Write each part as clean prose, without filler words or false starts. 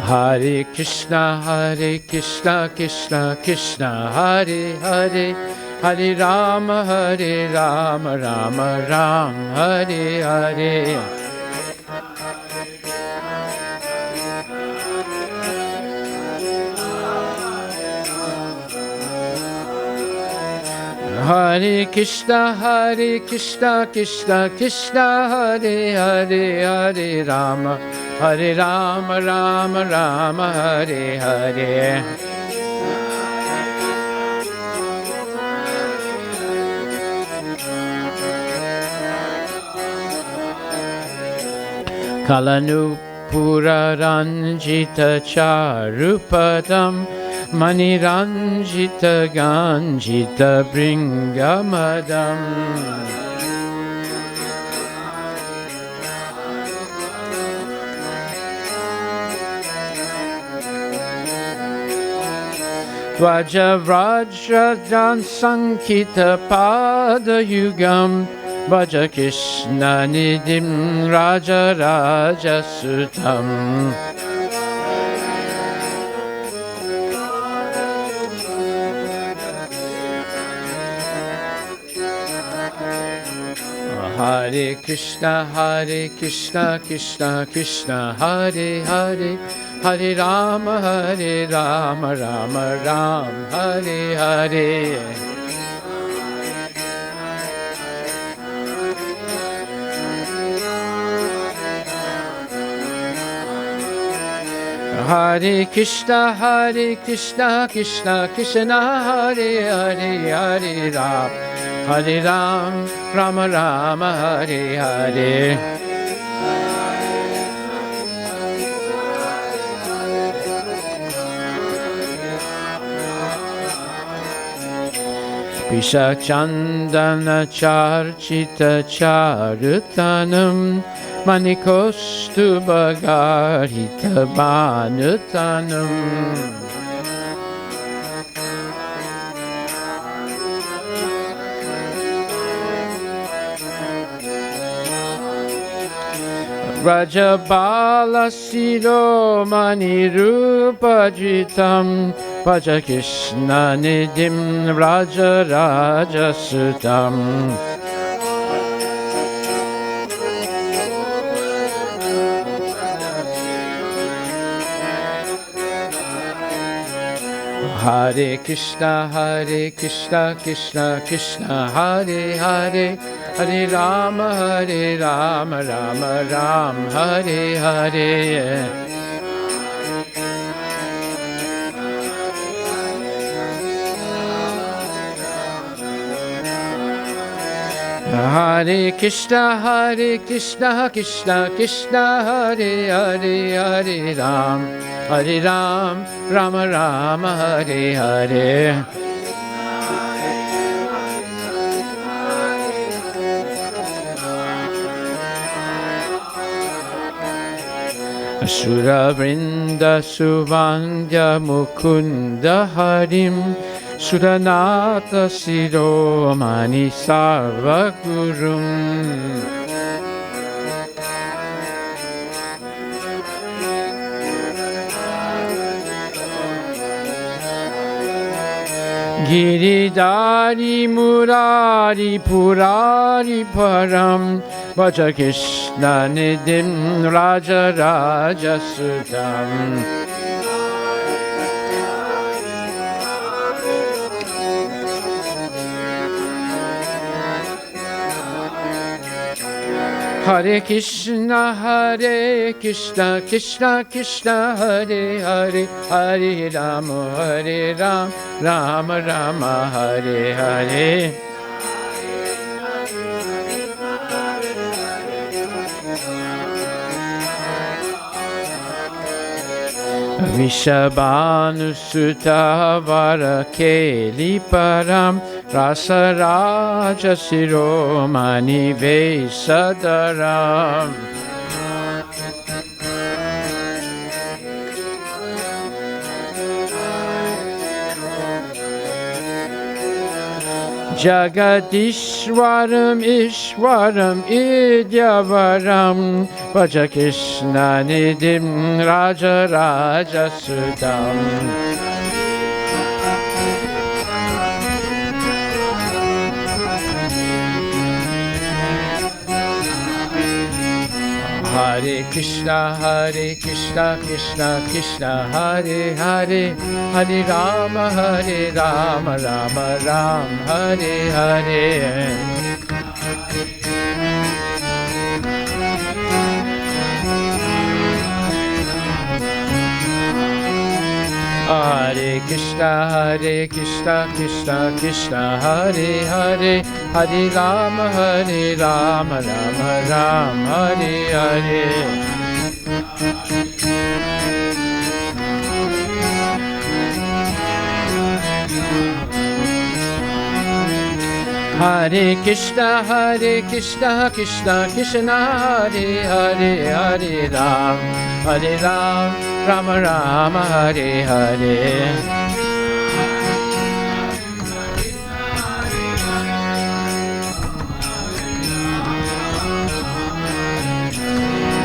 Hare Krishna, Krishna Krishna, Hare Hare, Hare Rama, Rama Rama, Hare Hare. Hare Krishna, Krishna Krishna, Hare Hare, Hare Rama, Rama Rama, Hare Hare. Kalanupura Ranjita Charupadam Maniranjita Ganjita Bringamadam. Dvaja Vrajrajan Sankita Pada Yugam Bhaja Krishna Nidim Raja Raja Sutam. Hare Krishna, Krishna Krishna, Hare Hare, Hare Rama, Rama Ram, Hare Hare. Hare Krishna, Krishna Krishna, Hare Hare, Hare Ram, Hare Ram, Rama Rama, Hare Hare. Pisha Chandana Charchita Charutanam Manikostu Bhagarita Bhanutanam. Rajabala Siromani Rupajitam Bhaja Krishna Nidim Raja Raja Sutam. Hare Krishna, Krishna Krishna, Hare Hare, Hare Rama, Rama Ram, Hare Hare. Hare Krishna, Krishna Krishna, Hare Hare, Hare Ram, Rama Rama, Hare Hare. Asura Vrinda Suvandya Mukunda Harim Suranata Siromani Sarva Gurum. Giridhari Murari Purari Param Bhaja Krishna Nidim Raja Raja Sutam. Hare Krishna, Krishna Krishna, Hare Hare, Hare Rama, Rama Rama, Hare Hare. Vishabhanu Sutta Varakeli Param Rasa Raja Siromani Vesadaram. Jagadishwaram Ishwaram Idyavaram Bhaja Krishna Nidim Raja Raja Sudam. Hare Krishna, Krishna Krishna, Hare Hare, Hare Rama, Rama Ram, Hare Hare. Hare Krishna, Krishna Krishna, Hare Hare, Hare Rama, Rama Ram, Hare Hare. Hare Krishna, Krishna Krishna, Hare Hare, Hare Ram, Rama Rama, Hare Hare.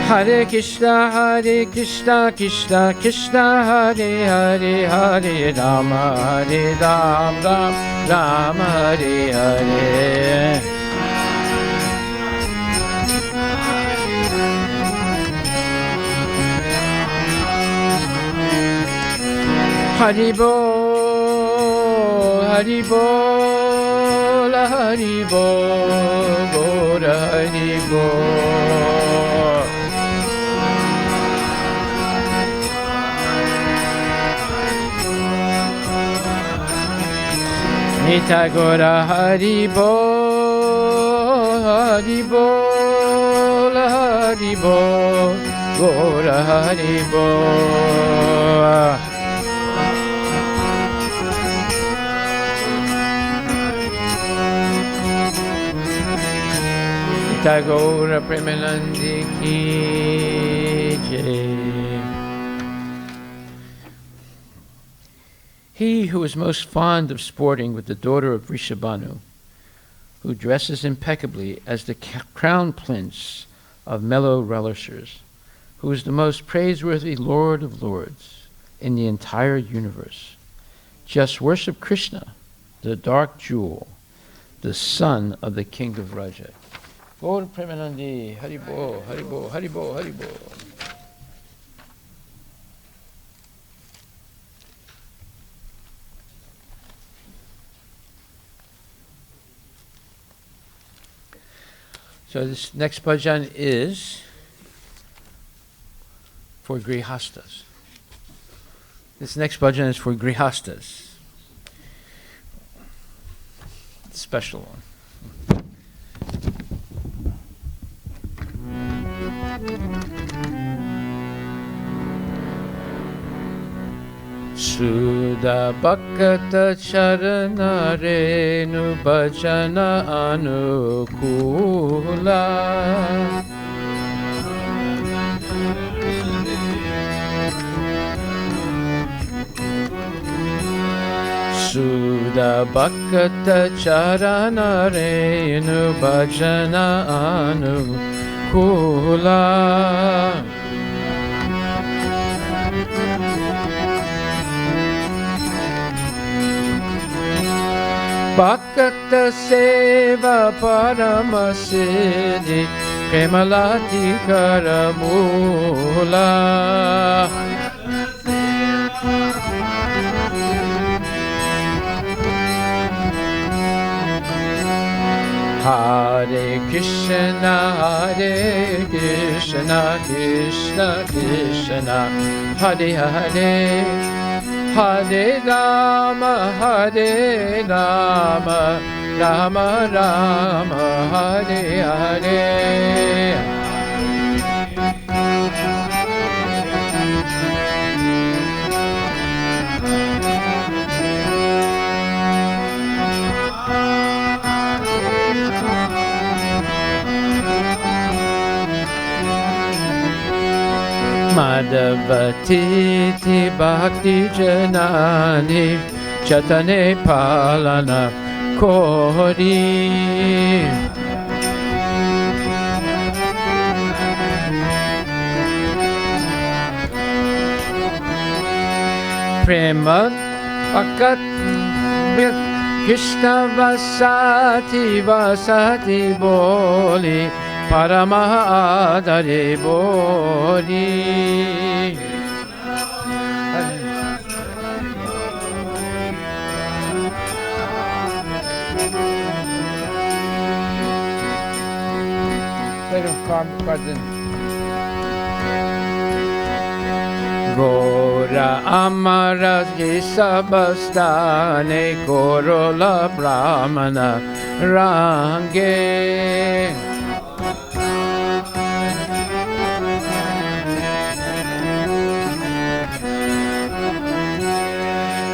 Hare Krishna, Krishna Krishna, Hare Hare, Hare Rama, Rama, Hare Hare. Haribol, Haribol, Haribol, Gora Haribol. Nita Gora Haribol, Haribol, Haribol, Gora Haribol. Tagora Premanandi ki jai. He who is most fond of sporting with the daughter of Vrishabhanu, who dresses impeccably as the crown prince of mellow relishers, who is the most praiseworthy Lord of Lords in the entire universe, just worship Krishna, the dark jewel, the son of the king of Raja. Gaur Premanandi, Haribo, Haribo, Haribo, Haribo. So this next bhajan is for grihastas. This next bhajan is for grihastas. Special one. Sudha Bhakata Charana Renu Bhajana Anukula. Sudha Bhakata Charana Renu Bhajana Anukula. Bhakta Seva Paramasiddhi Premalati Karamula. Hare Krishna, Hare Krishna, Krishna Krishna, Hare Hare, Hare Rama, Hare Rama, Rama Rama, Hare Hare. Madhavatiti Bhakti Janani Chatane Palana kori. Prema Bhakat Krishna Vasati Vasati Boli Paramadare Boli. Gora Amara Sabastane Gorola Brahmana Range.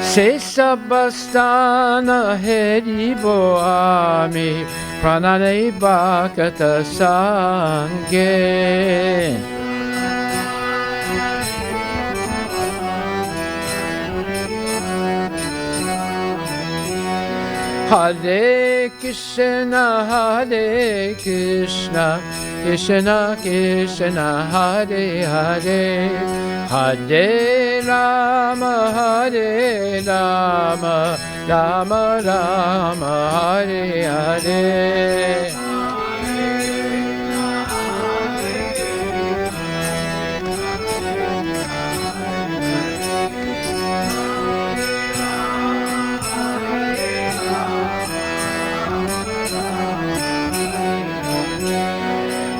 Se Sabastana Haribo Ami Pranane Bhakata Sange. Hare Krishna, Krishna Krishna, Hare Hare, Hare Rama, Rama Rama, Hare Hare.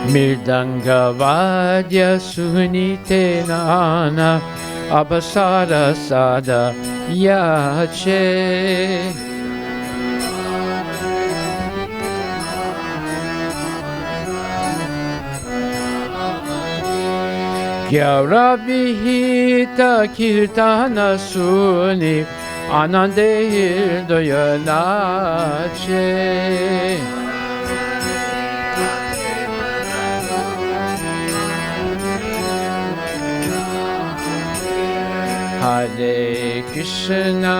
Mirdanga Vadya Sunite Nana Abasara Sada Yache. Gyavravihita Kirtana Suni Anande Hridaya Nache. Hare Krishna,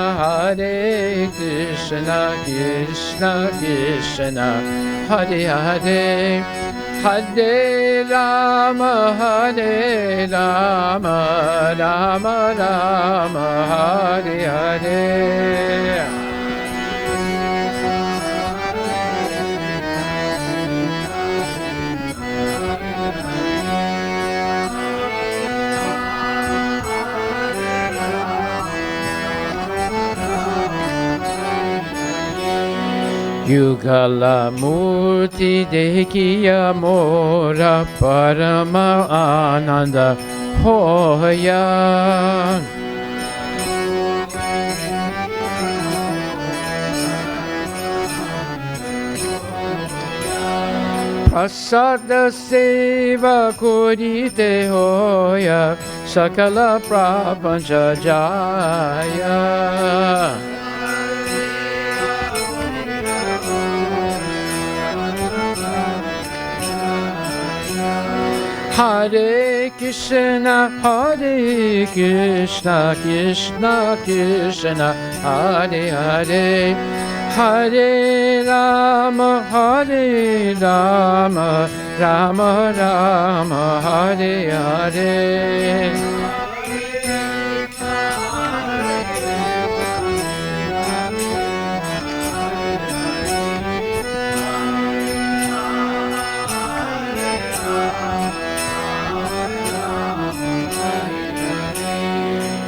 Krishna Krishna, Hare Hare, Hare Rama, Rama Rama, Hare Hare. Yugala Murti Dekiya Mora Parama Ananda Hoya. Prasada Seva Kurite Hoya Sakala Prapancha Jaya. Hare Krishna, Krishna Krishna, Hare Hare, Hare Rama, Rama Rama, Hare Hare.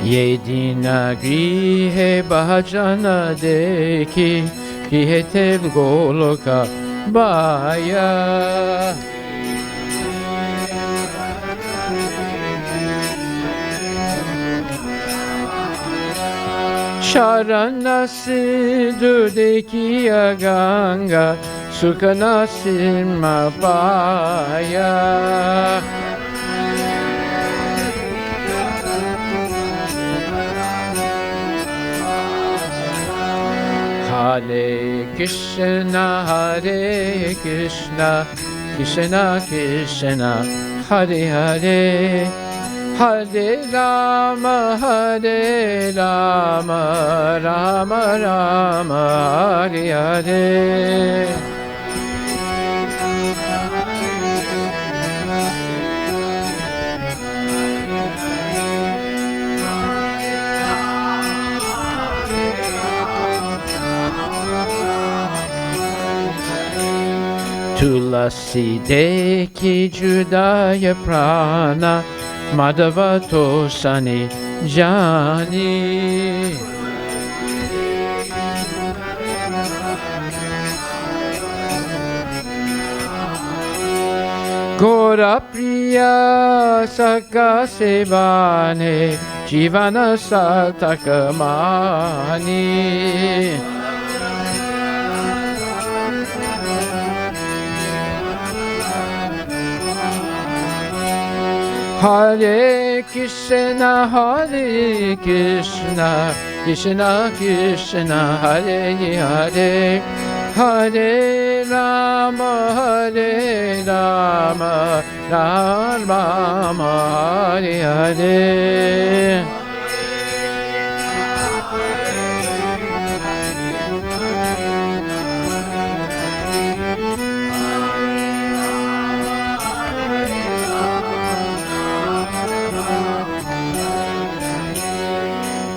Ye dina grihe bhajana dekhi grihete goloka baya. Charana sidhu dekhiya Ganga sukana simma paya. Hare Krishna, Krishna Krishna, Hare Hare, Hare Rama, Hare Rama, Rama Rama, Hare Hare. Tulasi deki judaya prana madhavato sani jani. Gora priya saka sevane jivana satakamani. Hare Krishna, Hare Krishna, Krishna Krishna, Hare Hare, Hare Rama, Hare Rama, Rama Rama, Hare Hare.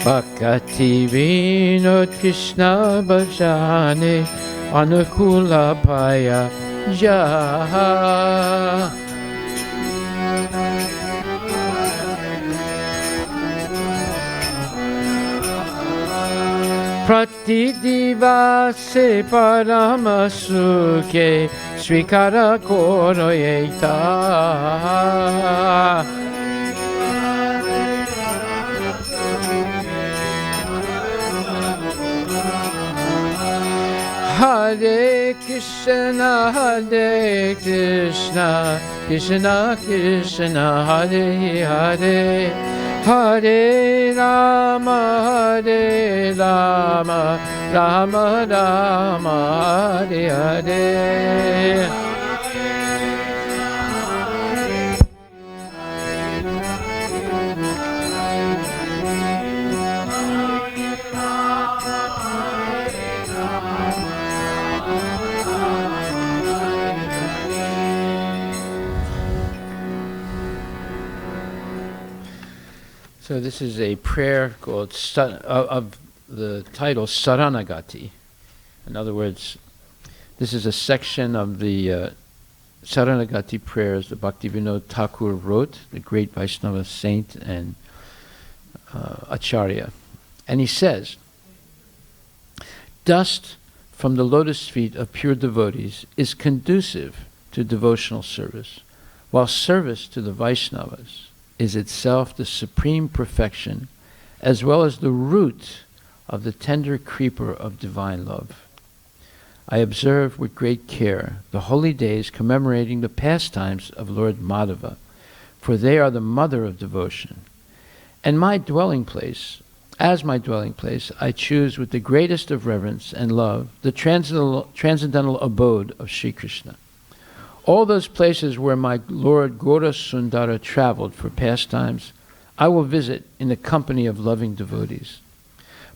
Bhakti Vinod Krishna Bhajane Anukula Bhaya Jaha. Pratidivase Paramasuke Svikara Koroyeta. Hare Krishna, Hare Krishna, Krishna Krishna, Hare Hare, Hare Rama, Hare Rama, Rama Rama, Hare Hare. So this is a prayer called of the title Saranagati. In other words, this is a section of the Saranagati prayers that Bhaktivinoda Thakur wrote, the great Vaishnava saint and Acharya. And he says, dust from the lotus feet of pure devotees is conducive to devotional service, while service to the Vaishnavas is itself the supreme perfection, as well as the root of the tender creeper of divine love. I observe with great care the holy days commemorating the pastimes of Lord Madhava, for they are the mother of devotion. And my dwelling place, as my dwelling place, I choose with the greatest of reverence and love the transcendental abode of Sri Krishna. All those places where my Lord Gaura Sundara traveled for pastimes, I will visit in the company of loving devotees.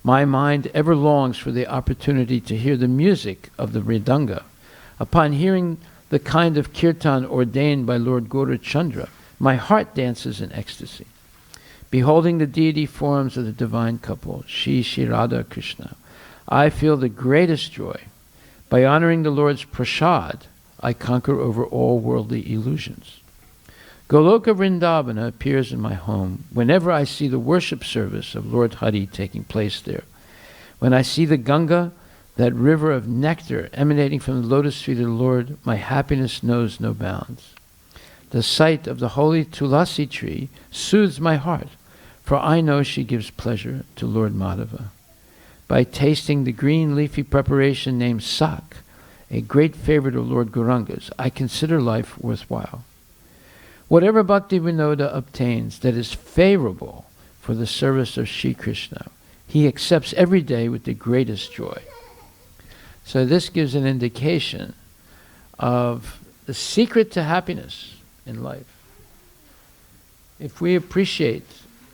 My mind ever longs for the opportunity to hear the music of the Mridanga. Upon hearing the kind of kirtan ordained by Lord Gaurachandra, my heart dances in ecstasy. Beholding the deity forms of the divine couple, Shri Shri Radha Krishna, I feel the greatest joy. By honoring the Lord's prasad, I conquer over all worldly illusions. Goloka Vrindavana appears in my home whenever I see the worship service of Lord Hari taking place there. When I see the Ganga, that river of nectar emanating from the lotus feet of the Lord, my happiness knows no bounds. The sight of the holy Tulasi tree soothes my heart, for I know she gives pleasure to Lord Madhava. By tasting the green leafy preparation named sak, a great favorite of Lord Gauranga's, I consider life worthwhile. Whatever Bhaktivinoda obtains that is favorable for the service of Sri Krishna, he accepts every day with the greatest joy. So this gives an indication of the secret to happiness in life. if we appreciate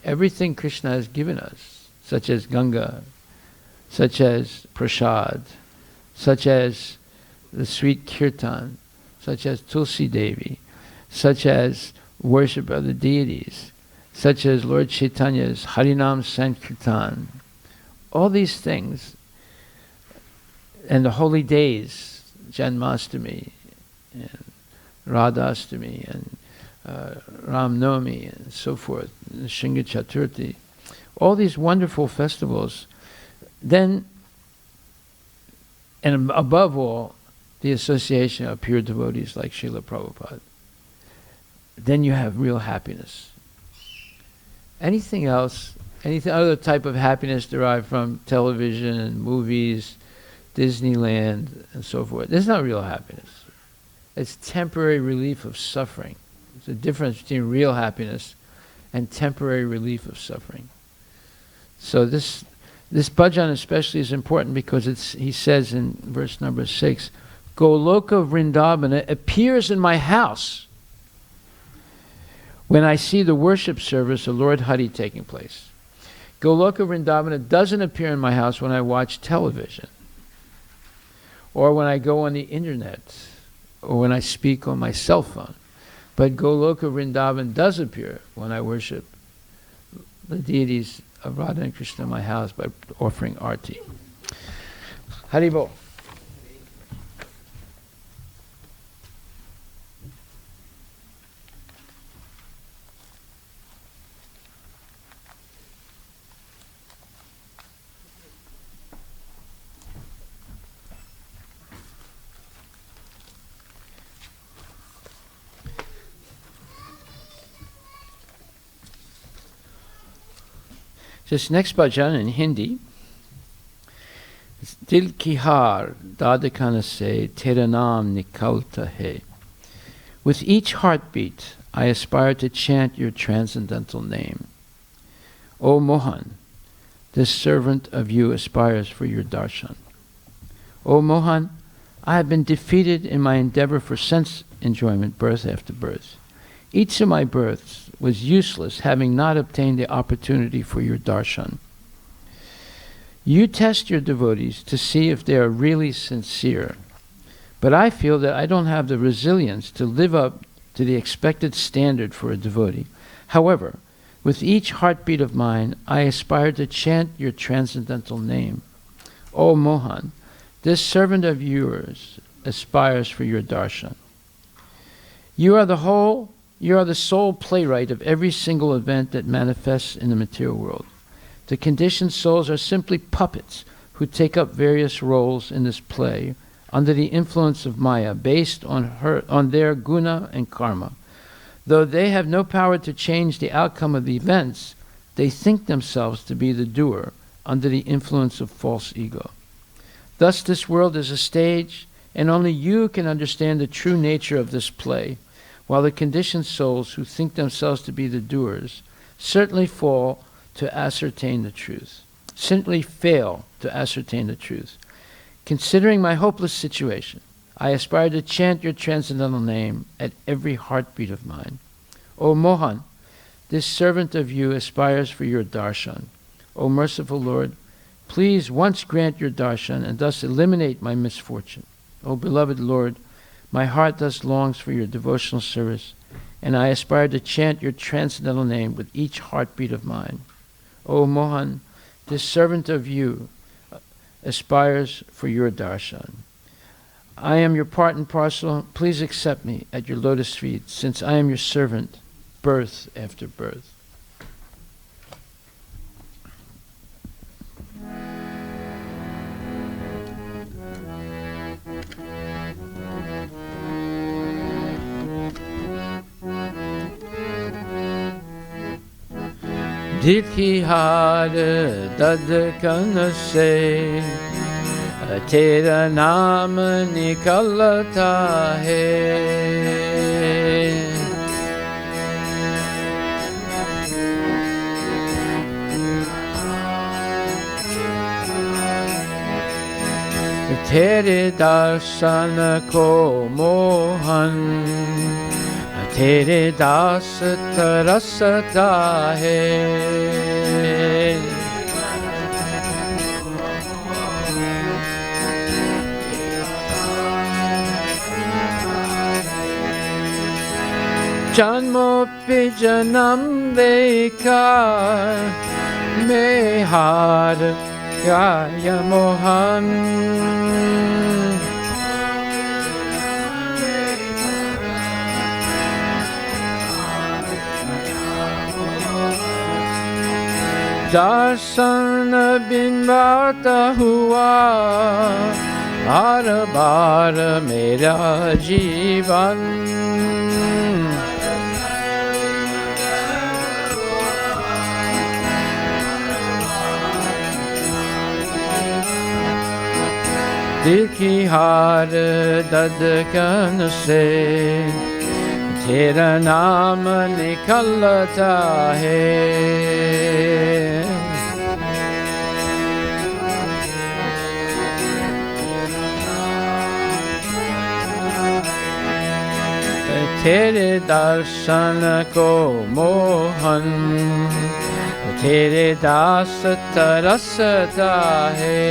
everything Krishna has given us, such as Ganga, such as prasad, such as the sweet kirtan, such as Tulsi Devi, such as worship of the deities, such as Lord Chaitanya's Harinam Sankirtan, all these things, and the holy days, Janmashtami, and Radhastami, and Ram Navami, and so forth, Shinga Chaturthi, all these wonderful festivals, then, and above all, the association of pure devotees like Srila Prabhupada, then you have real happiness. Anything else, any other type of happiness derived from television and movies, Disneyland, and so forth, it's not real happiness. It's temporary relief of suffering. There's a difference between real happiness and temporary relief of suffering. So this bhajan especially is important because he says in verse number 6, Goloka Vrindavana appears in my house when I see the worship service of Lord Hari taking place. Goloka Vrindavana doesn't appear in my house when I watch television, or when I go on the internet, or when I speak on my cell phone. But Goloka Vrindavan does appear when I worship the deities of Radha and Krishna in my house by offering arti. Haribol. This next bhajan in Hindi, Dil ki har dadakana se tera naam nikalta hai. With each heartbeat, I aspire to chant your transcendental name. O Mohan, this servant of you aspires for your darshan. O Mohan, I have been defeated in my endeavor for sense enjoyment birth after birth. Each of my births was useless, having not obtained the opportunity for your darshan. You test your devotees to see if they are really sincere, but I feel that I don't have the resilience to live up to the expected standard for a devotee. However, with each heartbeat of mine, I aspire to chant your transcendental name. O Mohan, this servant of yours aspires for your darshan. You are the sole playwright of every single event that manifests in the material world. The conditioned souls are simply puppets who take up various roles in this play under the influence of Maya, based on their guna and karma. Though they have no power to change the outcome of the events, they think themselves to be the doer under the influence of false ego. Thus this world is a stage, and only you can understand the true nature of this play, while the conditioned souls who think themselves to be the doers certainly fail to ascertain the truth. Considering my hopeless situation, I aspire to chant your transcendental name at every heartbeat of mine. O Mohan, this servant of you aspires for your darshan. O merciful Lord, please once grant your darshan and thus eliminate my misfortune. O beloved Lord, my heart thus longs for your devotional service, and I aspire to chant your transcendental name with each heartbeat of mine. O Mohan, this servant of you aspires for your darshan. I am your part and parcel. Please accept me at your lotus feet, since I am your servant, birth after birth. Dikhi har dad kan se tera naam nikalta hai. Tere darshan ko mohan तेरे दास तरसता है। जन्मों पे जन्म लेकर मैं हार गया मोहन। दर्शन बिन बात हुआ हर बार मेरा जीवन। दिल की हार धड़कन से तेरा नाम निकलता है। तेरे दर्शन को मोहन तेरे दास तरसता है।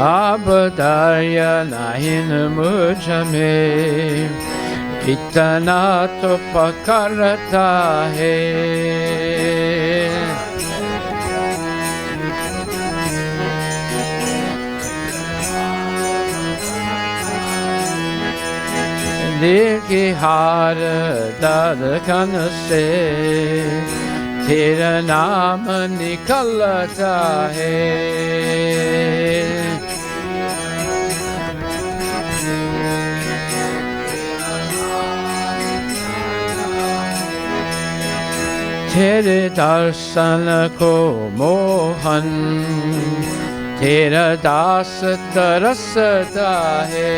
अब दया नहीं मुझ में इतना तो पकड़ता है। दिल की हार धड़कन से तेरा नाम निकलता है। तेरे दर्शन को मोहन तेरा दास तरसता है।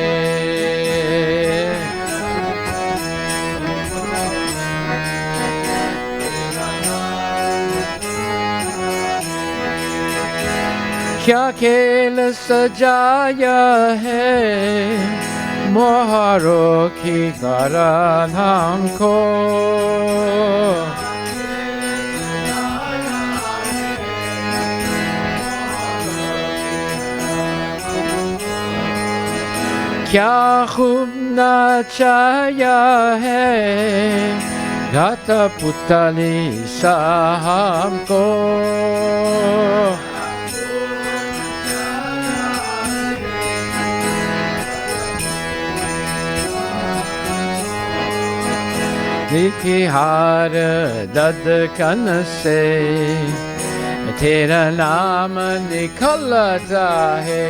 क्या खेल सजाया है मोहरों की करन हमको। क्या खूब नचाया है घात पुतली सा हमको। दिल की हार धड़कन से तेरा नाम निकलता है।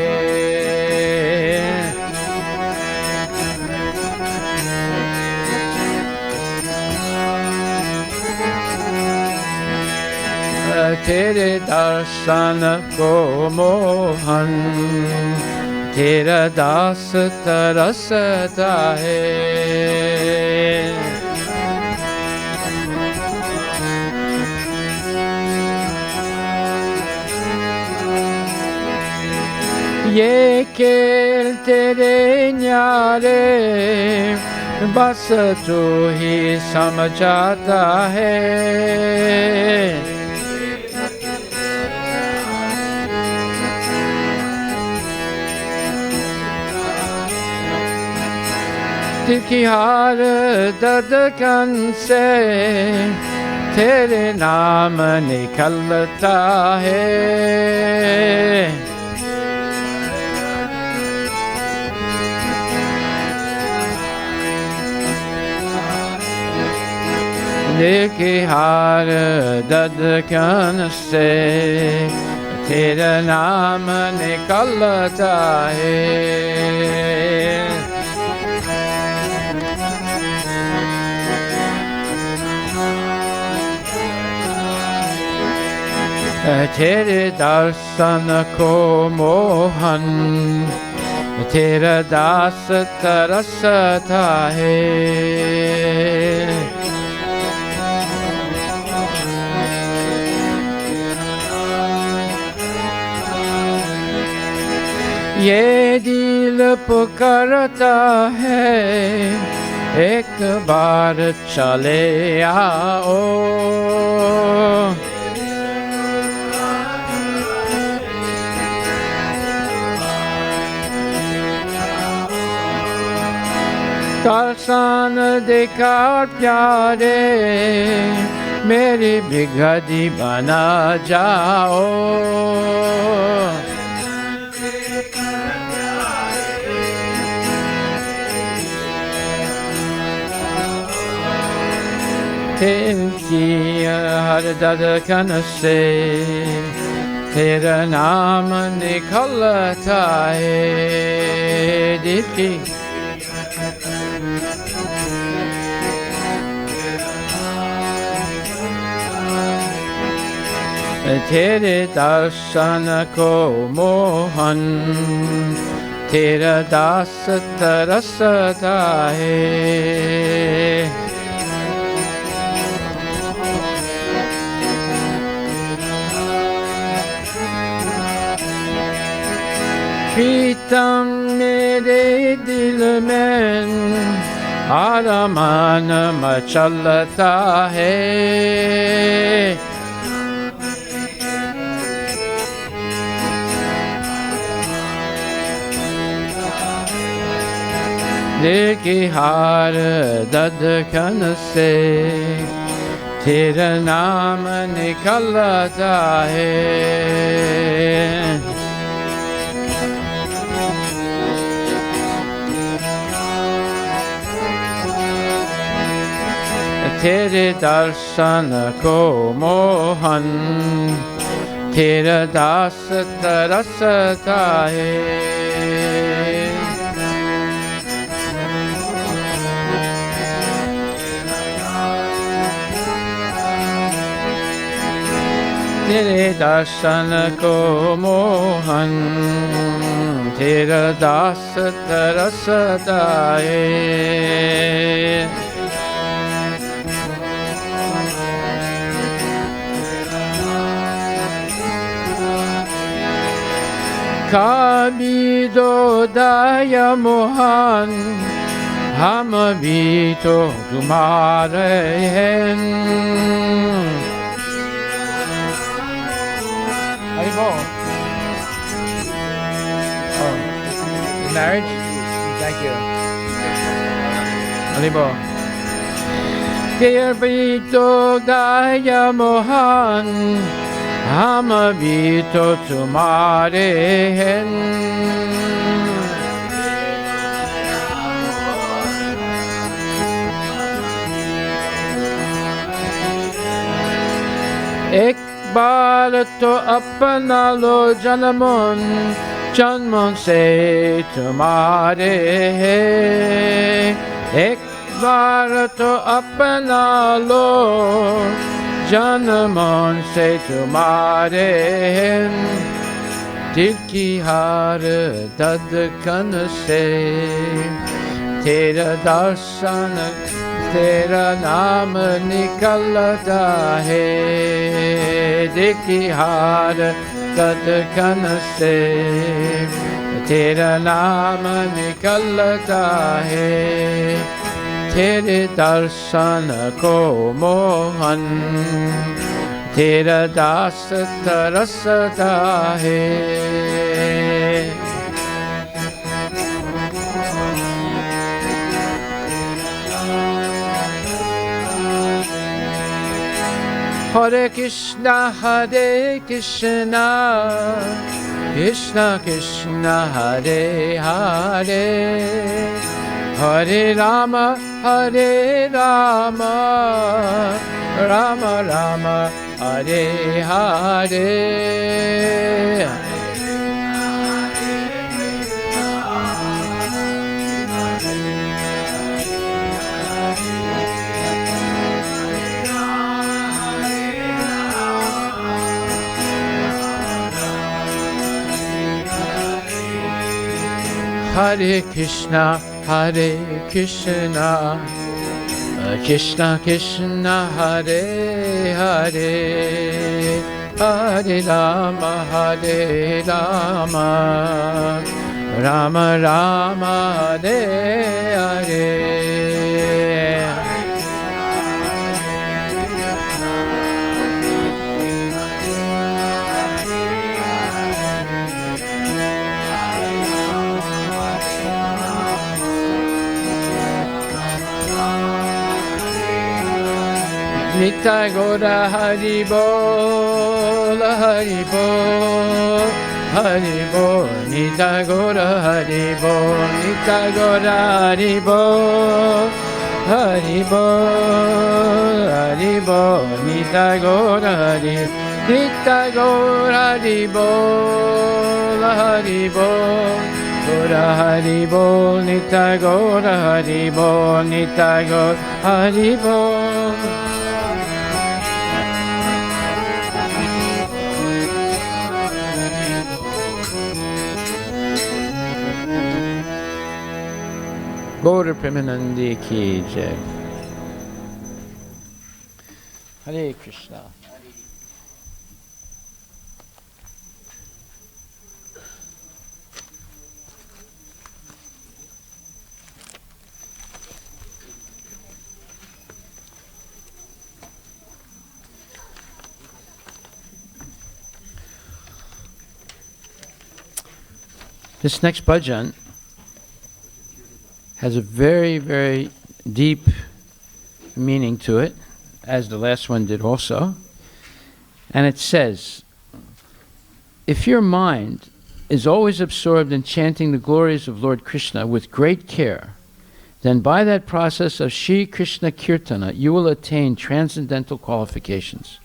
तेरे दर्शन को मोहन तेरा दास तरसता है। ये खेल तेरे न्यारे बस तू ही समझाता है। दिल की हार धड़कन से तेरे नाम निकलता है। दिल की हार धड़कन से तेरा नाम निकलता है। तेरे दर्शन को मोहन तेरा दास तरसता है। ये दिल पुकारता है एक बार चले आओ दर्शन देखा प्यारे मेरी बिगड़ी बना जाओ दिल की हर धड़कन से तेरा नाम निकलता है दिल की तेरे दर्शन को मोहन तेरा दास तरसता है प्रीतम मेरे दिल में आरमान मचलता है दिल की हार धड़कन से तेरा नाम निकलता है तेरे दर्शन को मोहन तेरा दास तरसता है तेरे दर्शन को मोहन तेरा दास तरसता है कभी दो दया मोहन हम भी तो तुम्हारे हैं Marriage? Thank you. Haribo. Dear Vito Daya Mohan, हम भी तो तुम्हारे हैं एक बार तो अपना लो जन्मों जन्मों से तुम्हारे हैं एक बार तो अपना लो जन्मों से तुम्हारे हैं दिल की हार धड़कन से तेरा दर्शन तेरा नाम निकलता है दिल की हार धड़कन से तेरा नाम निकलता है तेरे दर्शन को मोहन तेरा दास तरसता है Hare Krishna Krishna Krishna Hare Hare Hare Rama Rama Rama Hare Hare Hare Krishna Krishna Krishna Hare Hare Hare Rama Rama Rama Hare Hare Nitai Gora Hari Bol, Hari Bol, Hari Bol. Nitai Gora Hari Bol, Nitai Gora Hari Bol, Hari Bol, Hari Bol. Nitai Gora Hari, Nitai Gora Hari Bol, Hari Bol. Gora Hari Bol, Nitai Gora Hari Bol, Nitai Gora Hari Bol. Gaura Premanandi Ki Jai. Hare Krishna. This next bhajan has a very, very deep meaning to it, as the last one did also. And it says, if your mind is always absorbed in chanting the glories of Lord Krishna with great care, then by that process of Shri Krishna Kirtana, you will attain transcendental qualifications.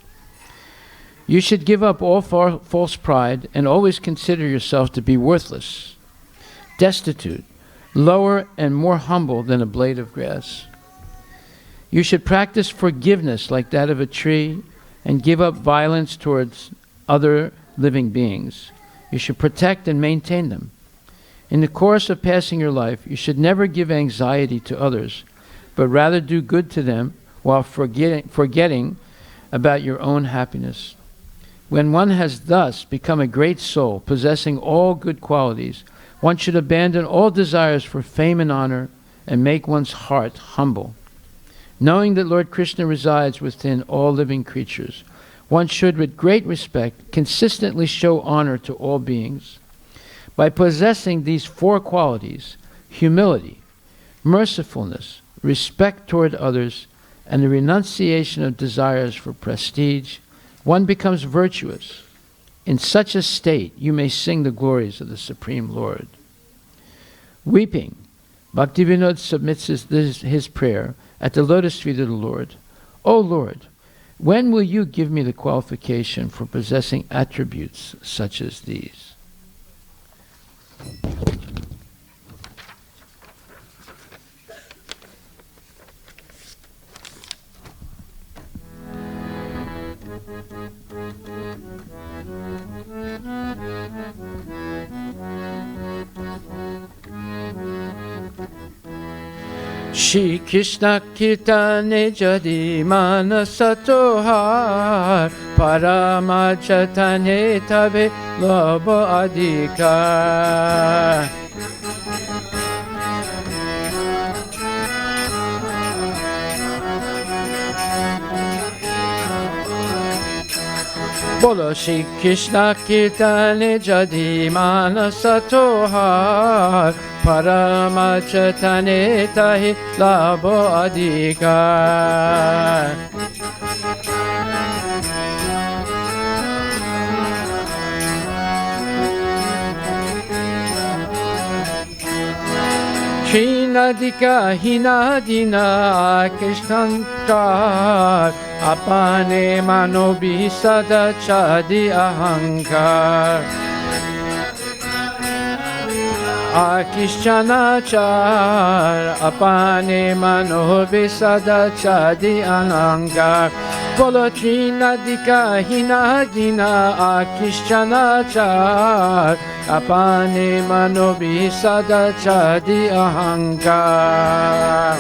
You should give up all false pride and always consider yourself to be worthless, destitute, lower and more humble than a blade of grass. You should practice forgiveness like that of a tree and give up violence towards other living beings. You should protect and maintain them. In the course of passing your life, you should never give anxiety to others, but rather do good to them while forgetting about your own happiness. When one has thus become a great soul, possessing all good qualities, one should abandon all desires for fame and honor and make one's heart humble. Knowing that Lord Krishna resides within all living creatures, one should, with great respect, consistently show honor to all beings. By possessing these four qualities, humility, mercifulness, respect toward others, and the renunciation of desires for prestige, one becomes virtuous. In such a state, you may sing the glories of the Supreme Lord. Weeping, Bhaktivinoda submits his prayer at the lotus feet of the Lord. O Lord, when will you give me the qualification for possessing attributes such as these? Shri Krishna Kirtane Jadi Manasatohar Paramachatane Tabe Lobo Adhikar. Bolo Shri Krishna Kirtane Jadi Manasatohar Paramachatane Tahi Labo Adhikar. Srinadika Hinadina Krishnankar Apane Manobi Sadachadi Ahankar Akishchanachar Apane Manobi Sadachadi Ahankar Bolo Trinadika Hinadina Akishchanachar Apane Manobi Sadachadi Ahankar.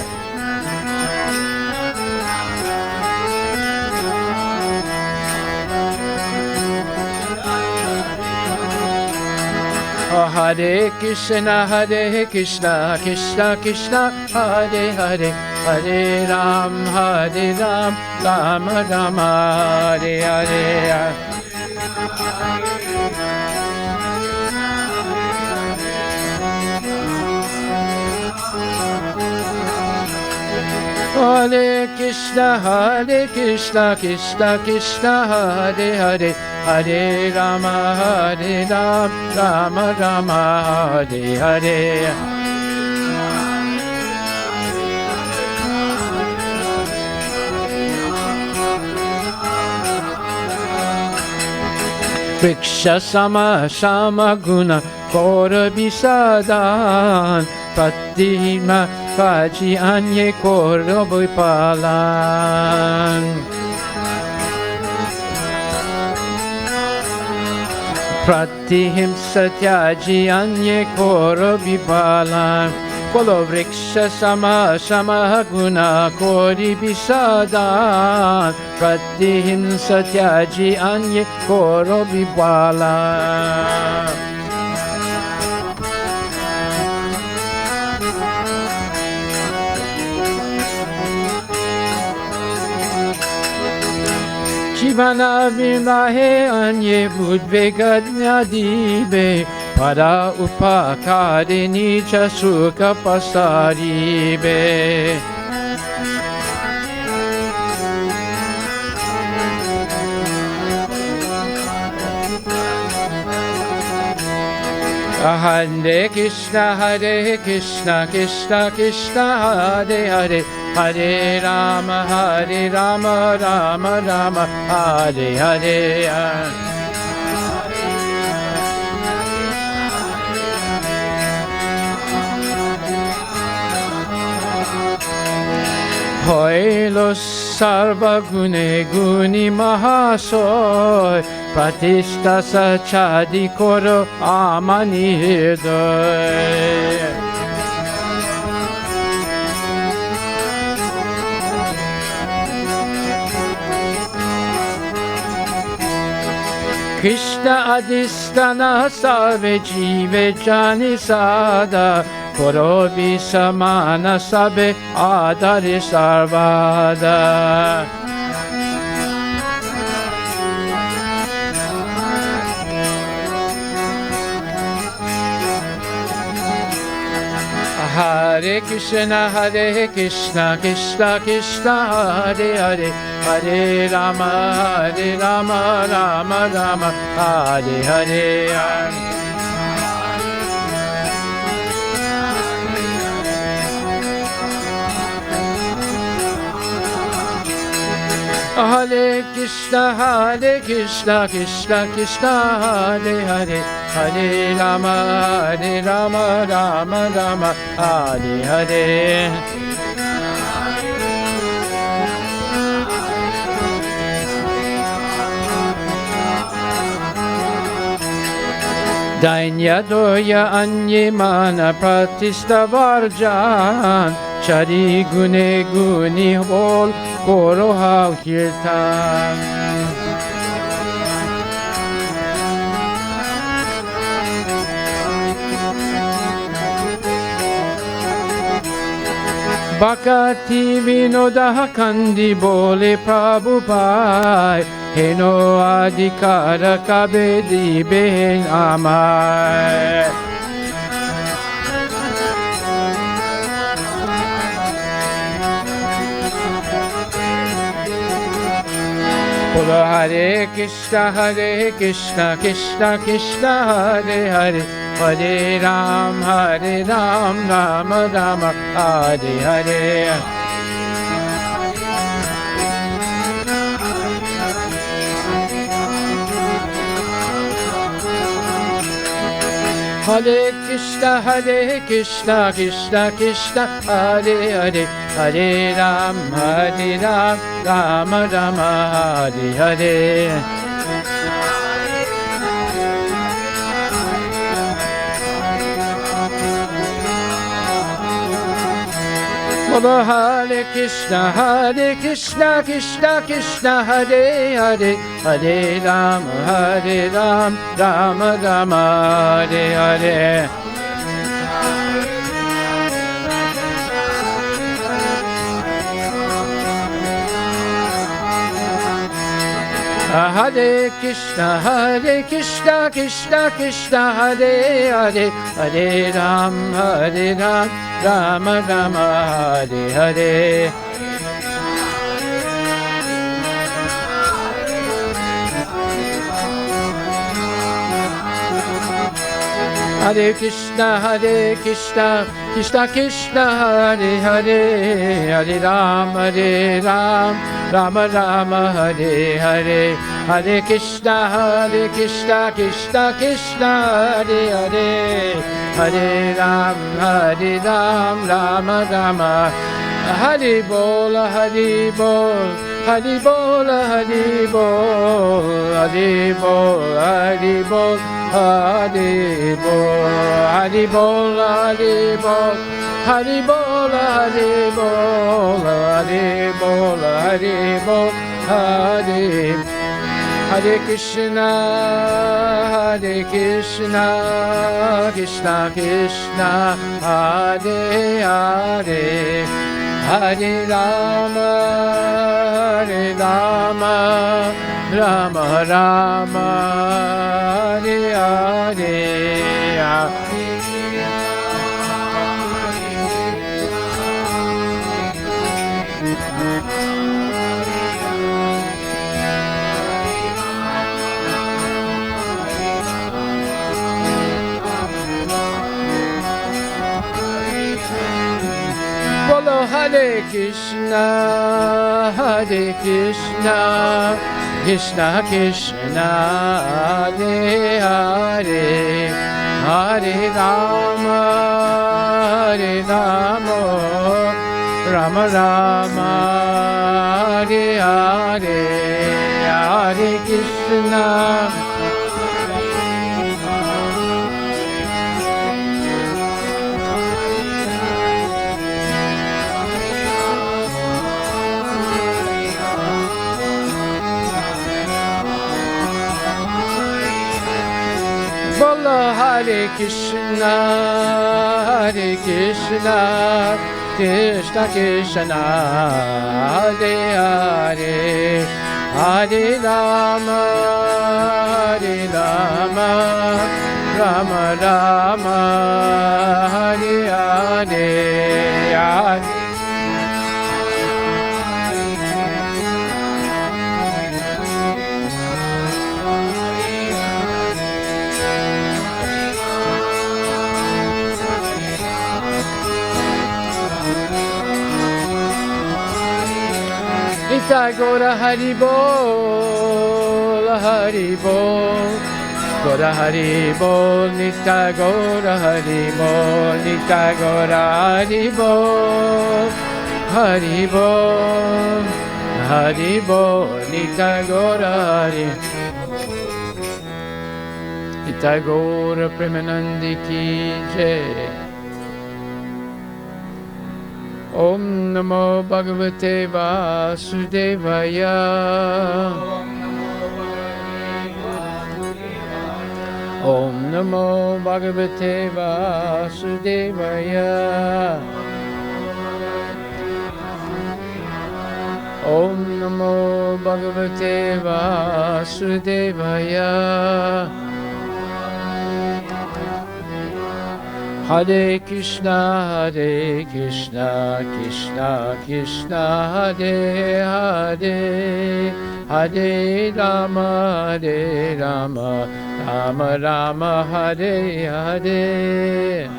Hare Krishna, Krishna Krishna, Hare Hare, Hare Ram, Rama Rama, Hare Hare. Hare Krishna, Krishna Krishna, Hare Hare, Hare Rama, Rama Rama, Hare Hare. Vriksha sama guna kora bisadan, Pratima Vaji anye kora vipalan. Pratihim satyaji anye kora vipalan. Kolo vriksha sama guna kori bisadan, Pratihim satyaji anye koro vipalan. Jivana vimahe anye budvegadnya dibe, Para upakarini cha sukha pasaribe. Hare Krishna, Krishna Krishna, Hare Hare, Hare Rama, Rama Rama, Hare Hare. Hoilo sarva gune guni mahasoy, Pratishta sachadi koro amani hridoy. Krishna adhisthana sarve jive jani sada, Koro visamana sabe adari sarvada. Hare Krishna, Krishna Krishna, Hare Hare, Hare Rama, Rama Rama, Hare Hare. Hare Krishna, Krishna Krishna, Hare Hare, Hare Rama, Rama Rama, Hare Hare. Dainya doya anyemana pratishta varjan, Chari gune guni bol koro hav kirtan. Bhakati vinoda kandi bole Prabhupada, Heno adhikara kabe dibe amai. Bolo Hare Krishna, Krishna Krishna, Hare Hare, Hare Ram, Rama Rama, Hare Hare. Hare Krishna, Krishna Krishna, Hare Hare, Hare Ram, Rama Rama, Hare Hare. Bolo Hare Krishna, Krishna Krishna, Hare Hare, Hare Ram, Rama Rama, Hare Hare. Hare Krishna, Krishna Krishna, Hare Hare, Hare Ram, Rama Rama, Hare Hare. Hare Krishna, Krishna Krishna, Hare Hare, Hare Ram, Rama Rama, Hare Hare. Hare Krishna, Krishna Krishna, Hare Hare, Hare Ram, Rama Rama. Hari Bol, Hari Bol, Hari Bol, Hari Bol, Hari Bol, Hari Bol, Hari Bol, Hari Bol, Hari Bol, Hari Bol, Hari Bol, Hari Bol, Hari Bol, Hari. Hare Krishna, Krishna Krishna, Hare Hare, Hare Rama, Rama Rama, Hare Hare. Bolo Hare Krishna, Krishna Krishna, Hare Hare, Hare Rama, Rama Rama, Hare Hare, Hare Krishna. Bolo Hare Krishna, Krishna Krishna, Hare Hare, Hare Rama, Rama Rama, Hare Hare. Nitya Gora Hari Bol, Hari Bol, Gora Hari Bol, Nitya Gora Hari Bol, Nitya Gora Hari Bol, Hari Bol, Hari Bol, Nitya Gora Hari. Nitya Gora Premanandi Ki Jai. Om Namo Bhagavate Vasudevaya. Om Namo Bhagavate Vasudevaya. Om Namo Bhagavate Vasudevaya. Hare Krishna, Krishna Krishna, Hare Hare, Hare Rama, Rama Rama, Hare Hare.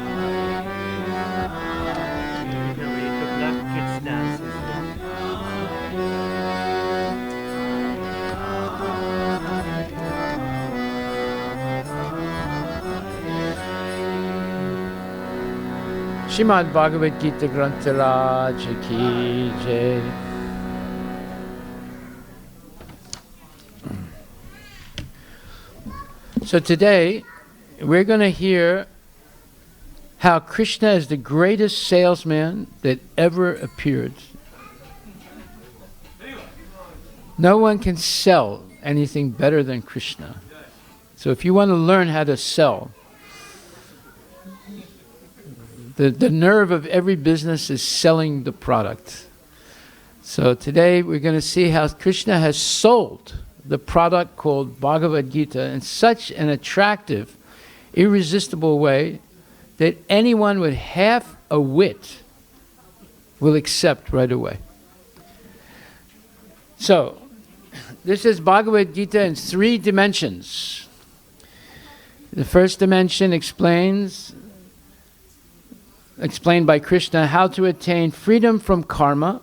Shrimad Bhagavad Gita Granth Raj Ki Jai. So today we're going to hear how Krishna is the greatest salesman that ever appeared. No one can sell anything better than Krishna. So if you want to learn how to sell, the nerve of every business is selling the product. So today we're going to see how Krishna has sold the product called Bhagavad Gita in such an attractive, irresistible way that anyone with half a wit will accept right away. So, this is Bhagavad Gita in 3 dimensions. The first dimension explained by Krishna how to attain freedom from karma,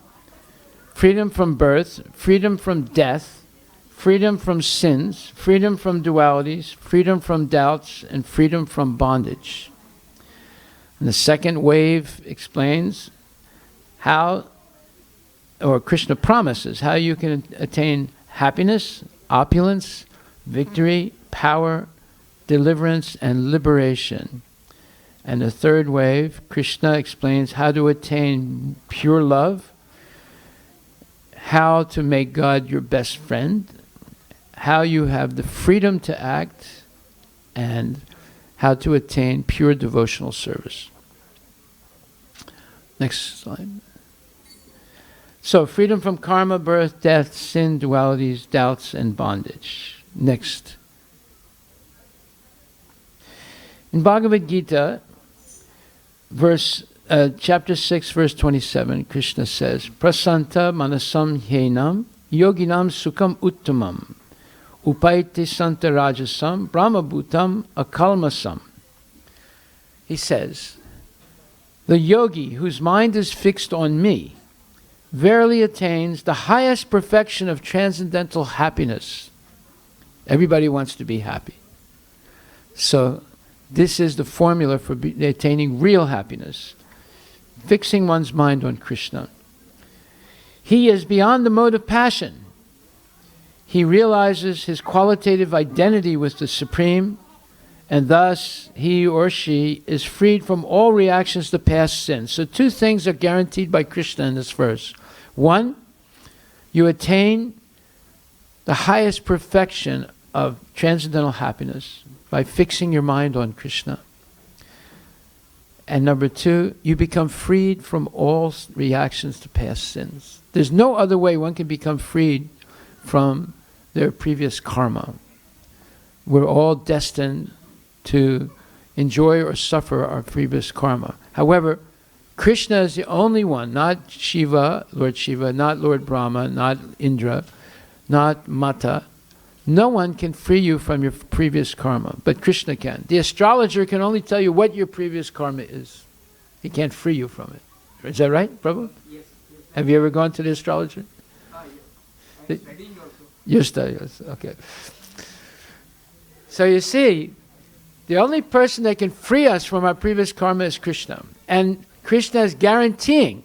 freedom from birth, freedom from death, freedom from sins, freedom from dualities, freedom from doubts, and freedom from bondage. And the second wave explains how, or Krishna promises, how you can attain happiness, opulence, victory, power, deliverance, and liberation. And the third wave, Krishna explains how to attain pure love, how to make God your best friend, how you have the freedom to act, and how to attain pure devotional service. Next slide. So, freedom from karma, birth, death, sin, dualities, doubts, and bondage. Next. In Bhagavad Gita, chapter 6, verse 27, Krishna says, Prasanta manasam hyenam yoginam sukham uttamam upaiti santa rajasam brahmabhutam akalmasam. He says, the yogi whose mind is fixed on me verily attains the highest perfection of transcendental happiness. Everybody wants to be happy. So this is the formula for attaining real happiness. Fixing one's mind on Krishna. He is beyond the mode of passion. He realizes his qualitative identity with the Supreme, and thus he or she is freed from all reactions to past sins. So 2 things are guaranteed by Krishna in this verse. 1, you attain the highest perfection of transcendental happiness by fixing your mind on Krishna. And number 2, you become freed from all reactions to past sins. There's no other way one can become freed from their previous karma. We're all destined to enjoy or suffer our previous karma. However, Krishna is the only one, not Shiva, Lord Shiva, not Lord Brahma, not Indra, not Mata. No one can free you from your previous karma, but Krishna can. The astrologer can only tell you what your previous karma is. He can't free you from it. Is that right, Prabhu? Yes. Have you ever gone to the astrologer? Yes. I'm studying also. You're studying, okay. So you see, the only person that can free us from our previous karma is Krishna. And Krishna is guaranteeing.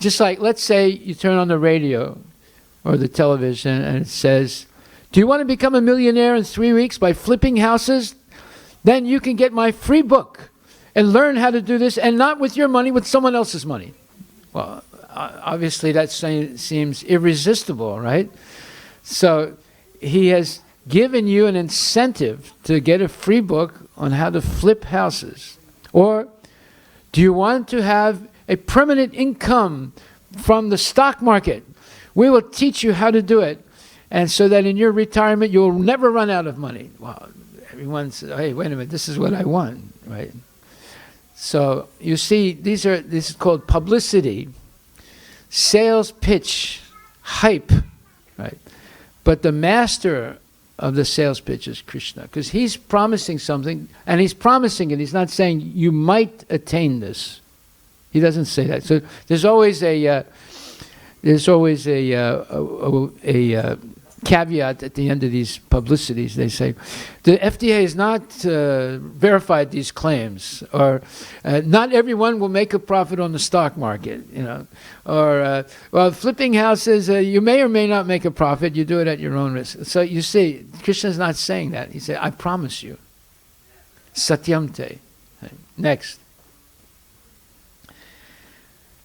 Just like, let's say you turn on the radio or the television and it says, do you want to become a millionaire in 3 weeks by flipping houses? Then you can get my free book and learn how to do this, and not with your money, with someone else's money. Well, obviously that seems irresistible, right? So he has given you an incentive to get a free book on how to flip houses. Or do you want to have a permanent income from the stock market? We will teach you how to do it, and so that in your retirement you'll never run out of money. Well, everyone says, hey, wait a minute, this is what I want, right? So you see, this is called publicity, sales pitch, hype, right? But the master of the sales pitch is Krishna, because he's promising something, and he's promising it. He's not saying you might attain this. He doesn't say that. So there's always a caveat at the end of these publicities. They say, the FDA has not verified these claims, or not everyone will make a profit on the stock market, or well, flipping houses, you may or may not make a profit, you do it at your own risk. So you see, Krishna's not saying that. He said, I promise you, satyamte. Right? Next.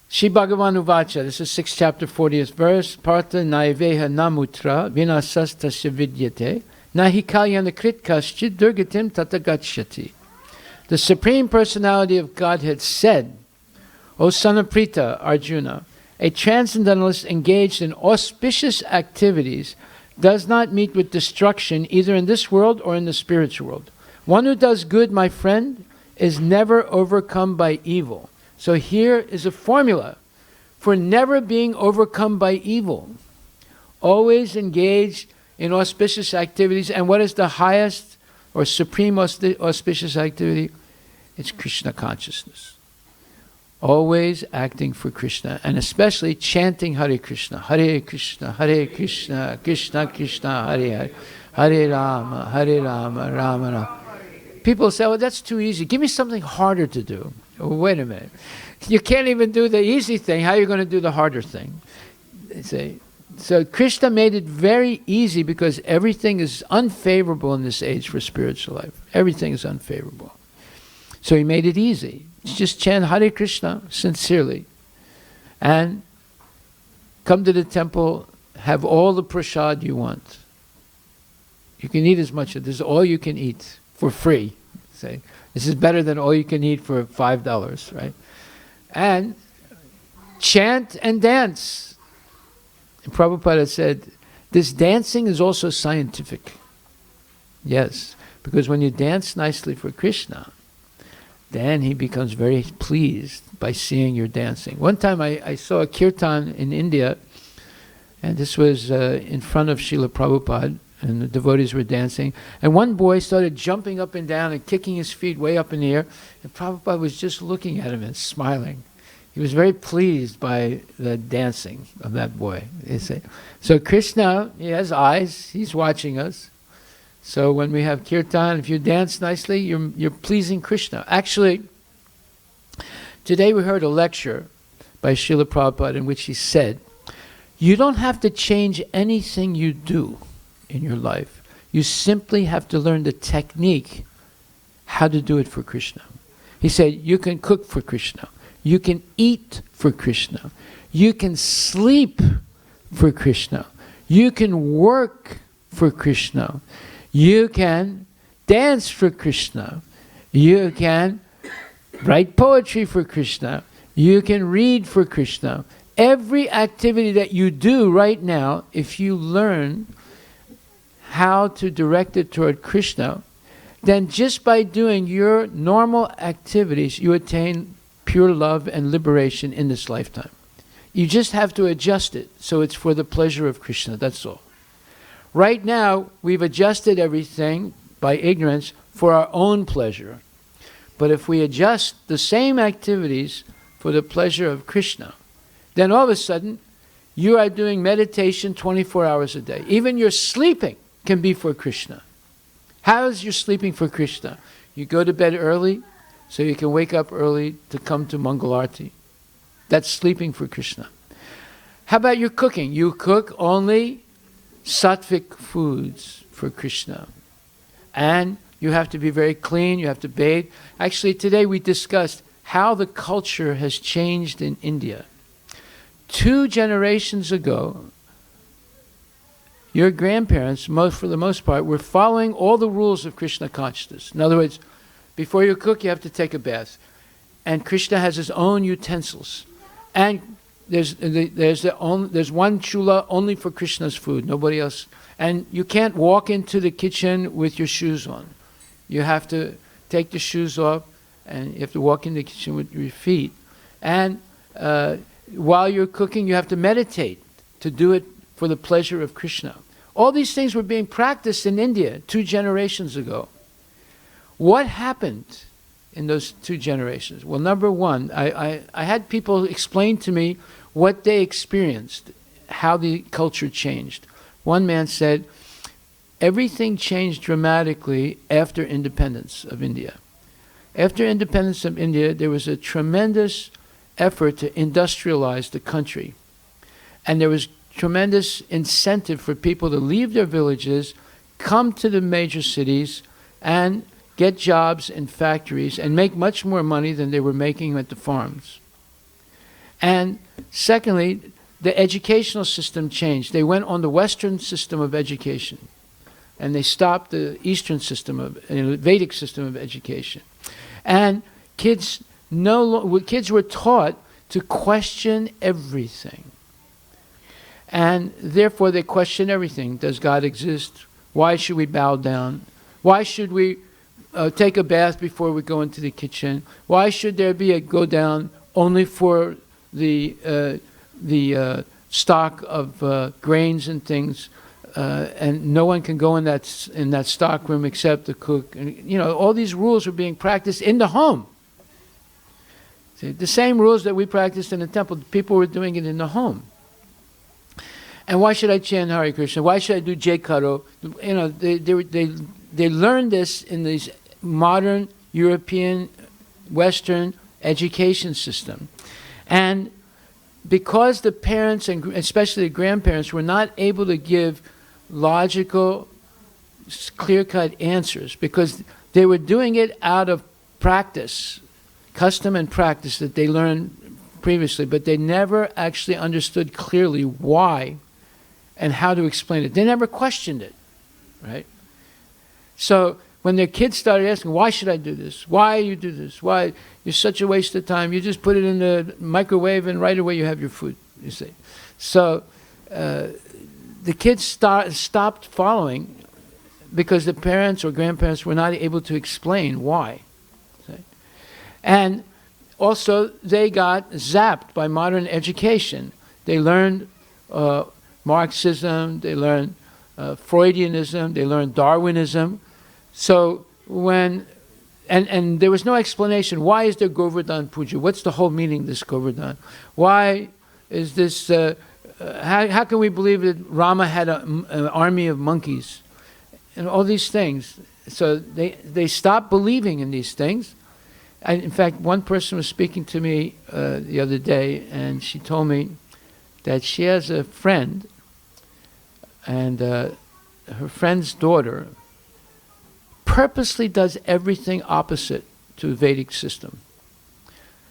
Shri Bhagavan Uvacha, this is 6th chapter, 40th verse. Partha naiveha namutra vinasastasya vidyate nahi kalyana krit kaschid durgatim tatagachyati. The Supreme Personality of Godhead said, O son of Pritha, Arjuna, a transcendentalist engaged in auspicious activities does not meet with destruction either in this world or in the spiritual world. One who does good, my friend, is never overcome by evil. So here is a formula for never being overcome by evil. Always engaged in auspicious activities. And what is the highest or supreme auspicious activity? It's Krishna consciousness. Always acting for Krishna, and especially chanting Hare Krishna, Krishna, Krishna Krishna, Hare Hare, Hare Rama, Rama Rama. People say, well, that's too easy. Give me something harder to do. Oh, wait a minute. You can't even do the easy thing. How are you going to do the harder thing? They say. So Krishna made it very easy because everything is unfavorable in this age for spiritual life. Everything is unfavorable. So he made it easy. Just chant Hare Krishna sincerely. And come to the temple, have all the prasad you want. You can eat as much of this. This is all you can eat for free. Say, this is better than all you can eat for $5, right? And chant and dance. And Prabhupada said, this dancing is also scientific. Yes, because when you dance nicely for Krishna, then he becomes very pleased by seeing your dancing. One time I saw a kirtan in India, and this was in front of Srila Prabhupada, and the devotees were dancing. And one boy started jumping up and down and kicking his feet way up in the air, and Prabhupada was just looking at him and smiling. He was very pleased by the dancing of that boy. So Krishna, he has eyes, he's watching us. So when we have kirtan, if you dance nicely, you're pleasing Krishna. Actually, today we heard a lecture by Srila Prabhupada in which he said, you don't have to change anything you do in your life. You simply have to learn the technique how to do it for Krishna. He said, you can cook for Krishna. You can eat for Krishna. You can sleep for Krishna. You can work for Krishna. You can dance for Krishna. You can write poetry for Krishna. You can read for Krishna. Every activity that you do right now, if you learn how to direct it toward Krishna, then just by doing your normal activities, you attain pure love and liberation in this lifetime. You just have to adjust it so it's for the pleasure of Krishna, that's all. Right now, we've adjusted everything by ignorance for our own pleasure. But if we adjust the same activities for the pleasure of Krishna, then all of a sudden, you are doing meditation 24 hours a day. Even your sleeping can be for Krishna. How is your sleeping for Krishna? You go to bed early, so you can wake up early to come to Mangalarti. That's sleeping for Krishna. How about your cooking? You cook only sattvic foods for Krishna. And you have to be very clean, you have to bathe. Actually, today we discussed how the culture has changed in India. 2 generations ago, your grandparents, for the most part, were following all the rules of Krishna consciousness. In other words, before you cook, you have to take a bath. And Krishna has his own utensils. And there's one chula only for Krishna's food, nobody else. And you can't walk into the kitchen with your shoes on. You have to take the shoes off, and you have to walk in the kitchen with your feet. And while you're cooking, you have to meditate to do it for the pleasure of Krishna. All these things were being practiced in India 2 generations ago. What happened in those 2 generations? Well, number one, I had people explain to me what they experienced, how the culture changed. One man said, everything changed dramatically after independence of India. After independence of India, there was a tremendous effort to industrialize the country. And there was tremendous incentive for people to leave their villages, come to the major cities, and get jobs in factories and make much more money than they were making at the farms. And secondly, the educational system changed. They went on the Western system of education, and they stopped the Eastern system Vedic system of education. And kids were taught to question everything. And therefore they question everything. Does God exist? Why should we bow down? Why should we take a bath before we go into the kitchen? Why should there be a go down only for the stock of grains and things, and no one can go in that stock room except the cook? And, all these rules are being practiced in the home. See, the same rules that we practiced in the temple, people were doing it in the home. And why should I chant Hare Krishna? Why should I do Jai Karo? They learned this in these modern European Western education system. And because the parents, and especially the grandparents, were not able to give logical, clear-cut answers, because they were doing it out of practice, custom and practice that they learned previously, but they never actually understood clearly why and how to explain it. They never questioned it, right? So when their kids started asking, why should I do this? Why you do this? Why? You're such a waste of time. You just put it in the microwave and right away you have your food, you see. So the kids stopped following because the parents or grandparents were not able to explain why. See? And also they got zapped by modern education. They learned Marxism, they learned Freudianism, they learned Darwinism. So when, and there was no explanation, why is there Govardhan Puja? What's the whole meaning of this Govardhan? Why is this, how can we believe that Rama had an army of monkeys? And all these things. So they stopped believing in these things. In fact, one person was speaking to me the other day, and she told me that she has a friend, and her friend's daughter purposely does everything opposite to the Vedic system.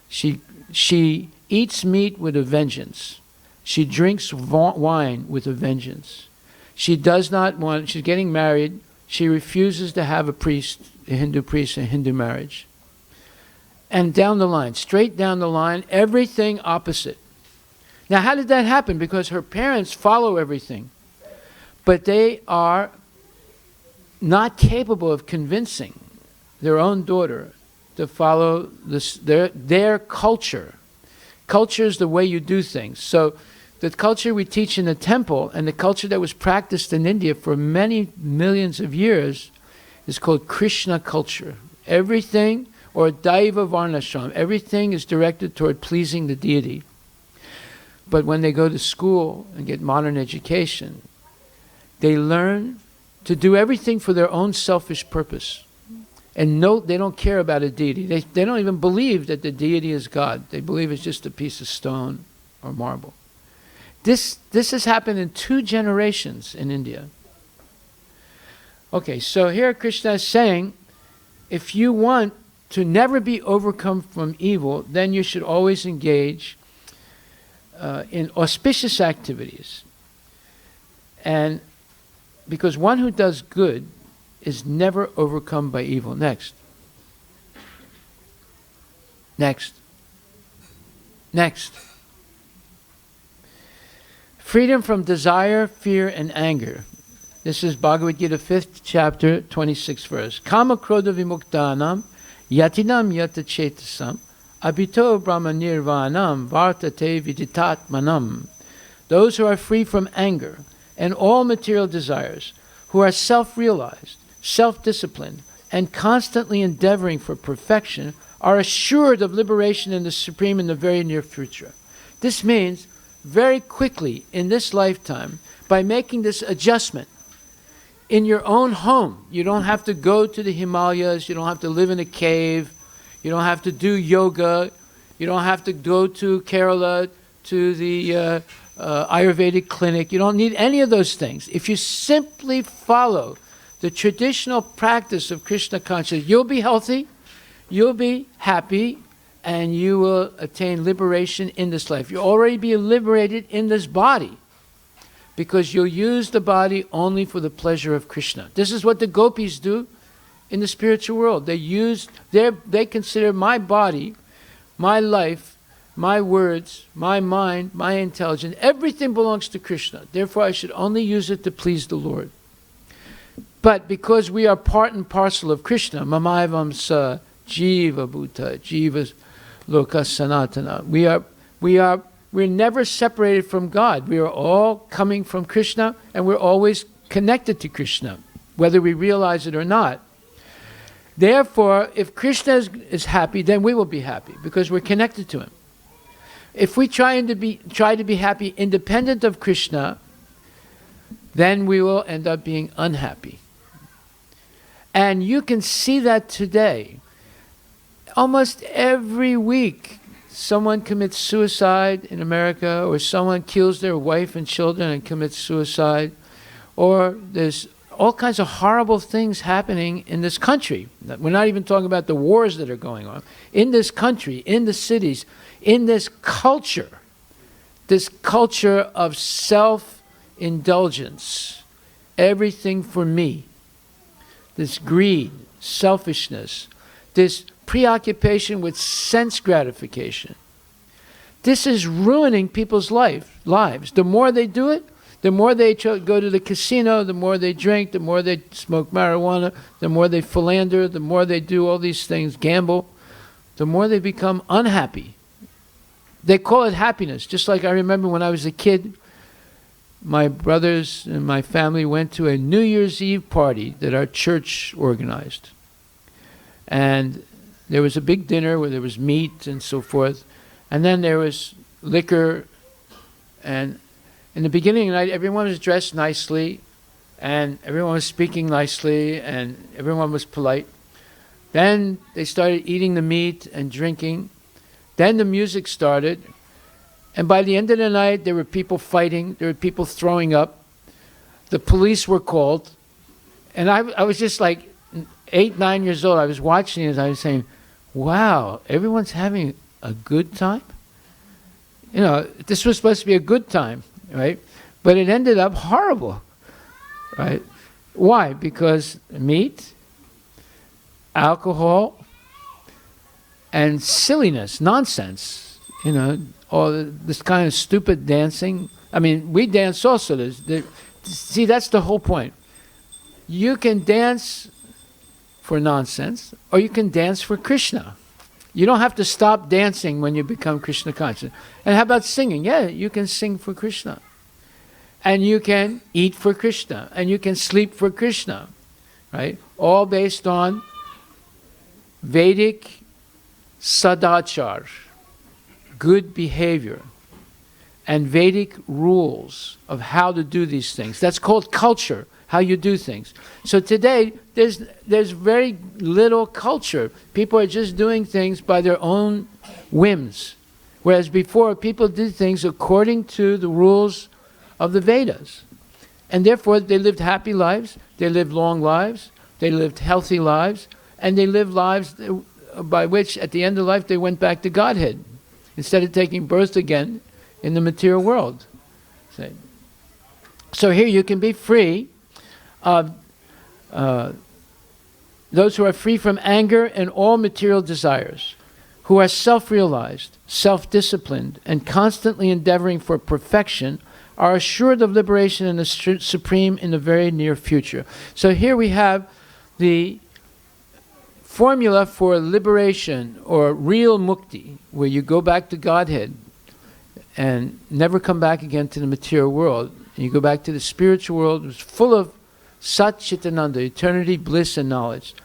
She eats meat with a vengeance. She drinks wine with a vengeance. She does not want, she's getting married, she refuses to have a priest, a Hindu priest, a Hindu marriage. And down the line, straight down the line, everything opposite. Now, how did that happen? Because her parents follow everything, but they are not capable of convincing their own daughter to follow their culture. Culture is the way you do things. So the culture we teach in the temple and the culture that was practiced in India for many millions of years is called Krishna culture. Everything, or Daiva Varnashram, everything is directed toward pleasing the deity. But when they go to school and get modern education, they learn to do everything for their own selfish purpose. And no, they don't care about a deity. They don't even believe that the deity is God. They believe it's just a piece of stone or marble. This has happened in 2 generations in India. Okay, so here Krishna is saying, if you want to never be overcome from evil, then you should always engage in auspicious activities. And because one who does good is never overcome by evil. Next. Next. Next. Freedom from desire, fear, and anger. This is Bhagavad Gita, 5th chapter, 26th verse. Kama krodha vimuktanam yatinam yata chetasam abhito brahma nirvanam vartate viditatmanam. Those who are free from anger and all material desires, who are self-realized, self-disciplined, and constantly endeavoring for perfection, are assured of liberation in the Supreme in the very near future. This means very quickly in this lifetime, by making this adjustment in your own home. You don't have to go to the Himalayas, you don't have to live in a cave, you don't have to do yoga, you don't have to go to Kerala, to the Ayurvedic clinic. You don't need any of those things. If you simply follow the traditional practice of Krishna consciousness, you'll be healthy, you'll be happy, and you will attain liberation in this life. You'll already be liberated in this body, because you'll use the body only for the pleasure of Krishna. This is what the gopis do in the spiritual world. They consider my body, my life, my words, my mind, my intelligence, everything belongs to Krishna. Therefore, I should only use it to please the Lord. But because we are part and parcel of Krishna, Mamaivam sa jiva bhuta, jiva loka sanatana, we're never separated from God. We are all coming from Krishna, and we're always connected to Krishna, whether we realize it or not. Therefore, if Krishna is happy, then we will be happy, because we're connected to him. If we try to be happy independent of Krishna, then we will end up being unhappy. And you can see that today. Almost every week, someone commits suicide in America, or someone kills their wife and children and commits suicide, or there's all kinds of horrible things happening in this country. We're not even talking about the wars that are going on. In this country, in the cities, in this culture of self-indulgence, everything for me, this greed, selfishness, this preoccupation with sense gratification. This is ruining people's lives. The more they do it, the more they go to the casino, the more they drink, the more they smoke marijuana, the more they philander, the more they do all these things, gamble, the more they become unhappy. They call it happiness. Just like I remember when I was a kid, my brothers and my family went to a New Year's Eve party that our church organized. And there was a big dinner where there was meat and so forth. And then there was liquor. And in the beginning of the night, everyone was dressed nicely. And everyone was speaking nicely. And everyone was polite. Then they started eating the meat and drinking. Then the music started. And by the end of the night, there were people fighting. There were people throwing up. The police were called. And I was just like 8, 9 years old. I was watching it. I was saying, wow, everyone's having a good time? You know, this was supposed to be a good time, right? But it ended up horrible, right? Why? Because meat, alcohol, and silliness, nonsense, you know, all this kind of stupid dancing. I mean, we dance also. See, that's the whole point. You can dance for nonsense, or you can dance for Krishna. You don't have to stop dancing when you become Krishna conscious. And how about singing? Yeah, you can sing for Krishna. And you can eat for Krishna. And you can sleep for Krishna. Right? All based on Vedic sadachar, good behavior, and Vedic rules of how to do these things. That's called culture, how you do things. So today, there's very little culture. People are just doing things by their own whims. Whereas before, people did things according to the rules of the Vedas. And therefore, they lived happy lives, they lived long lives, they lived healthy lives, and they lived lives by which, at the end of life, they went back to Godhead, instead of taking birth again in the material world. So here you can be free of those who are free from anger and all material desires, who are self-realized, self-disciplined, and constantly endeavoring for perfection, are assured of liberation in the supreme in the very near future. So here we have the formula for liberation, or real mukti, where you go back to Godhead and never come back again to the material world. And you go back to the spiritual world, which is full of Sat Chitananda, eternity, bliss, and knowledge.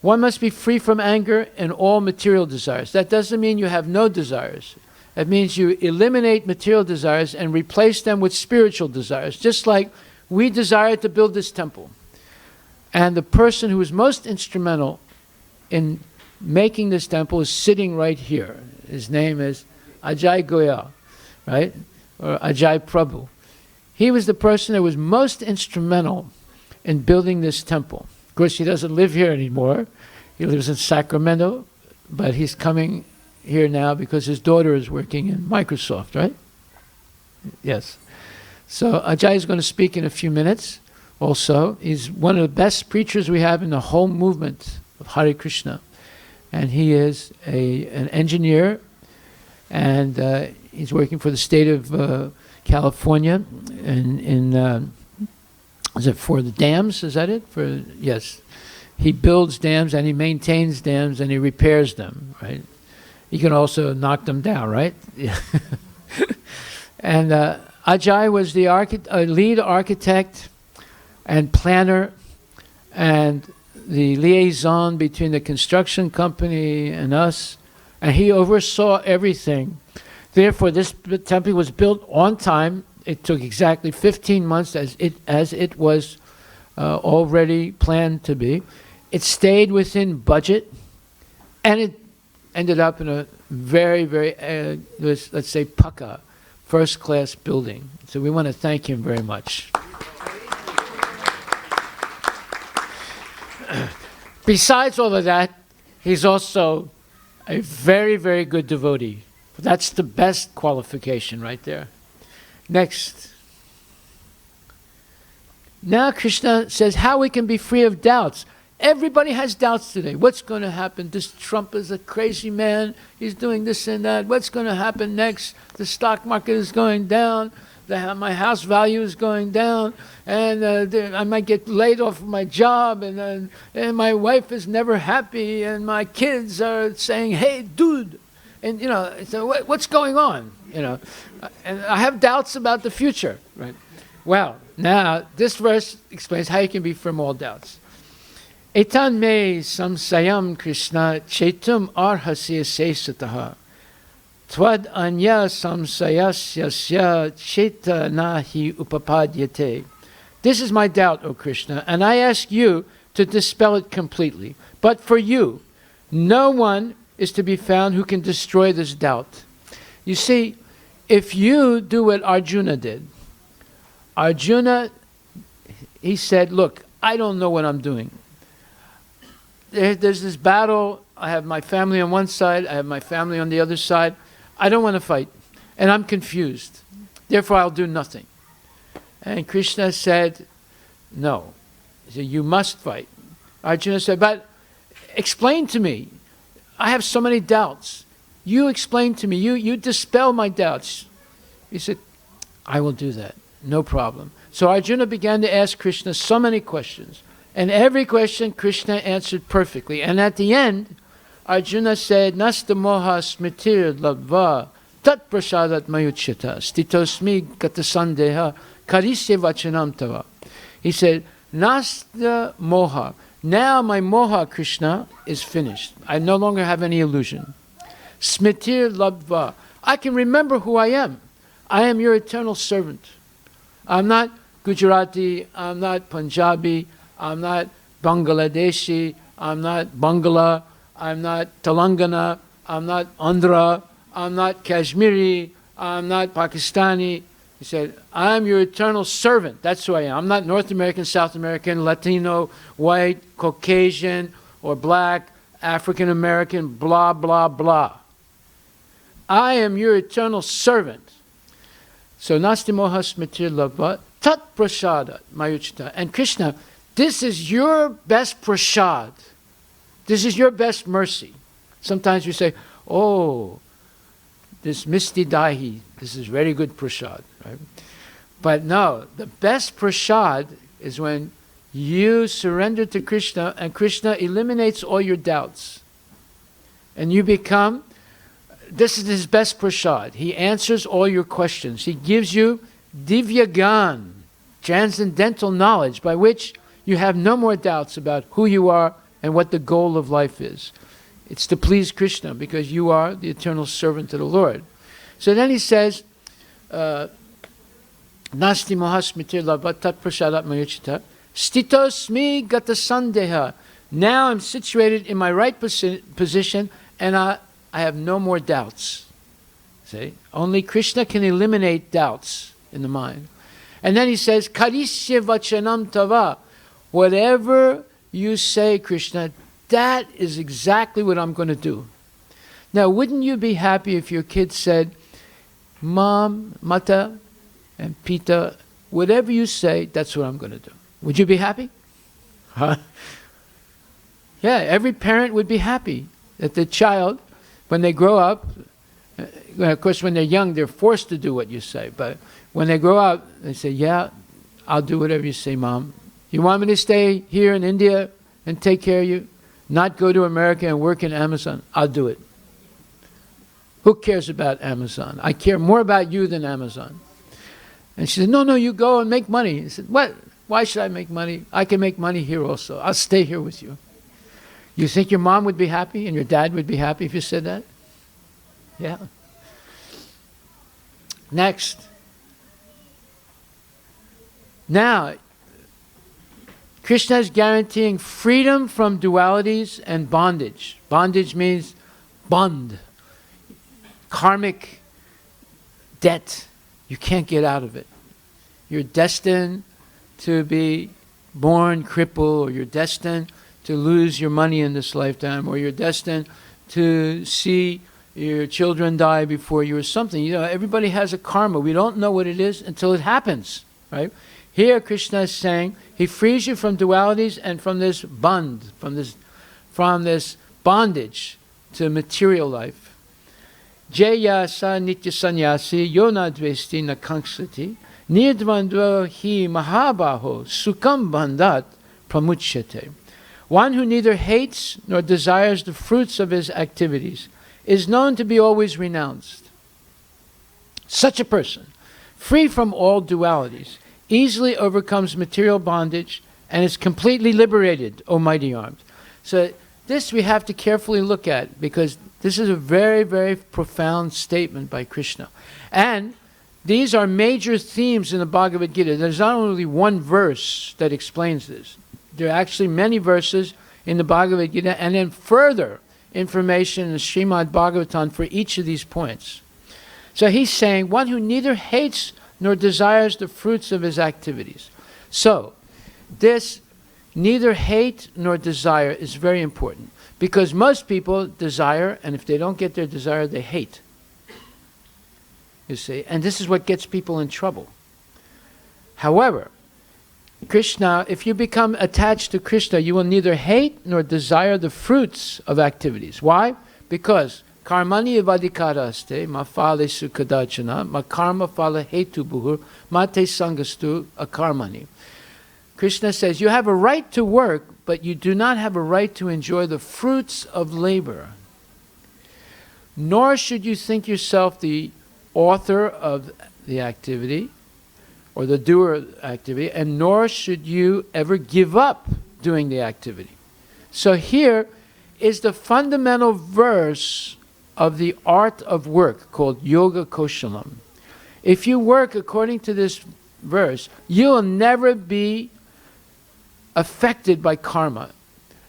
One must be free from anger and all material desires. That doesn't mean you have no desires. It means you eliminate material desires and replace them with spiritual desires. Just like we desire to build this temple. And the person who is most instrumental in making this temple is sitting right here. His name is Ajay Goyal, right? Or Ajay Prabhu. He was the person that was most instrumental in building this temple. Of course, he doesn't live here anymore. He lives in Sacramento, but he's coming here now because his daughter is working in Microsoft, right? Yes. So Ajay is going to speak in a few minutes also. He's one of the best preachers we have in the whole movement of Hare Krishna. And he is an engineer, and he's working for the state of California is it for the dams? Is that it? Yes. He builds dams and he maintains dams and he repairs them, right? He can also knock them down, right? And Ajay was the lead architect and planner and the liaison between the construction company and us, and he oversaw everything. Therefore, this temple was built on time. It took exactly 15 months as it was already planned to be. It stayed within budget, and it ended up in a very, very, let's say, pucka, first-class building. So we want to thank him very much. Besides all of that, he's also a very, very good devotee. That's the best qualification right there. Next. Now Krishna says how we can be free of doubts. Everybody has doubts today. What's going to happen? This Trump is a crazy man. He's doing this and that. What's going to happen next? The stock market is going down. My house value is going down. And I might get laid off my job. And my wife is never happy. And my kids are saying, hey, dude. And, so what's going on? And I have doubts about the future, right? Well, now, this verse explains how you can be from all doubts. Etan me samsayam Krishna chetum arhasya sesataha tvad anya samsayasyasya cheta nahi upapadyate. This is my doubt, O Krishna, and I ask you to dispel it completely. But for you, no one is to be found who can destroy this doubt. You see, if you do what Arjuna did, Arjuna, he said, look, I don't know what I'm doing. There's this battle. I have my family on one side. I have my family on the other side. I don't want to fight. And I'm confused. Therefore, I'll do nothing. And Krishna said, no. He said, you must fight. Arjuna said, but explain to me. I have so many doubts. You explain to me. You dispel my doubts. He said, I will do that. No problem. So Arjuna began to ask Krishna so many questions. And every question Krishna answered perfectly. And at the end, Arjuna said, Nasta moha smitir labva tat prasadat mayuchita stitosmi gatasandeha karisya vachanam tava. He said, Nasta moha. Now my moha, Krishna, is finished. I no longer have any illusion. Smitir labva. I can remember who I am. I am your eternal servant. I'm not Gujarati. I'm not Punjabi. I'm not Bangladeshi. I'm not Bangla. I'm not Telangana. I'm not Andhra. I'm not Kashmiri. I'm not Pakistani. He said, I'm your eternal servant. That's who I am. I'm not North American, South American, Latino, white, Caucasian, or black, African American, blah, blah, blah. I am your eternal servant. So, Nasti moha smitir labha tat prasada mayuchita. And Krishna, this is your best prasad. This is your best mercy. Sometimes we say, oh, this misti dahi, this is very good prasad. Right? But no, the best prasad is when you surrender to Krishna and Krishna eliminates all your doubts. And you become, this is his best prasad. He answers all your questions. He gives you divyagan, transcendental knowledge by which you have no more doubts about who you are and what the goal of life is. It's to please Krishna because you are the eternal servant of the Lord. So then he says, Nasti mohasmitir labhatat prasadat mayuchita stitosmi gata sandeha. Now I'm situated in my right position and I have no more doubts. See? Only Krishna can eliminate doubts in the mind. And then he says, Karisya vachanam tava. Whatever you say, Krishna, that is exactly what I'm going to do. Now, wouldn't you be happy if your kid said, Mom, Mata, and Pita, whatever you say, that's what I'm going to do? Would you be happy? Huh? Yeah, every parent would be happy that the child, when they grow up, of course, when they're young, they're forced to do what you say. But when they grow up, they say, yeah, I'll do whatever you say, Mom. You want me to stay here in India and take care of you? Not go to America and work in Amazon? I'll do it. Who cares about Amazon? I care more about you than Amazon. And she said, no, you go and make money. He said, what? Why should I make money? I can make money here also. I'll stay here with you. You think your mom would be happy and your dad would be happy if you said that? Yeah. Next. Now, Krishna is guaranteeing freedom from dualities and bondage. Bondage means bond, karmic debt. You can't get out of it. You're destined to be born crippled, or you're destined to lose your money in this lifetime, or you're destined to see your children die before you, or something. You know, everybody has a karma. We don't know what it is until it happens, right? Here Krishna is saying he frees you from dualities and from this bond, from this bondage to material life. Jaya sa nitya sannyasi yona dvesti na kanksati nirdvandva hi mahabaho sukam bandhat pramuchyate. One who neither hates nor desires the fruits of his activities is known to be always renounced. Such a person, free from all dualities, easily overcomes material bondage and is completely liberated, O mighty arms. So this we have to carefully look at, because this is a very, very profound statement by Krishna. And these are major themes in the Bhagavad Gita. There's not only one verse that explains this. There are actually many verses in the Bhagavad Gita, and then further information in the Srimad Bhagavatam for each of these points. So he's saying, one who neither hates nor desires the fruits of his activities. So, this neither hate nor desire is very important, because most people desire, and if they don't get their desire, they hate. You see, and this is what gets people in trouble. However, Krishna, if you become attached to Krishna, you will neither hate nor desire the fruits of activities. Why? Because karmani vadikaraste ma phale sukadachana ma karma phala hetu buhur mate sangastu akarmani. Krishna says you have a right to work, but you do not have a right to enjoy the fruits of labor. Nor should you think yourself the author of the activity or the doer of the activity, and nor should you ever give up doing the activity. So here is the fundamental verse of the art of work called Yoga Koshalam. If you work according to this verse, you will never be affected by karma.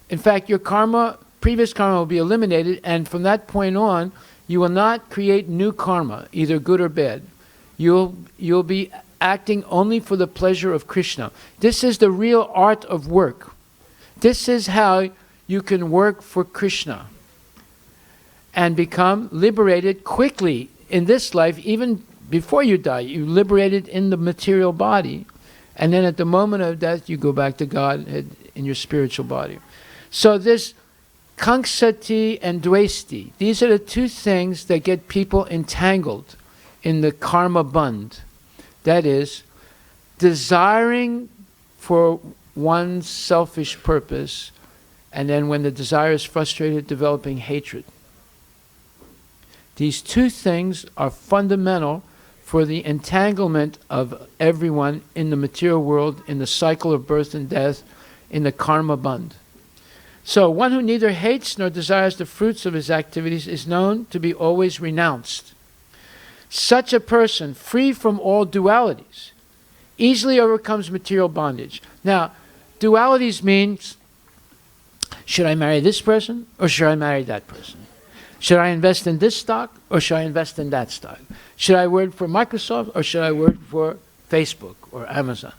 In fact, your karma, previous karma, will be eliminated, and from that point on, you will not create new karma, either good or bad. You'll be acting only for the pleasure of Krishna. This is the real art of work. This is how you can work for Krishna and become liberated quickly in this life. Even before you die, you liberated in the material body, and then at the moment of death you go back to God in your spiritual body. So this kanksati and dvesti, these are the two things that get people entangled in the karma band. That is, desiring for one's selfish purpose, and then when the desire is frustrated, developing hatred. These two things are fundamental for the entanglement of everyone in the material world, in the cycle of birth and death, in the karma band. So one who neither hates nor desires the fruits of his activities is known to be always renounced. Such a person, free from all dualities, easily overcomes material bondage. Now, dualities means, should I marry this person or should I marry that person? Should I invest in this stock or should I invest in that stock? Should I work for Microsoft or should I work for Facebook or Amazon?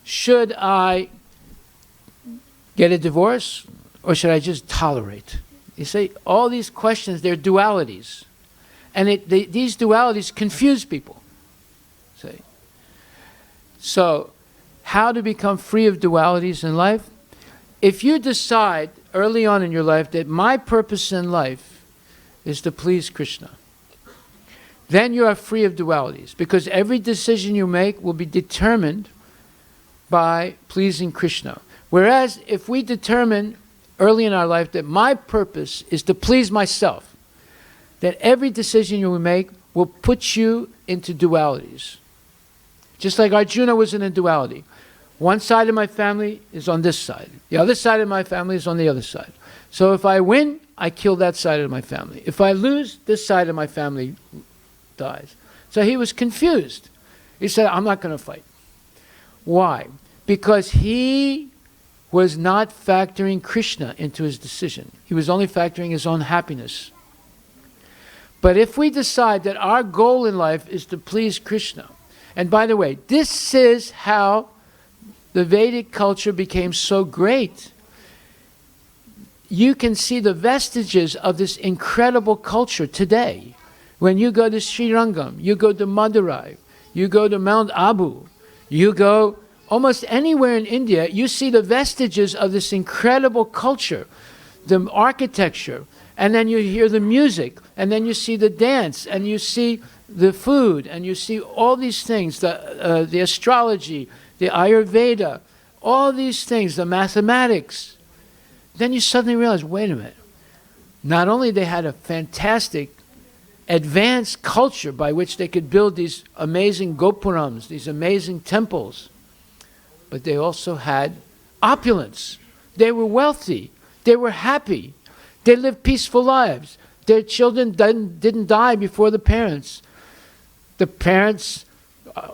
Should I get a divorce, or should I just tolerate? You see, all these questions, they're dualities. And these dualities confuse people. See? So, how to become free of dualities in life? If you decide early on in your life that my purpose in life is to please Krishna, then you are free of dualities, because every decision you make will be determined by pleasing Krishna. Whereas if we determine early in our life that my purpose is to please myself, that every decision you will make will put you into dualities. Just like Arjuna was in a duality. One side of my family is on this side. The other side of my family is on the other side. So if I win, I kill that side of my family. If I lose, this side of my family dies. So he was confused. He said, I'm not going to fight. Why? Because he was not factoring Krishna into his decision. He was only factoring his own happiness. But if we decide that our goal in life is to please Krishna, and by the way, this is how the Vedic culture became so great. You can see the vestiges of this incredible culture today. When you go to Sri Rangam, you go to Madurai, you go to Mount Abu, you go almost anywhere in India, you see the vestiges of this incredible culture, the architecture, and then you hear the music, and then you see the dance, and you see the food, and you see all these things, the astrology, the Ayurveda, all these things, the mathematics. Then you suddenly realize, wait a minute, not only they had a fantastic advanced culture by which they could build these amazing gopurams, these amazing temples, but they also had opulence. They were wealthy. They were happy. They lived peaceful lives. Their children didn't die before the parents. The parents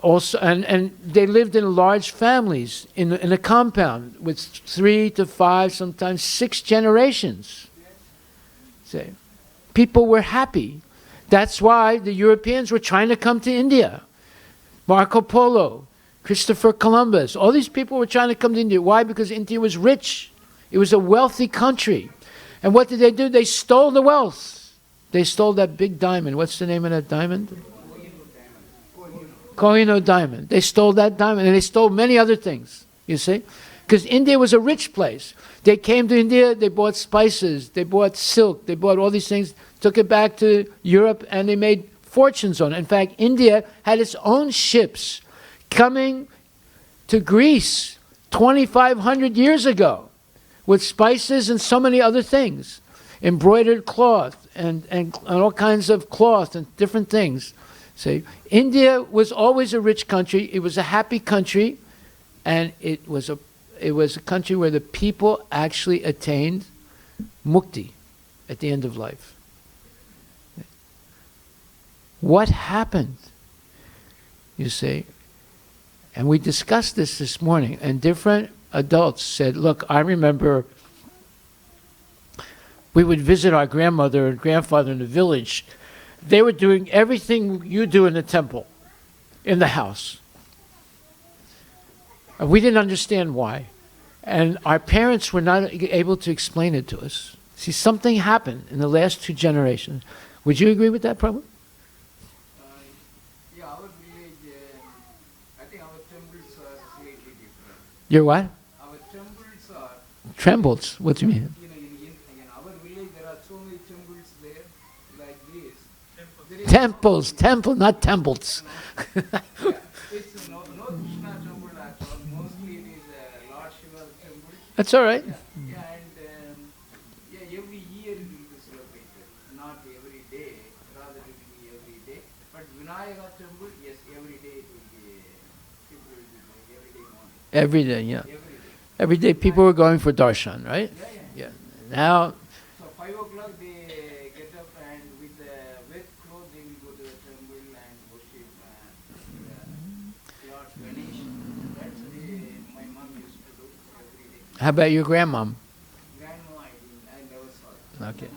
also, and they lived in large families in a compound with 3 to 5, sometimes 6 generations. See, people were happy. That's why the Europeans were trying to come to India. Marco Polo, Christopher Columbus, all these people were trying to come to India. Why? Because India was rich. It was a wealthy country. And what did they do? They stole the wealth. They stole that big diamond. What's the name of that diamond? Kohinoor diamond. They stole that diamond, and they stole many other things, you see? Because India was a rich place. They came to India, they bought spices, they bought silk, they bought all these things, took it back to Europe, and they made fortunes on it. In fact, India had its own ships coming to Greece 2,500 years ago with spices and so many other things, embroidered cloth and all kinds of cloth and different things. See, India was always a rich country. It was a happy country, and it was a country where the people actually attained mukti at the end of life. What happened? You see, and we discussed this morning, and different adults said, look, I remember we would visit our grandmother and grandfather in the village. They were doing everything you do in the temple, in the house. And we didn't understand why. And our parents were not able to explain it to us. See, something happened in the last 2 generations. Would you agree with that, Prabhu? Yeah, our village, I think our temples are slightly different. Your what? Our temples are, Trembles. What do you mean? in our village there are so many temples there, like this. Temples, temple, not temples. Yeah, it's no Krishna temple at all. Mostly it is Lord Shiva temple. That's all right. Yeah, and every year it will be celebrated. Not every day, rather it will be every day. But Vinayaka temple, yes, every day it will be, people will be going every day morning. Every day, yeah. Every day. Every day people were going for darshan, right? Yeah. Now, So 5 o'clock they get up and with the wet clothes they will go to the temple and worship Lord Ganesh. That's the way my mom used to do every day. how about your grandmom? Grandma, I never saw it. Okay.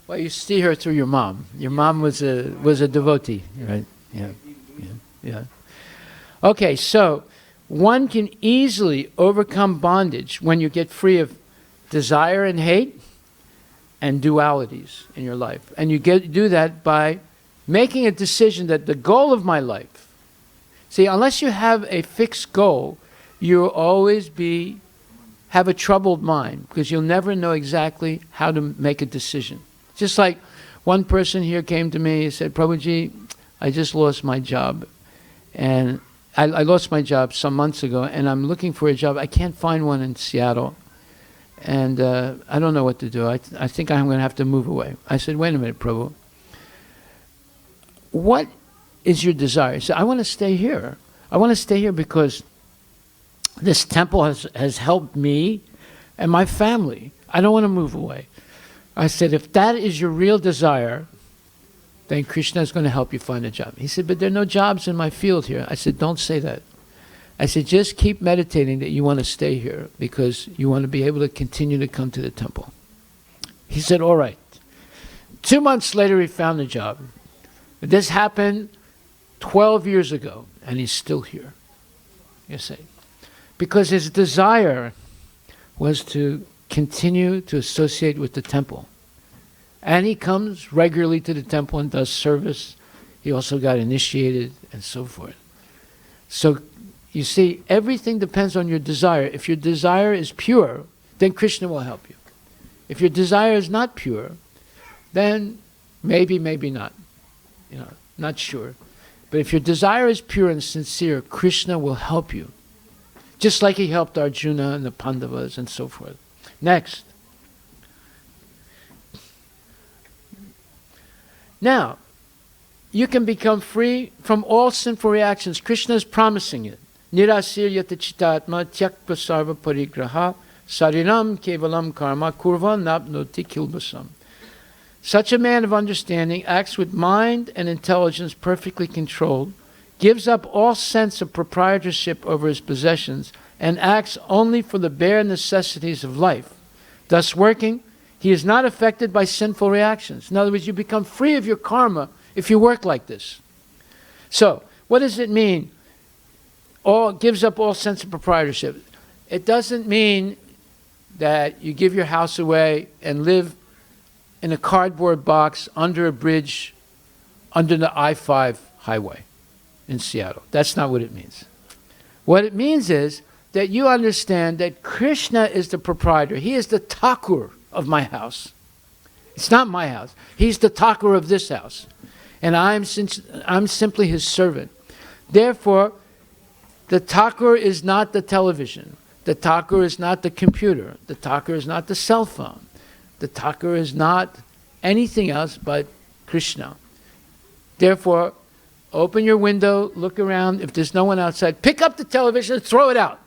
Well, you see her through your mom. Your mom was a devotee, right? Yeah. Yeah. Okay, so one can easily overcome bondage when you get free of desire and hate and dualities in your life. And you do that by making a decision that the goal of my life, see, unless you have a fixed goal, you'll always have a troubled mind, because you'll never know exactly how to make a decision. Just like one person here came to me and said, Prabhuji, I just lost my job. And I lost my job some months ago, and I'm looking for a job. I can't find one in Seattle. And I don't know what to do. I think I'm going to have to move away. I said, wait a minute, Prabhu. What is your desire? He said, I want to stay here. I want to stay here because this temple has helped me and my family. I don't want to move away. I said, if that is your real desire, then Krishna is going to help you find a job. He said, but there are no jobs in my field here. I said, don't say that. I said, just keep meditating that you want to stay here because you want to be able to continue to come to the temple. He said, all right. 2 months later, he found a job. This happened 12 years ago, and he's still here. You see, because his desire was to continue to associate with the temple. And he comes regularly to the temple and does service. He also got initiated and so forth. So, you see, everything depends on your desire. If your desire is pure, then Krishna will help you. If your desire is not pure, then maybe not. Not sure. But if your desire is pure and sincere, Krishna will help you. Just like he helped Arjuna and the Pandavas and so forth. Next. Now, you can become free from all sinful reactions. Krishna is promising it. Nirasir yata chitatma tyakpa sarva parigraha sarinam kevalam karma kurva napnoti kilbasam. Such a man of understanding acts with mind and intelligence perfectly controlled, gives up all sense of proprietorship over his possessions, and acts only for the bare necessities of life. Thus working, he is not affected by sinful reactions. In other words, you become free of your karma if you work like this. So, what does it mean? Gives up all sense of proprietorship. It doesn't mean that you give your house away and live in a cardboard box under a bridge under the I-5 highway in Seattle. That's not what it means. What it means is that you understand that Krishna is the proprietor. He is the Thakur of my house. It's not my house. He's the Thakur of this house. And I'm simply his servant. Therefore, the Thakur is not the television. The Thakur is not the computer. The Thakur is not the cell phone. The Thakur is not anything else but Krishna. Therefore, open your window, look around. If there's no one outside, pick up the television and throw it out.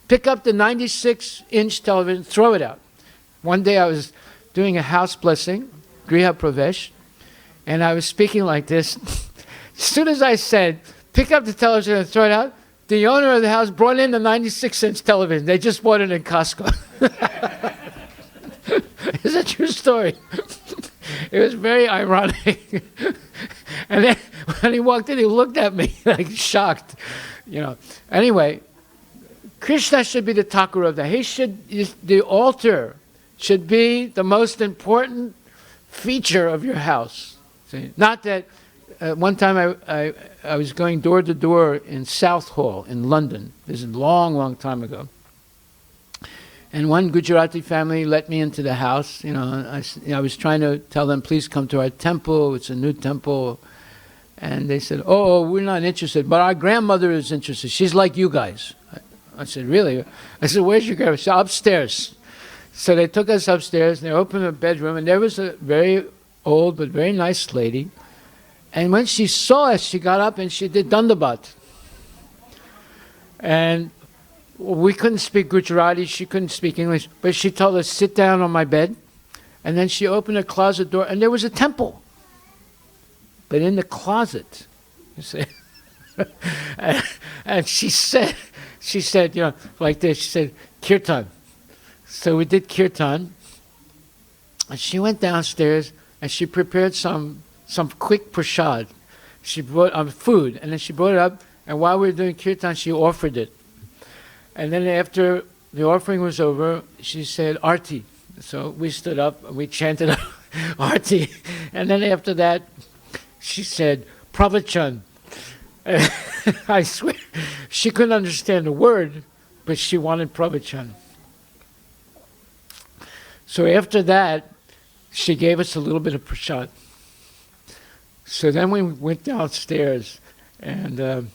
Pick up the 96-inch television, throw it out. One day I was doing a house blessing, Griha Pravesh, and I was speaking like this. As soon as I said, pick up the television and throw it out, the owner of the house brought in the 96-inch television. They just bought it in Costco. It's a true story. It was very ironic. And then when he walked in, he looked at me like shocked. Anyway, Krishna should be the Thakur of that. The altar should be the most important feature of your house. See? Not that one time I was going door to door in Southall in London. This is a long time ago. And one Gujarati family let me into the house. I was trying to tell them, please come to our temple. It's a new temple. And they said, oh, we're not interested, but our grandmother is interested. She's like you guys. I said, really? I said, where's your grandmother? She said, upstairs. So they took us upstairs, and they opened a bedroom, and there was a very old but very nice lady. And when she saw us, she got up and she did dandabat. And we couldn't speak Gujarati, she couldn't speak English, but she told us, sit down on my bed. And then she opened a closet door, and there was a temple. But in the closet, you see. and she said, like this, she said, kirtan. So we did kirtan. And she went downstairs, and she prepared some quick prasad. She brought food, and then she brought it up, And while we were doing kirtan, she offered it. And then after the offering was over, she said, Arti. So we stood up and we chanted Arti. And then after that, she said, Pravachan. I swear, she couldn't understand the word, but she wanted Pravachan. So after that, she gave us a little bit of prasad. So then we went downstairs, and the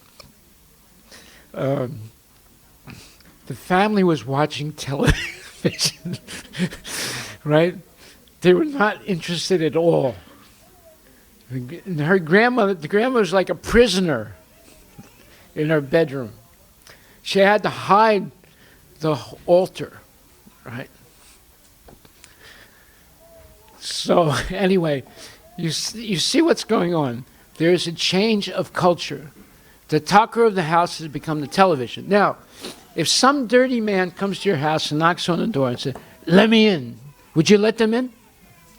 family was watching television, right? They were not interested at all. And the grandmother was like a prisoner in her bedroom. She had to hide the altar, right? So anyway, you see what's going on. There is a change of culture. The talker of the house has become the television. Now, if some dirty man comes to your house and knocks on the door and says, let me in, would you let them in?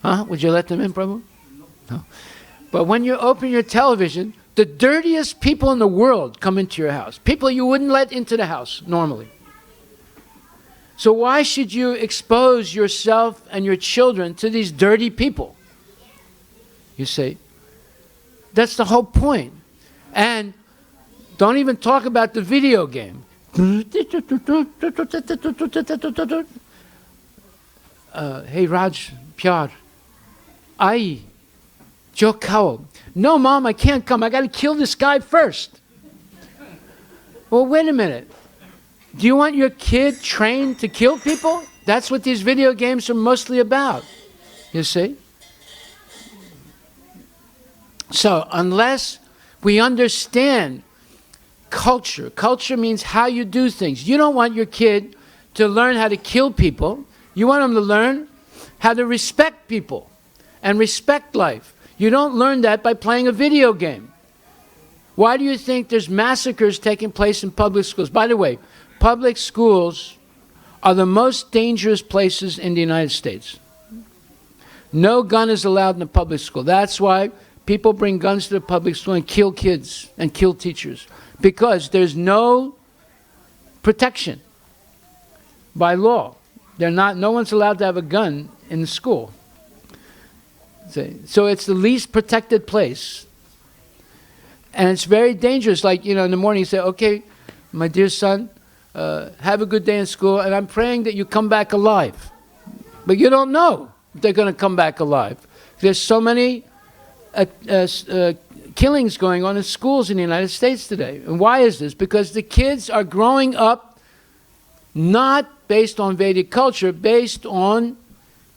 Huh? Would you let them in, Prabhu? No. But when you open your television, the dirtiest people in the world come into your house. People you wouldn't let into the house normally. So why should you expose yourself and your children to these dirty people? You see, that's the whole point. And don't even talk about the video game. Hey Raj, Pyar, Ai, Jo Kao. No, Mom, I can't come. I got to kill this guy first. Well, wait a minute. Do you want your kid trained to kill people? That's what these video games are mostly about. You see? So, unless we understand culture, culture means how you do things. You don't want your kid to learn how to kill people. You want them to learn how to respect people and respect life. You don't learn that by playing a video game. Why do you think there's massacres taking place in public schools? By the way, public schools are the most dangerous places in the United States. No gun is allowed in the public school. That's why people bring guns to the public school and kill kids and kill teachers. Because there's no protection by law. No one's allowed to have a gun in the school. So it's the least protected place. And it's very dangerous. Like, in the morning you say, okay, my dear son, have a good day in school, and I'm praying that you come back alive. But you don't know if they're going to come back alive. There's so many killings going on in schools in the United States today. And why is this? Because the kids are growing up not based on Vedic culture, based on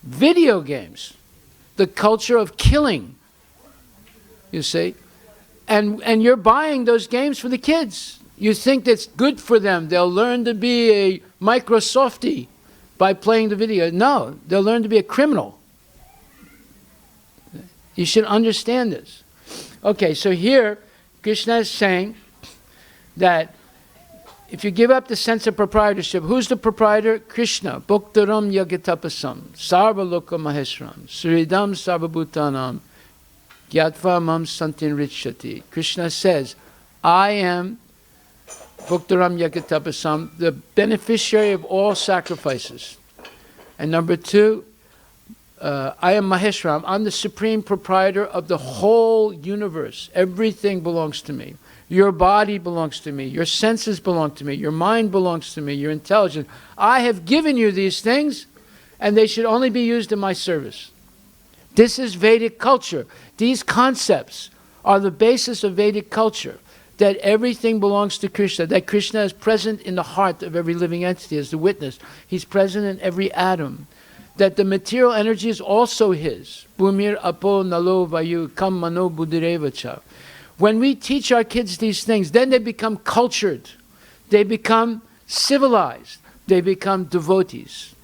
video games. The culture of killing, you see. And you're buying those games for the kids. You think that's good for them. They'll learn to be a Microsoftie by playing the video. No, they'll learn to be a criminal. You should understand this. Okay, so here, Krishna is saying that if you give up the sense of proprietorship, who's the proprietor? Krishna. Bhoktaram yagatapasam, sarva loka maheshram, suridam sarvabhutanam, gyatva mam santin richati. Krishna says, I am Bhoktaram yagatapasam, the beneficiary of all sacrifices. And number two, I am Maheshram. I'm the supreme proprietor of the whole universe. Everything belongs to me. Your body belongs to me. Your senses belong to me. Your mind belongs to me. Your intelligence. I have given you these things, and they should only be used in my service. This is Vedic culture. These concepts are the basis of Vedic culture, that everything belongs to Krishna, that Krishna is present in the heart of every living entity as the witness. He's present in every atom. That the material energy is also his. Bhumir apo nalo vayu kam mano buddhirevacha. When we teach our kids these things, then they become cultured. They become civilized. They become devotees.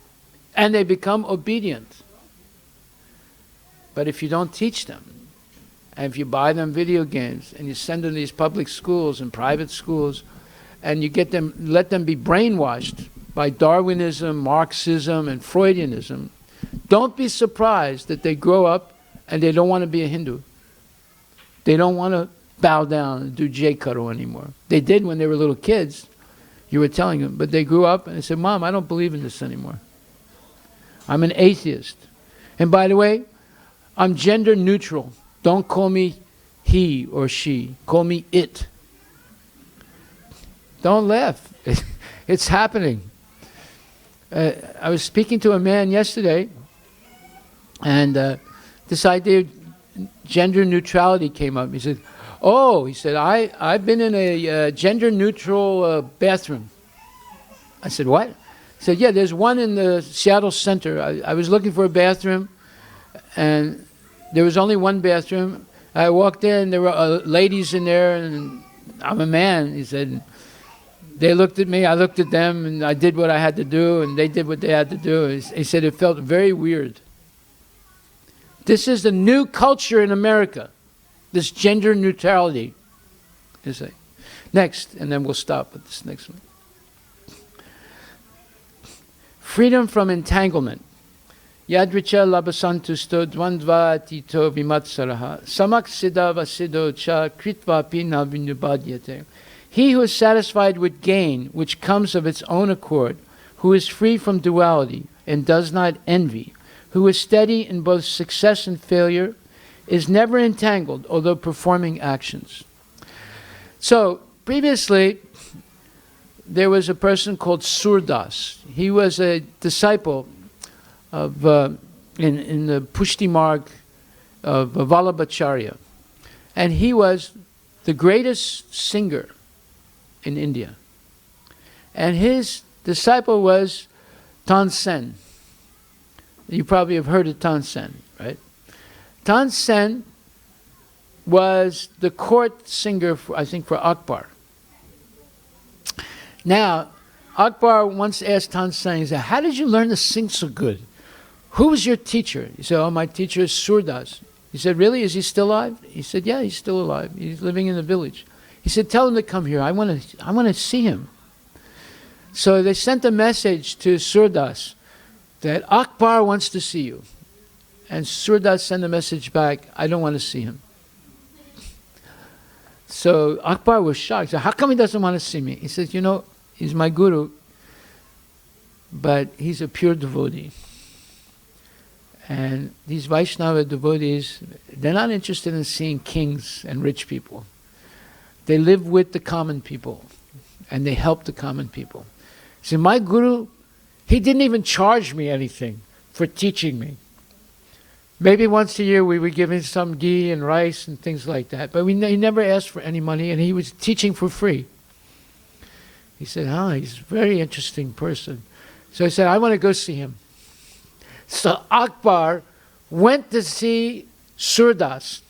And they become obedient. But if you don't teach them, and if you buy them video games, and you send them to these public schools and private schools, and you let them be brainwashed by Darwinism, Marxism, and Freudianism, don't be surprised that they grow up and they don't want to be a Hindu. They don't want to bow down and do J-Cuddle anymore. They did when they were little kids. You were telling them. But they grew up and they said, Mom, I don't believe in this anymore. I'm an atheist. And by the way, I'm gender neutral. Don't call me he or she. Call me it. Don't laugh. It's happening. I was speaking to a man yesterday, and this idea of gender neutrality came up. He said, I've been in a gender neutral bathroom. I said, what? He said, yeah, there's one in the Seattle Center. I was looking for a bathroom, and there was only one bathroom. I walked in, there were ladies in there, and I'm a man. He said, they looked at me, I looked at them, and I did what I had to do, and they did what they had to do. He said it felt very weird. This is the new culture in America, this gender neutrality. You say. Next, and then we'll stop with this next one. Freedom from entanglement. Yadricha labasantusto dvandva tito vimatsaraha samak siddhava siddho cha kritvapi na vinubadyate. He who is satisfied with gain, which comes of its own accord, who is free from duality and does not envy, who is steady in both success and failure, is never entangled, although performing actions. So, previously, there was a person called Surdas. He was a disciple of in the Pushti Marg of Vallabhacharya. And he was the greatest singer in India. And his disciple was Tansen. You probably have heard of Tansen, right? Tansen was the court singer, for Akbar. Now, Akbar once asked Tansen, he said, how did you learn to sing so good? Who was your teacher? He said, my teacher is Surdas. He said, really? Is he still alive? He said, yeah, he's still alive. He's living in the village. He said, tell him to come here. I want to see him. So they sent a message to Surdas that Akbar wants to see you. And Surdas sent a message back, I don't want to see him. So Akbar was shocked. He said, how come he doesn't want to see me? He says, he's my guru, but he's a pure devotee. And these Vaishnava devotees, they're not interested in seeing kings and rich people. They live with the common people, and they help the common people. See, my guru, he didn't even charge me anything for teaching me. Maybe once a year we would give him some ghee and rice and things like that, but he never asked for any money, and he was teaching for free. He said, he's a very interesting person. So I said, I want to go see him. So Akbar went to see Surdas.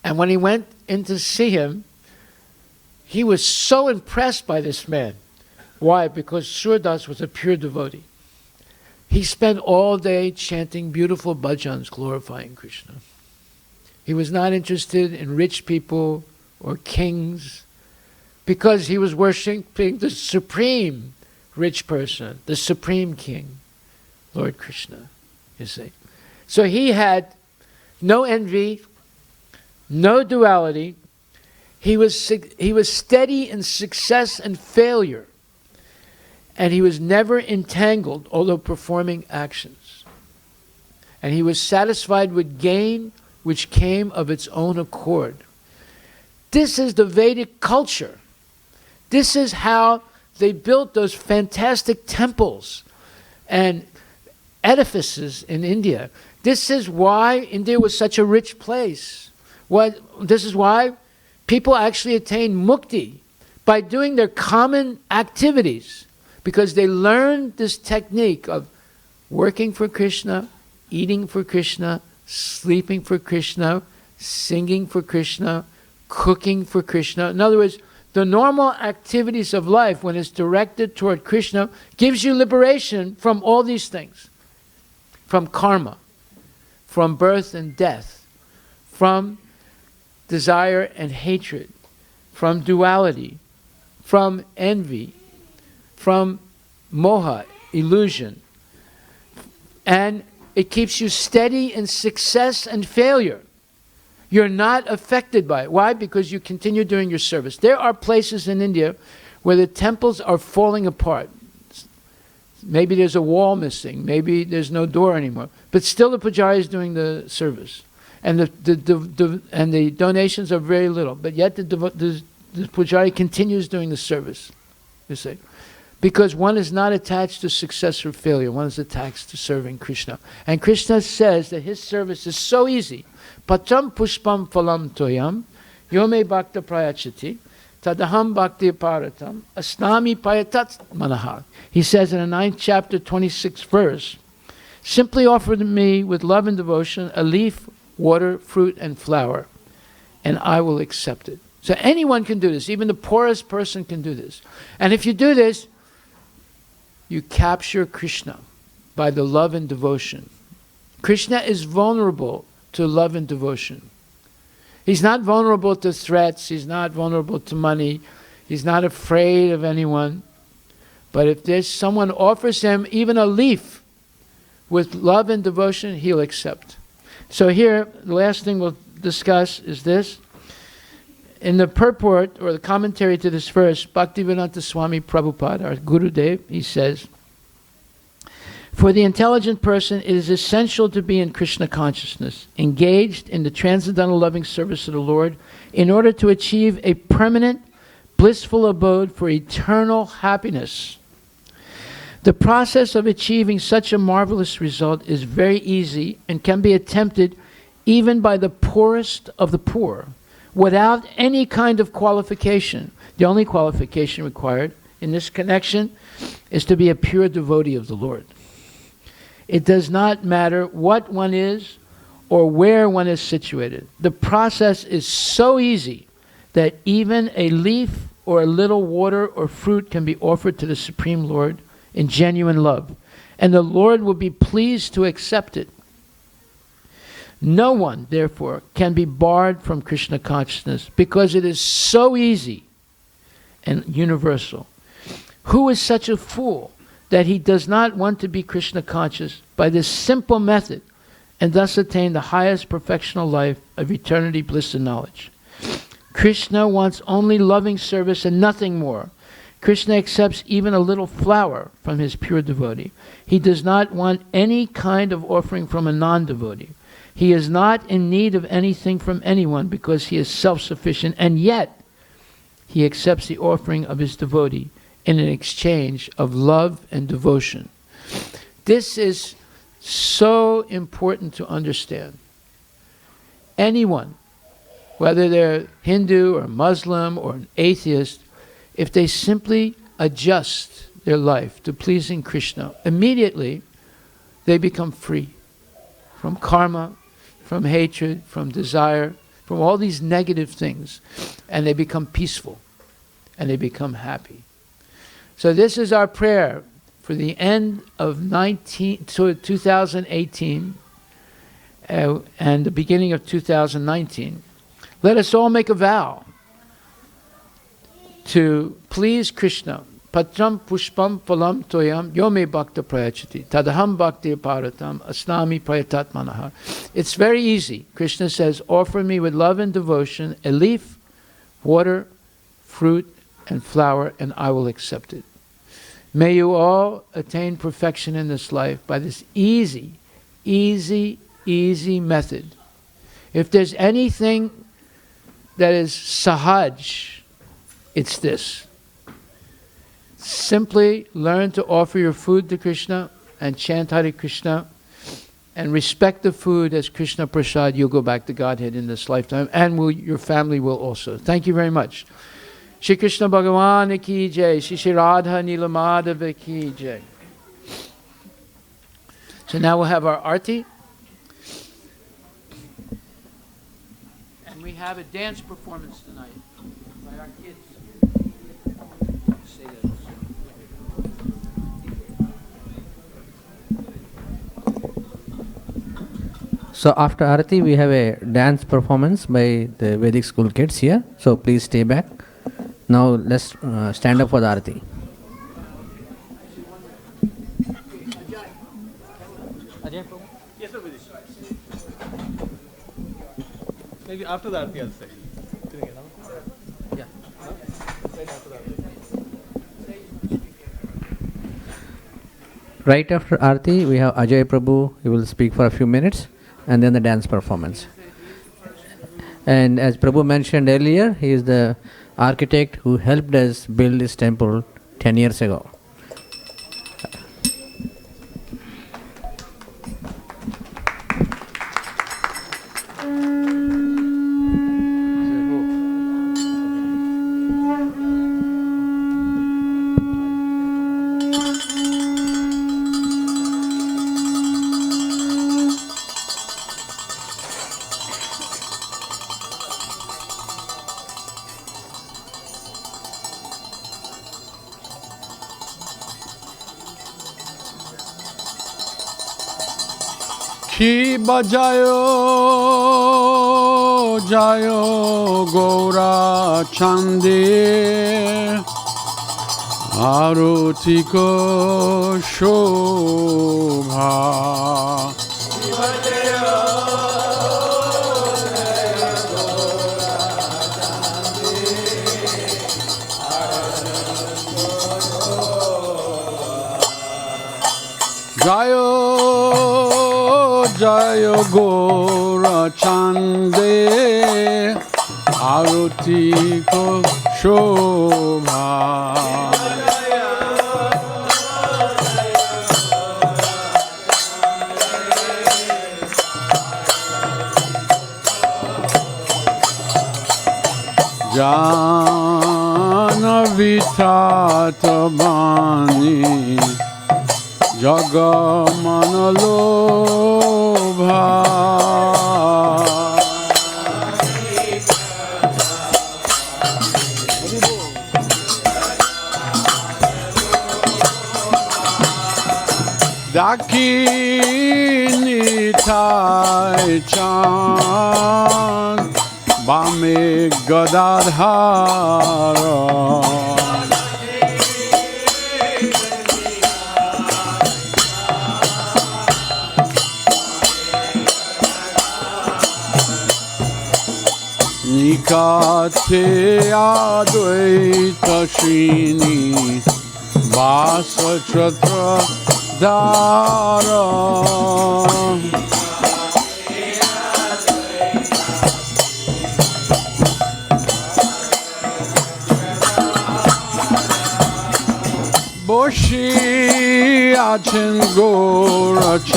And when he went in to see him, he was so impressed by this man. Why? Because Surdas was a pure devotee. He spent all day chanting beautiful bhajans glorifying Krishna. He was not interested in rich people or kings, because he was worshiping the supreme rich person, the supreme king, Lord Krishna, you see. So he had no envy, no duality. He was steady in success and failure. And he was never entangled, although performing actions. And he was satisfied with gain, which came of its own accord. This is the Vedic culture. This is how they built those fantastic temples and edifices in India. This is why India was such a rich place. This is why people actually attained mukti by doing their common activities, because they learned this technique of working for Krishna, eating for Krishna, sleeping for Krishna, singing for Krishna, cooking for Krishna. In other words, the normal activities of life, when it's directed toward Krishna, gives you liberation from all these things. From karma, from birth and death, from desire and hatred, from duality, from envy, from moha, illusion. And it keeps you steady in success and failure. You're not affected by it. Why? Because you continue doing your service. There are places in India where the temples are falling apart. Maybe there's a wall missing. Maybe there's no door anymore. But still the pujari is doing the service. And the donations are very little. But yet the pujari continues doing the service. You see. Because one is not attached to success or failure. One is attached to serving Krishna. And Krishna says that his service is so easy. Patram pushpam phalam toyam yome bhakta prayachati tadaham bhakti paratam asnami payatat manahar. He says in the 9th chapter, 26th verse, simply offer to me with love and devotion a leaf, water, fruit, and flower, and I will accept it. So anyone can do this. Even the poorest person can do this. And if you do this, you capture Krishna by the love and devotion. Krishna is vulnerable to love and devotion. He's not vulnerable to threats. He's not vulnerable to money. He's not afraid of anyone. But if there's someone offers him even a leaf with love and devotion, he'll accept. So here, the last thing we'll discuss is this. In the purport, or the commentary to this verse, Bhaktivedanta Swami Prabhupada, our Gurudev, he says, for the intelligent person, it is essential to be in Krishna consciousness, engaged in the transcendental loving service of the Lord, in order to achieve a permanent, blissful abode for eternal happiness. The process of achieving such a marvelous result is very easy and can be attempted even by the poorest of the poor, without any kind of qualification. The only qualification required in this connection is to be a pure devotee of the Lord. It does not matter what one is or where one is situated. The process is so easy that even a leaf or a little water or fruit can be offered to the Supreme Lord in genuine love, and the Lord will be pleased to accept it. No one, therefore, can be barred from Krishna consciousness because it is so easy and universal. Who is such a fool that he does not want to be Krishna conscious by this simple method and thus attain the highest perfectional life of eternity, bliss, and knowledge? Krishna wants only loving service and nothing more. Krishna accepts even a little flower from his pure devotee. He does not want any kind of offering from a non-devotee. He is not in need of anything from anyone because he is self-sufficient, and yet he accepts the offering of his devotee in an exchange of love and devotion. This is so important to understand. Anyone, whether they're Hindu or Muslim or an atheist, if they simply adjust their life to pleasing Krishna, immediately they become free from karma, from hatred, from desire, from all these negative things, and they become peaceful, and they become happy. So this is our prayer for the end of 2018 and the beginning of 2019. Let us all make a vow to please Krishna. Patram pushpam phalam toyam yome bhakta prayachati tadaham bhakti paratam asnami prayatat manahar. It's very easy. Krishna says, offer me with love and devotion a leaf, water, fruit, and flower, and I will accept it. May you all attain perfection in this life by this easy method. If there's anything that is sahaj, it's this. Simply learn to offer your food to Krishna and chant Hare Krishna and respect the food as Krishna Prasad. You'll go back to Godhead in this lifetime, and your family will also. Thank you very much. Shri Krishna Bhagavan ki jai, Shri Radha Nilamadava ki jai. So now we'll have our arti. And we have a dance performance tonight by our kids. Say that. So after Arati, we have a dance performance by the Vedic school kids here. So please stay back. Now let's stand up for the Arati. Yes, sir. Maybe after that, I'll say. Yeah. Right after that. Right after Aarti, we have Ajay Prabhu. He will speak for a few minutes and then the dance performance. And as Prabhu mentioned earlier, he is the architect who helped us build this temple 10 years ago. Ki bajayo jayo Gora Chande Aroti ko Shobha. Jayo Jayo Gora Chande Aroti ko Shobha. Jana Vitata Bani Jagamana Lobha. Dakini Tai Chan Bame Gadadhara. Nikate Advaita Shrini Vasa Chatra Dara. Boshi Achin Gorachan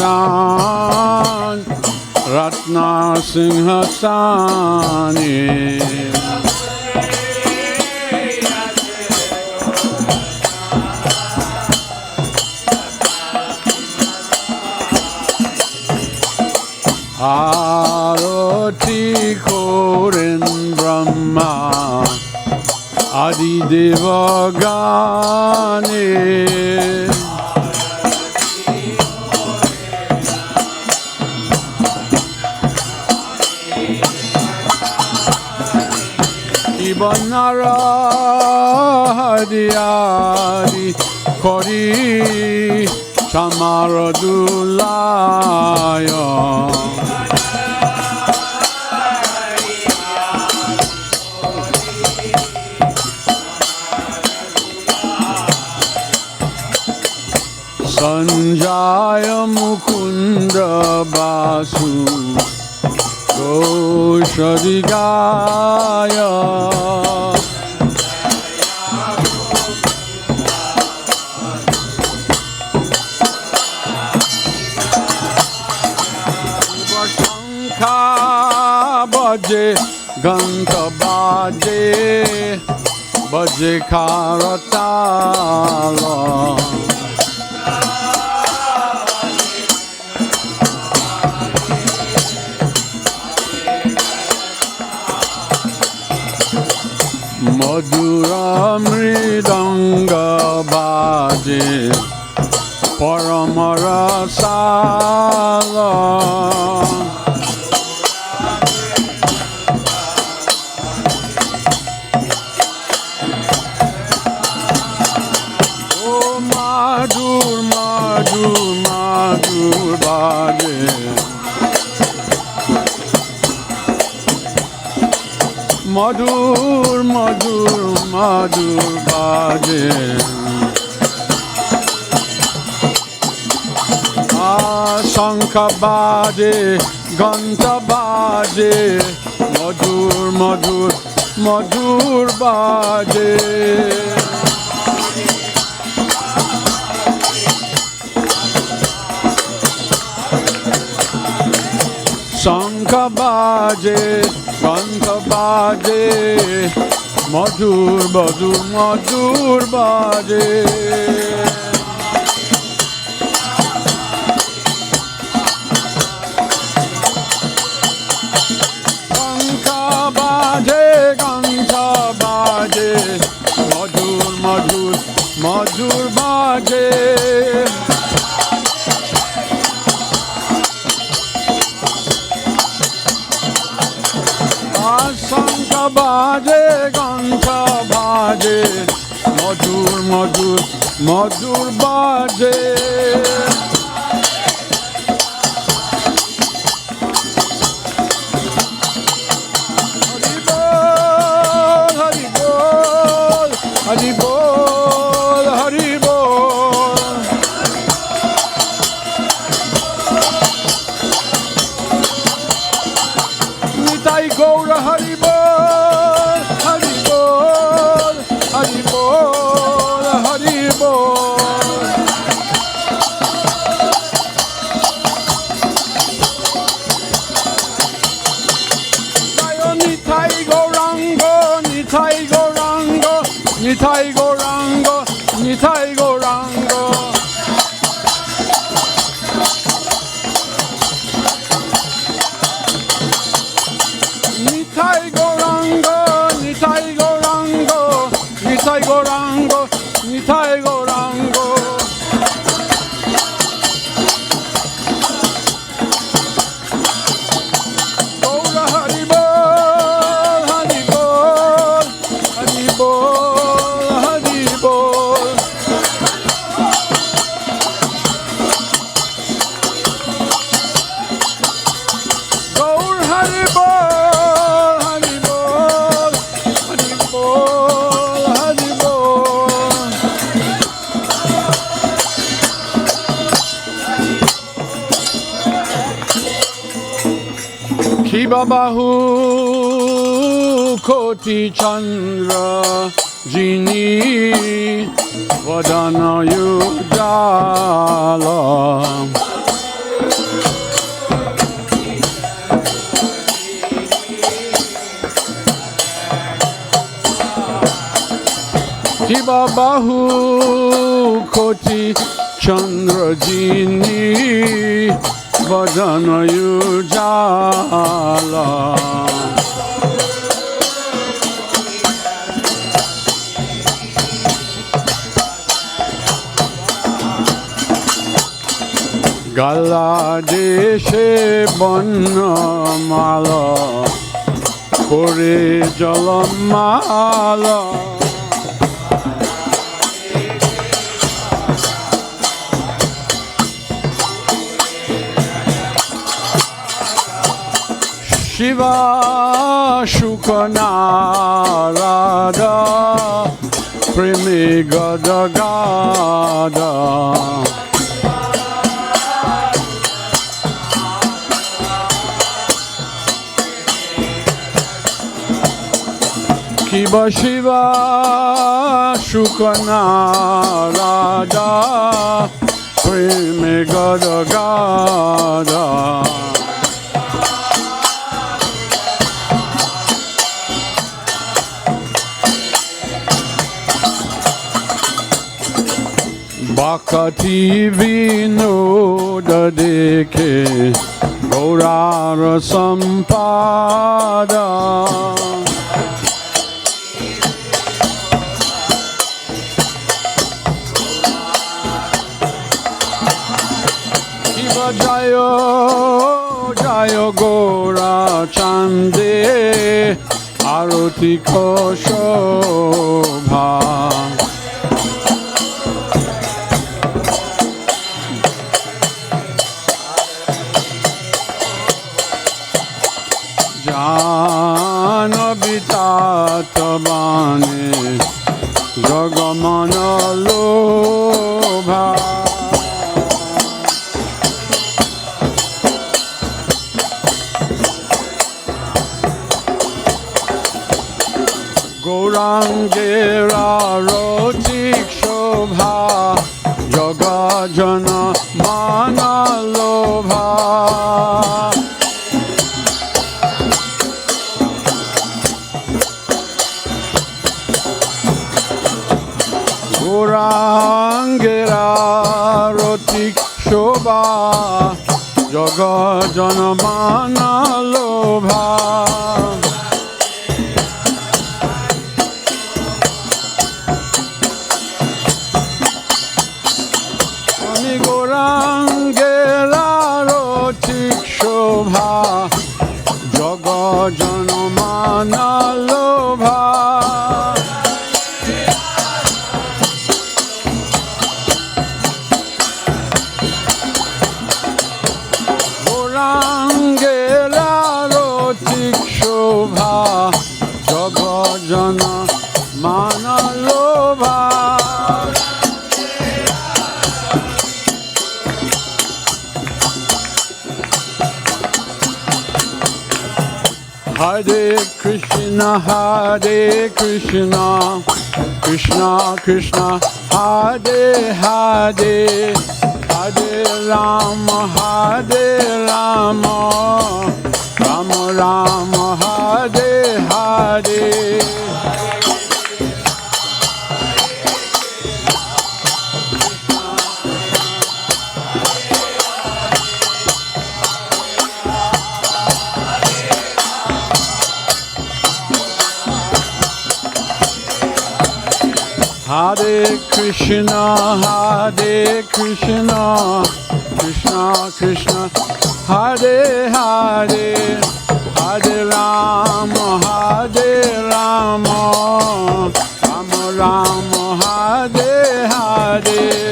Ratna Singhasani. Aroti Korin Brahma Adi Devagani. Ibanara Hadiari Kori Chamaradulaya. Sanjaya Mukunda Basu Goshadigaya. Shankha Baje Ganta Baje Baje Karatala. Madhura Mridanga Baje Paramarasala. Oh Madhur Madhur Madhur Baje madhur baje. Shankha baje, Ghanta baje, madhur madhur madhur baje. Shankha baje, Ghanta baje, madhur madhur madhur baje. Madhur madhur madhur baje. Shankha baje, Ghanta baje, madhur madhur madhur baje. Hari bol, Hari bol. Nitai Gaura Hari bol, Hari bol, Hari bol, Hari bol. Jayo Nitai Gaurango, Nitai Gaurango. Nitai Gaurango, Nitai Gaurango. Nitai Gaurango, Nitai Gaurango, Nitai Gaurango, Nitai Gaurango. Gaura Hari bol, Hari bol, Hari bol. Gaur Hari bol, Hari bol, Hari bol, Hari bol. Kiba bahu koti chandra jini vadana yudala. Kiba bahu koti chandra jini vadana yudala. Gala deshe banamala, kore jalamala. Shiva Shukanarada, Premi Gada Gada. Kiba Shiva Shukanarada, Premi Gada Gada. Bakati vinoda dekhe Gaurara sampada. Kiva jayo jayo Gaura chande aroti ko shobha. Jana bitat bane গৌরাঙ্গের রচিক Shobha জগজন মানলোভা গৌরাঙ্গের রচিক Shobha জগজন মানলোভা গৌরাঙ্গের রচিক Shobha জগজন মানলোভা গৌরাঙ্গের রচিক Shobha জগজন মানলোভা Hare Krishna, Krishna Krishna, Hare Hare, Hare Rama, Rama Rama, Hare Hare. Hare Krishna, Krishna Krishna, Hare Hare, Hare Rama, Rama Rama, Hare Hare.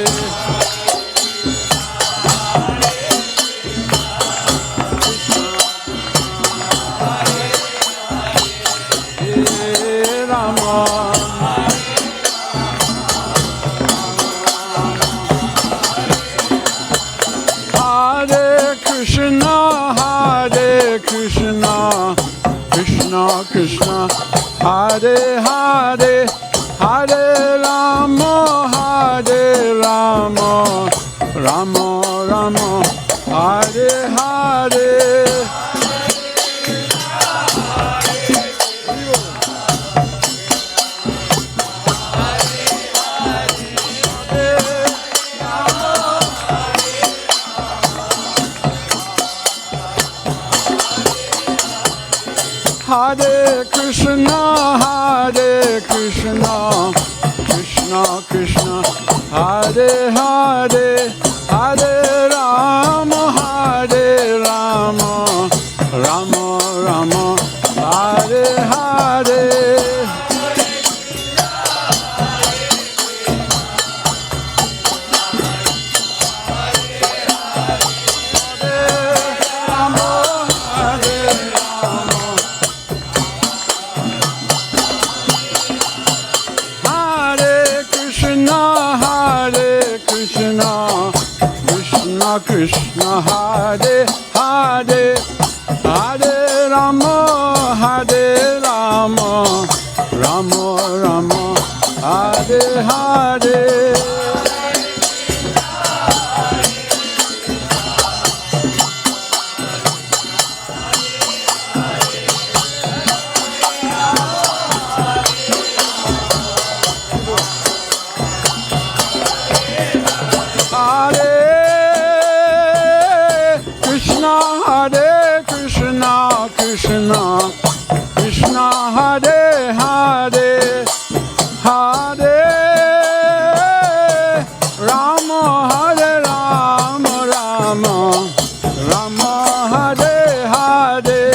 Krishna Krishna, Hare Hare, Hare Rama, Rama Rama, Hare Hare. Hare Krishna, Krishna Krishna, Hare Hare, Hare Rama, Rama Rama, Hare Hare. Krishna Hare Hare, Hare Rama, Rama Rama, Hare Hare. Krishna Krishna, Hare Hare, Hare Rama, Rama Rama, Hare Hare.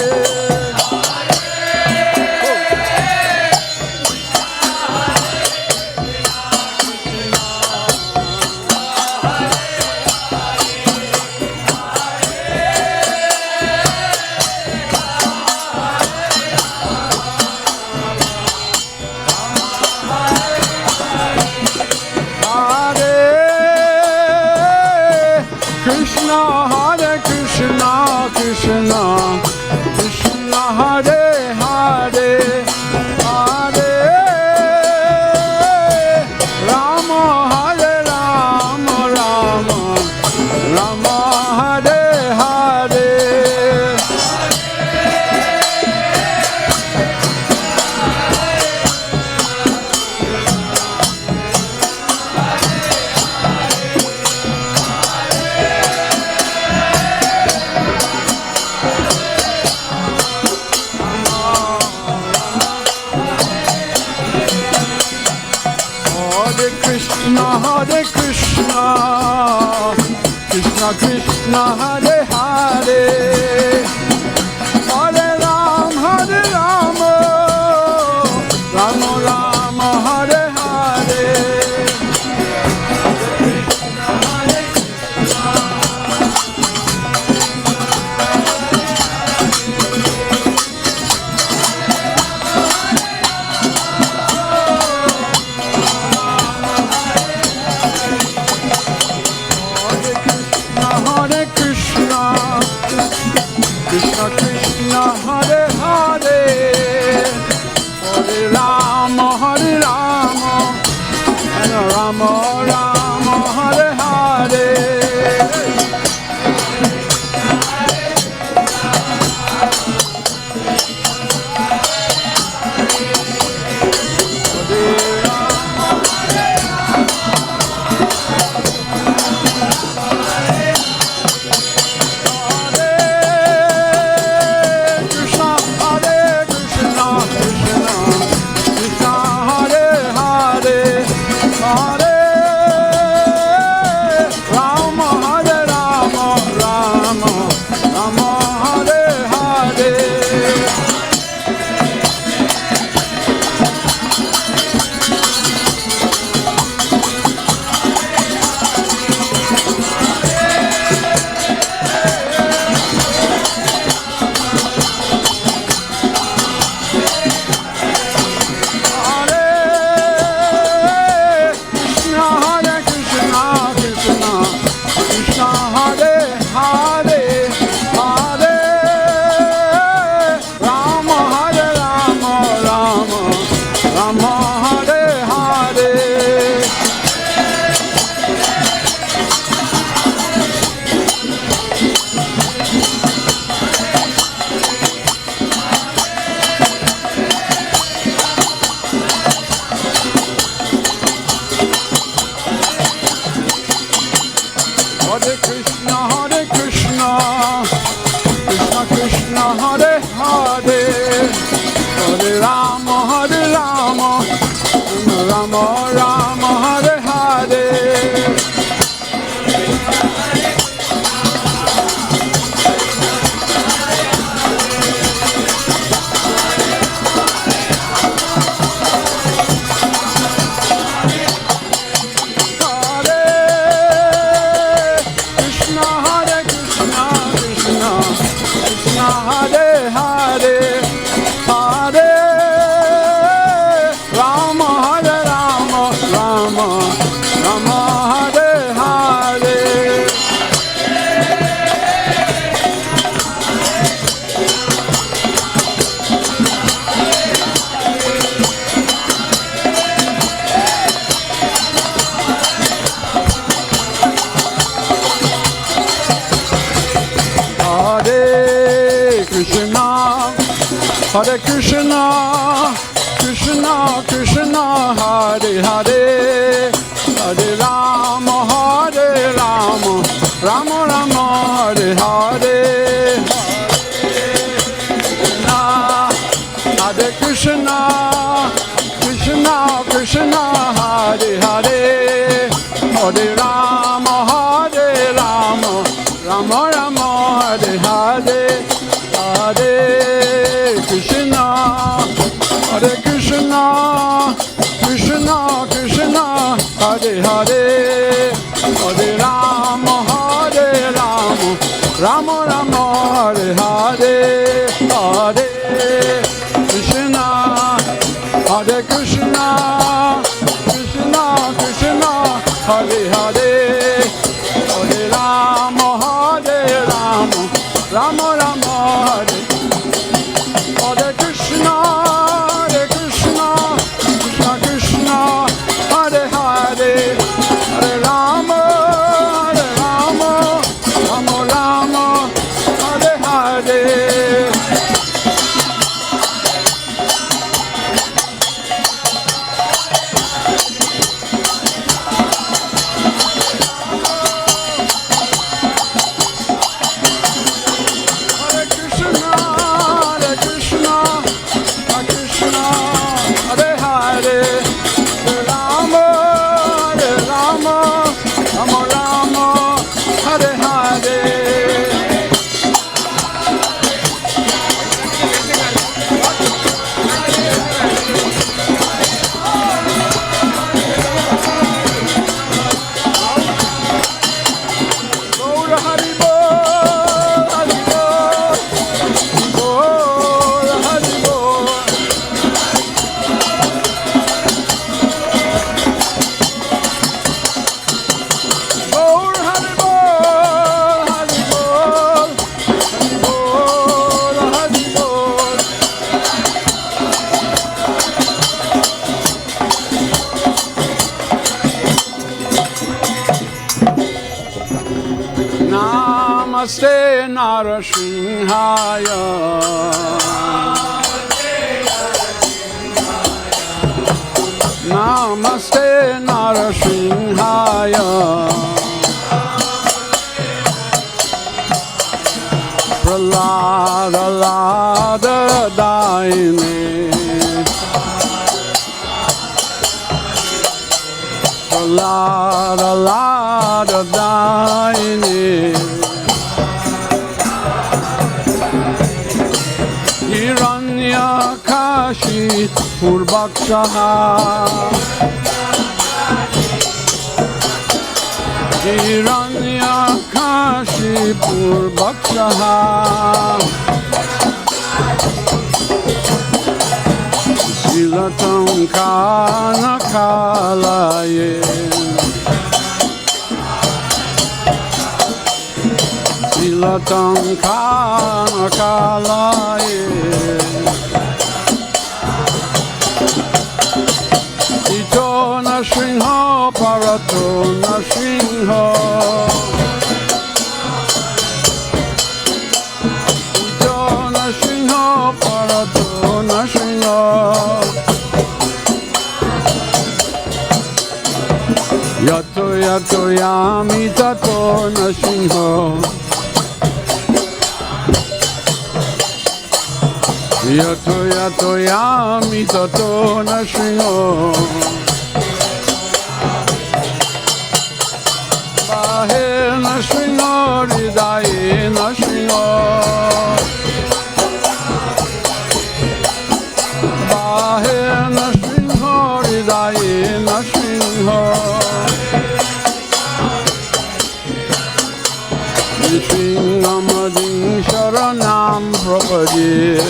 Krishna Krishna, Hare Hare, Hare Krishna, Hare Krishna, Krishna Krishna, Hare Hare, Hare Rama, Rama Rama, Hare Hare. Hare Krishna, Krishna Krishna, Hare Hare, Hare Rama, and Rama Rama, Hare Hare. Hare Krishna, Krishna Krishna, Hare Hare, Hare Rama, Rama Rama, Hare Hare. Hare Hare, Hare Rama, Rama Rama, Hare Hare. Hare Krishna, Krishna Krishna, Hare Hare, Hare Rama, Rama Rama, Hare Hare. Hare Krishna, Krishna Krishna, Hare Hare, Hare Rama, Rama Rama, Hare Hare. Hare Krishna, Hare Krishna, Krishna Krishna, Hare Hare, Hare Rama, Rama Rama, Hare Hare. Hare Krishna, Hare Krishna, Krishna Krishna, Hare Hare, Hare Rama, Rama Rama, Hare. Hare Krishna, Krishna Krishna, Hare Hare, Hare Rama, Rama Rama, Hare Hare. Namaste Narasimhaya. Namaste Narasimhaya. Pralada Lada Daine. Pralada Lada Daine. Hiranyakashi Purbakshaha. Hiranyakashi Purbakshaha. Silatam Kanakalaye. Silatam Kanakalaye. Ito Nashrinho Parato Nashrinho. Ito Nashrinho Parato Nashrinho. Yato Yato Yami Tato Nashrinho. Yato Yato Yami Tato Nashrinho. Bahe Nashrinho Ridaye Nashrinho. Bahe Nashrinho Ridaye Nashrinho. Nishringamadin Sharanam Prabhupada.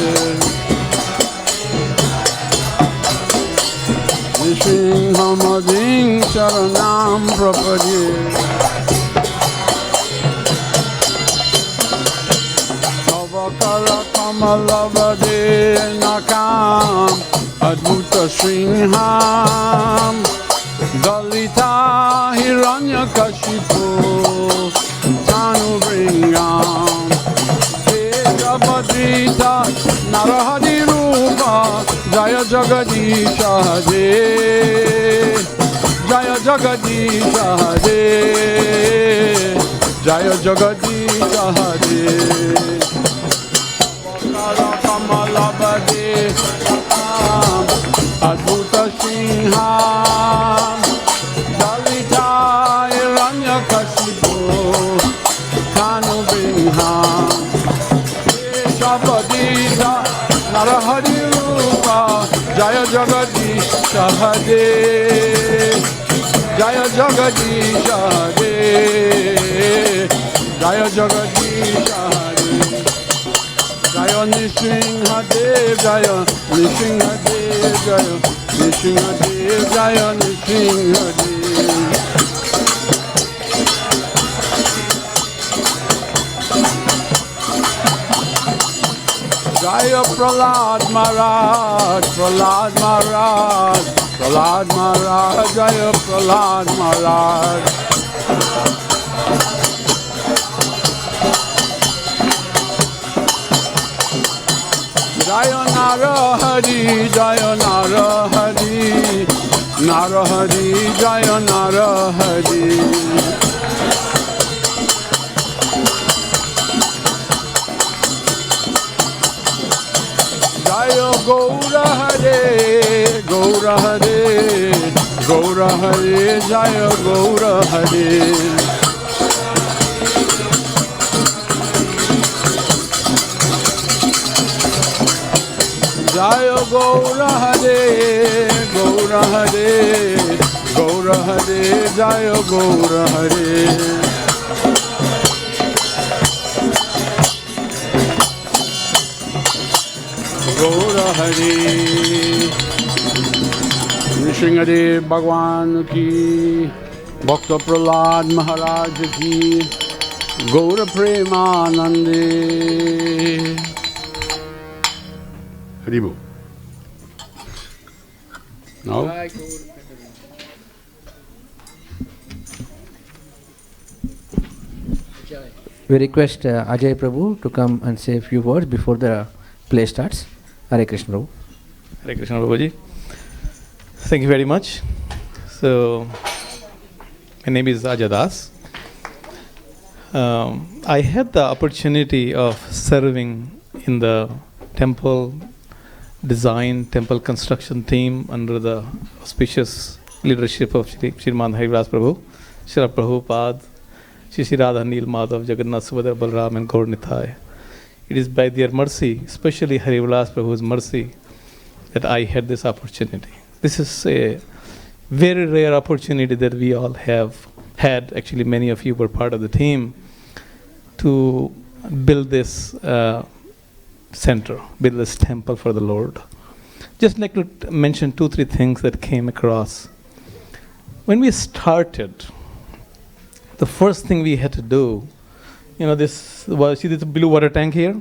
Nishringamadin Sharanam Prabhupada. Avakara Kamalavade Nakam Adbhuta Sringham Dalita Hiranyakashipu Tanu Bringam Tejabadita Narahadi Rupa Jaya Jagadisha Hare Jaya Jagadisha Hare Jaya Jagadisha Hare Vakara Kamalabade Adbhuta Singham Dalita Hiranyakashipu Tanu Bringham Keshavadita Narahari Rupa Jaya Jagadisha Hare Jaya Jagadisha Hare Jaya Jagadisha Hare Jaya Nrsimhadev Jaya Nrsimhadev Jaya Nrsimhadev Jaya Nrsimhadev. Jaya Prahlad Maharaj, Prahlad Maharaj, Prahlad Maharaj, Jaya Prahlad Maharaj. Jaya Narahari, Jaya Narahari, Narahari, Jaya Narahari. Jaya Gaura Hare, Gaura Hare, Gaura Hare, Jaya Gaura Hare. Gaura Hare, Gaura Hare, Gaura Hare, Jaya Gaura Hare. Gaura Hare, Nrsimhadev Bhagwan ki, Bhakta Prahlad Maharaj ki, Gaura Premanande. Haribo. Now, Jai Gaur Jai. We request Ajay Prabhu to come and say a few words before the play starts. Hare Krishna Prabhu. Hare Krishna Prabhuji. Thank you very much. So, my name is Ajay Das. I had the opportunity of serving in the temple design, temple construction team under the auspicious leadership of Srimad Harivilas Prabhu, Srila Prabhupada, Shri Radha Neel Madhav, Jagannath Subhadra Balram and Gaur Nitai. It is by their mercy, especially Harivilas Prabhu's mercy, that I had this opportunity. This is a very rare opportunity that we all have had. Actually, many of you were part of the team to build this center, build this temple for the Lord. Just like to mention 2-3 things that came across. When we started, the first thing we had to do, this was, see this blue water tank here?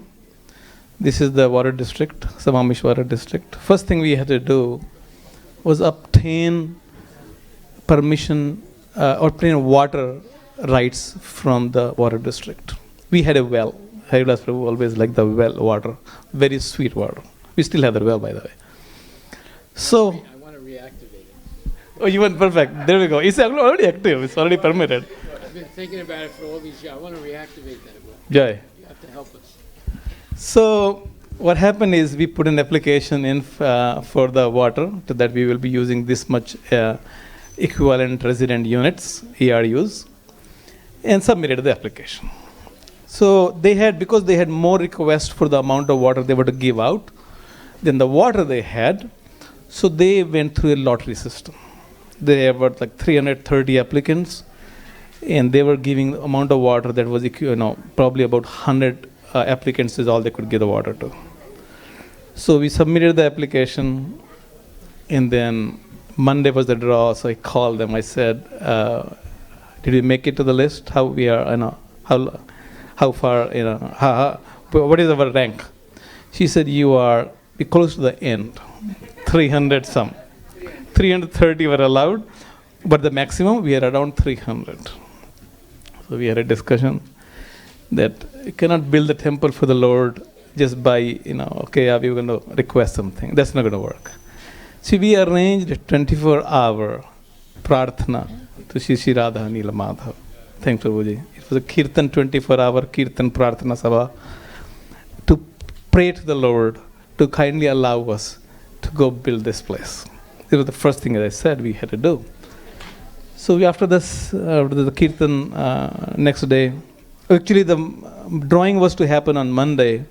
This is the water district, Samamish water district. First thing we had to do was obtain permission, obtain water rights from the water district. We had a well. Harivilas Prabhu always liked the well water, very sweet water. We still have the well, by the way. So, I want to reactivate it. oh, you went perfect. There we go. It's already active. It's already permitted. I've been thinking about it for all these years. I want to reactivate that. Well, Jai. you have to help us. So, what happened is we put an application in for the water to that we will be using this much equivalent resident units, ERUs, and submitted the application. So they had, because they had more requests for the amount of water they were to give out than the water they had, so they went through a lottery system. There were like 330 applicants, and they were giving the amount of water that was, probably about 100 applicants is all they could give the water to. So we submitted the application, and then Monday was the draw, so I called them. I said, did we make it to the list? How we are, how far, what is our rank? She said, you are close to the end, 300 some. 330 were allowed, but the maximum, we are around 300. So we had a discussion that you cannot build a temple for the Lord just by, we're going to request something. That's not going to work. See, we arranged a 24-hour prarthana to Shri Radha Neel Madhav. Thanks, Prabhuji. It was a Kirtan, 24-hour Kirtan Prarthana Sabha to pray to the Lord to kindly allow us to go build this place. It was the first thing, as I said, we had to do. So after this, the Kirtan next day, actually the drawing was to happen on Monday,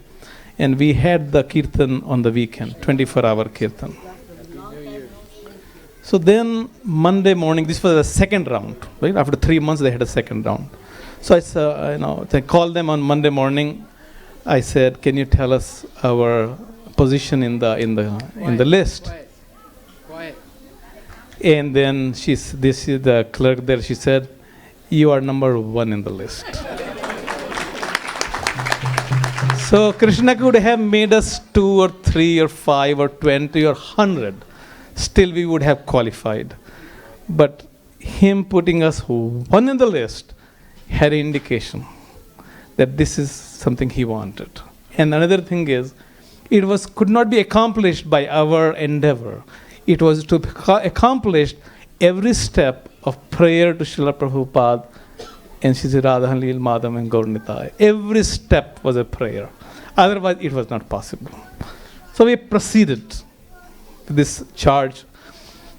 and we had the Kirtan on the weekend, 24-hour Kirtan. So then Monday morning, this was the second round, right? After 3 months, they had a second round. So I called them on Monday morning. I said, "Can you tell us our position in the list?" Quiet. And then this is the clerk there. She said, "You are number 1 in the list." So Krishna could have made us 2 or 3 or 5 or 20 or 100. Still we would have qualified. But him putting us 1 in the list had an indication that this is something he wanted. And another thing is, it could not be accomplished by our endeavor. It was to accomplish every step of prayer to Srila Prabhupada and Shri Radha Neel Madhav and Gaur Nitai. Every step was a prayer. Otherwise, it was not possible. So we proceeded to this charge.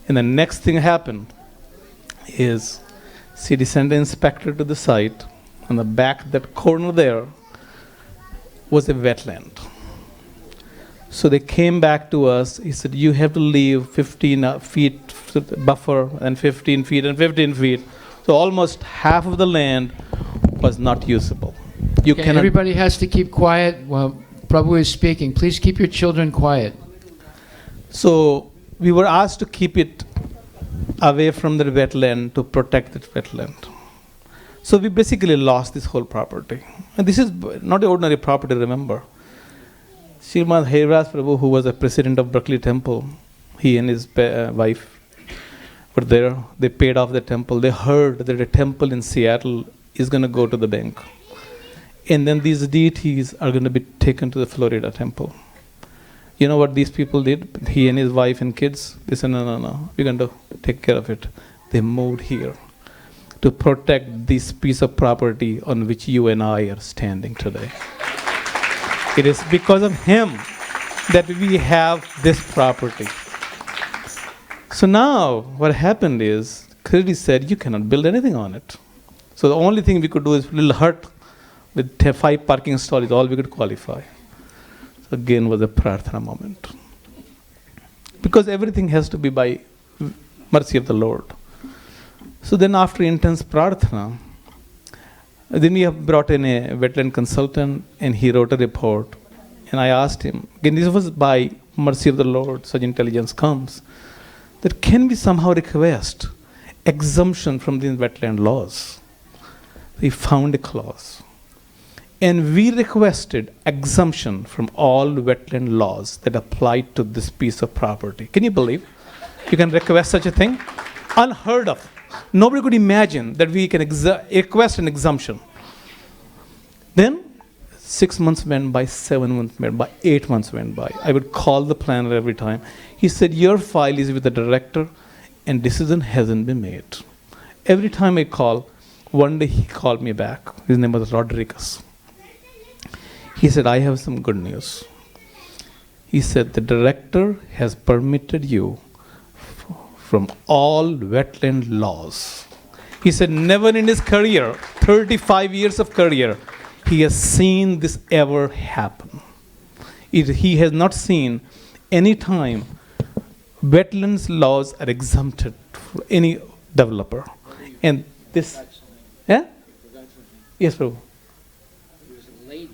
And the next thing happened is she sent an inspector to the site. On the back, that corner there was a wetland. So they came back to us. He said, you have to leave 15 feet buffer and 15 feet and 15 feet. So almost half of the land was not usable. You Okay, cannot. everybody has to keep quiet while Prabhu is speaking. Please keep your children quiet. So we were asked to keep it away from the wetland to protect the wetland. So we basically lost this whole property. And this is not an ordinary property, remember. Srimad Harivilas Prabhu, who was the president of Berkeley Temple, he and his wife were there. They paid off the temple. They heard that a temple in Seattle is going to go to the bank. And then these deities are going to be taken to the Florida temple. You know what these people did? He and his wife and kids, they said, no, we're going to take care of it. They moved here to protect this piece of property on which you and I are standing today. It is because of him that we have this property. So now what happened is, Kirti said, you cannot build anything on it. So the only thing we could do is a little hut with 5 parking stalls is all we could qualify. So again was a prarthana moment. Because everything has to be by mercy of the Lord. So then after intense prarthana, then we have brought in a wetland consultant and he wrote a report. And I asked him, again this was by mercy of the Lord, such intelligence comes, that can we somehow request exemption from these wetland laws? We found a clause. And we requested exemption from all wetland laws that apply to this piece of property. Can you believe? You can request such a thing? Unheard of. Nobody could imagine that we can request an exemption. Then 6 months went by, 7 months went by, 8 months went by. I would call the planner every time. He said, your file is with the director and decision hasn't been made. Every time I call, one day he called me back. His name was Rodriguez. He said, I have some good news. He said, the director has permitted you from all wetland laws. He said, never in his career, 35 years of career, he has seen this ever happen. He has not seen any time wetlands laws are exempted for any developer. And this, yeah? Yes, Prabhu. There was a lady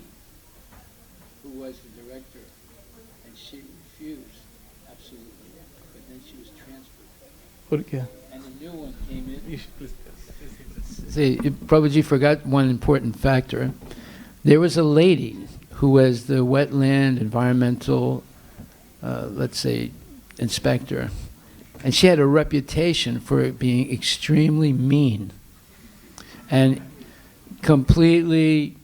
who was the director, and she refused, absolutely. But then she was transferred, Yeah. and a new one came in. See, Prabhuji forgot one important factor. There was a lady who was the wetland environmental, let's say, inspector, and she had a reputation for being extremely mean and completely,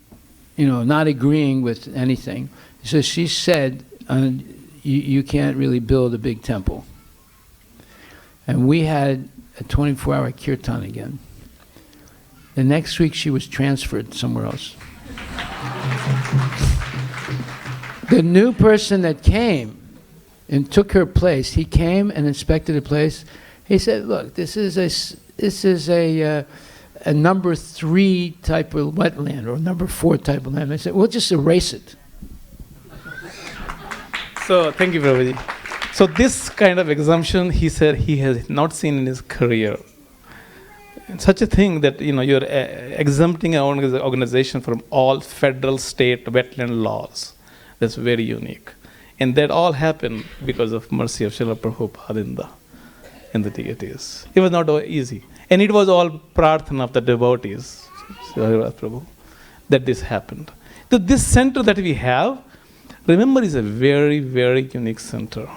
not agreeing with anything. So she said, you can't really build a big temple. And we had a 24-hour kirtan again. The next week she was transferred somewhere else. The new person that came and took her place, he came and inspected the place. He said, look, this is a number 3 type of wetland or number 4 type of land. I said, we'll just erase it. So thank you, Prabhuji. So this kind of exemption, he said he has not seen in his career. Such a thing that, you're exempting an organization from all federal, state, wetland laws. That's very unique. And that all happened because of mercy of Srila Prabhupada in the deities. It was not easy. And it was all prarthana of the devotees, Harivilas Prabhu, that this happened. So this center that we have, remember, is a very, very unique center.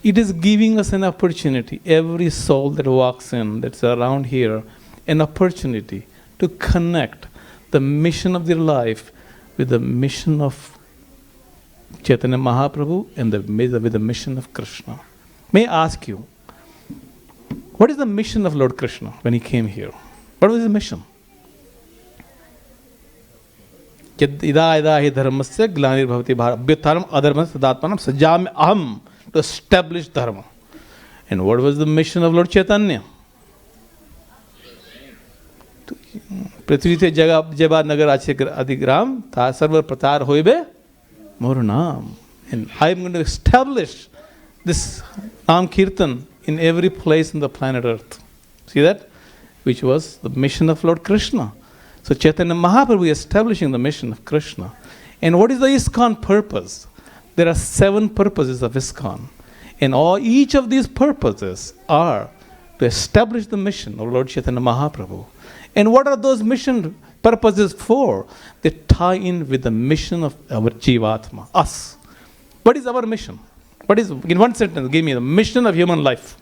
It is giving us an opportunity, every soul that walks in, that's around here, an opportunity to connect the mission of their life with the mission of Chaitanya Mahaprabhu and with the mission of Krishna. May I ask you, what is the mission of Lord Krishna when he came here? What was his mission? To establish dharma. And what was the mission of Lord Chaitanya? पृथ्वी से जगह जबा नगर आदि ग्राम था सर्व प्रचार होइबे मोर नाम. And I'm going to establish this Nam Kirtan in every place in the planet Earth. See that? Which was the mission of Lord Krishna. So Chaitanya Mahaprabhu is establishing the mission of Krishna. And what is the ISKCON purpose? There are 7 purposes of ISKCON. And each of these purposes are to establish the mission of Lord Chaitanya Mahaprabhu. And what are those mission purposes for? They tie in with the mission of our Jivatma, us. What is our mission? What is, in one sentence, give me the mission of human life.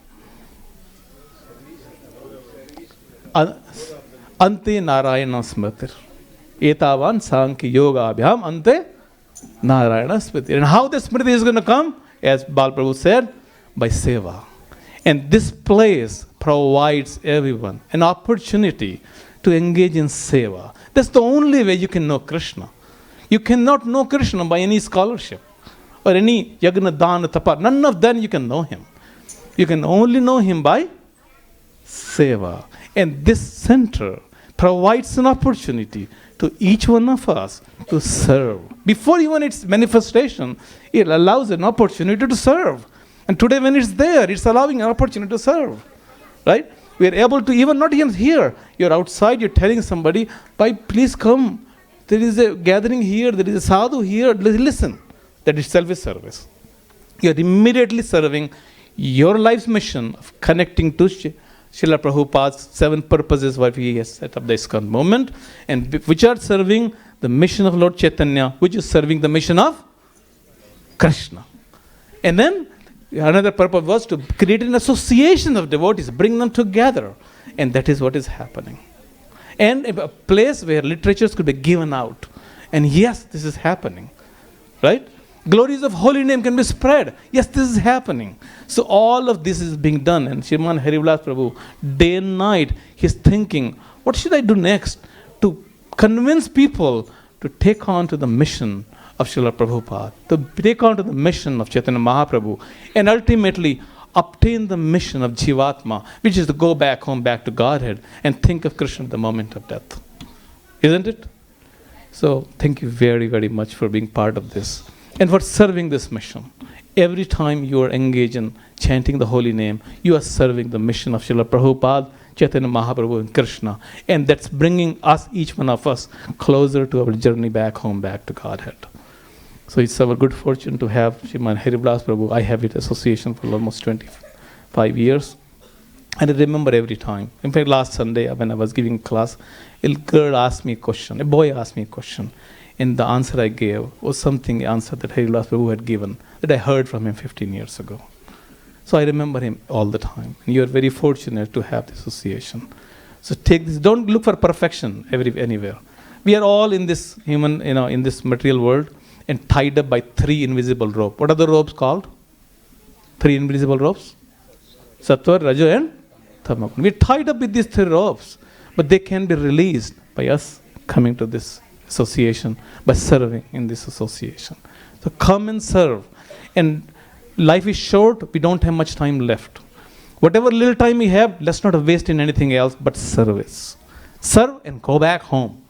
Ante Narayana Smritir. Etavan Sankhi Yoga Abhyam Ante Narayana Smritir. And how the Smriti is going to come? As Bal Prabhu said, by Seva. And this place provides everyone an opportunity to engage in Seva. That's the only way you can know Krishna. You cannot know Krishna by any scholarship or any Yagna, Dana, Tapa. None of them you can know him. You can only know him by Seva. And this center provides an opportunity to each one of us to serve. Before even its manifestation, it allows an opportunity to serve. And today when it's there, it's allowing an opportunity to serve. Right? We are able to, even not even here, you're outside, you're telling somebody, please come. There is a gathering here, there is a sadhu here, listen. That itself is service. You're immediately serving your life's mission of connecting to Srila Prabhupada's 7 purposes why he has set up the ISKCON movement, and which are serving the mission of Lord Chaitanya, which is serving the mission of Krishna. And then another purpose was to create an association of devotees, bring them together. And that is what is happening. And a place where literatures could be given out. And yes, this is happening. Right? Glories of holy name can be spread. Yes, this is happening. So all of this is being done. And Shriman Harivilas Prabhu, day and night, he's thinking, what should I do next to convince people to take on to the mission of Srila Prabhupada, to take on to the mission of Chaitanya Mahaprabhu, and ultimately obtain the mission of Jivatma, which is to go back home, back to Godhead, and think of Krishna at the moment of death. Isn't it? So thank you very, very much for being part of this and for serving this mission. Every time you are engaged in chanting the holy name, you are serving the mission of Srila Prabhupada, Chaitanya Mahaprabhu, and Krishna. And that's bringing us, each one of us, closer to our journey back home, back to Godhead. So it's our good fortune to have Shriman Harivilas Prabhu. I have it association for almost 25 years. And I remember every time. In fact, last Sunday when I was giving class, a girl asked me a question, a boy asked me a question. And the answer I gave was something, answer that Harivilas Prabhu had given, that I heard from him 15 years ago. So I remember him all the time. And you are very fortunate to have this association. So take this, don't look for perfection anywhere. We are all in this human, in this material world, and tied up by 3 invisible ropes. What are the ropes called? 3 invisible ropes? Sattva, Rajo, and Tama. We're tied up with these 3 ropes, but they can be released by us coming to this association, by serving in this association. So come and serve. And life is short, we don't have much time left. Whatever little time we have, let's not waste in anything else but service. Serve and go back home.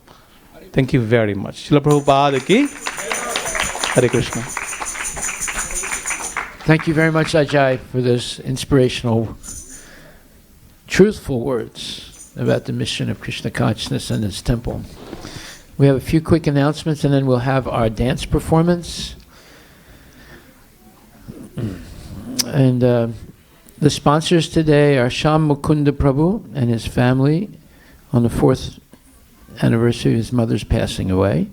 Thank you very much. Srila Prabhupada ki Hare Krishna. Thank you very much, Ajay, for those inspirational, truthful words about the mission of Krishna consciousness and its temple. We have a few quick announcements, and then we'll have our dance performance. And the sponsors today are Sham Mukunda Prabhu and his family on the 4th anniversary of his mother's passing away.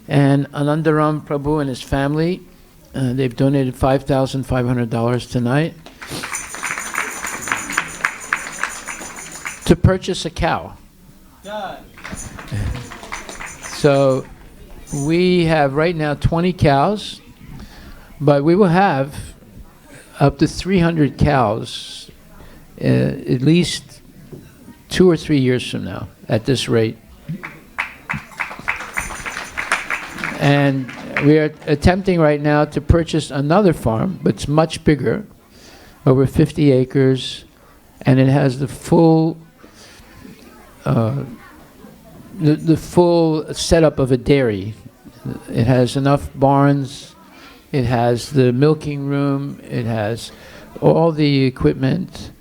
And Anandaram Prabhu and his family, they've donated $5,500 tonight to purchase a cow. So we have right now 20 cows, but we will have up to 300 cows at least 2 or 3 years from now at this rate. And we are attempting right now to purchase another farm, but it's much bigger, over 50 acres, and it has the full the full setup of a dairy. It has enough barns It has the milking room. It has all the equipment.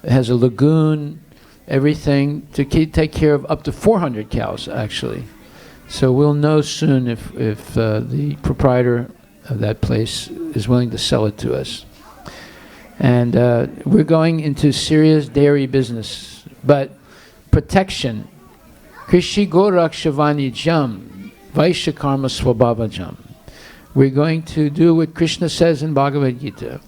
It has a lagoon, everything to take care of up to 400 cows, actually. So we'll know soon if the proprietor of that place is willing to sell it to us. And we're going into serious dairy business. But protection, Krishi Gorakshavani Jam, Vaishya Karma Swabhava Jam. We're going to do what Krishna says in Bhagavad Gita.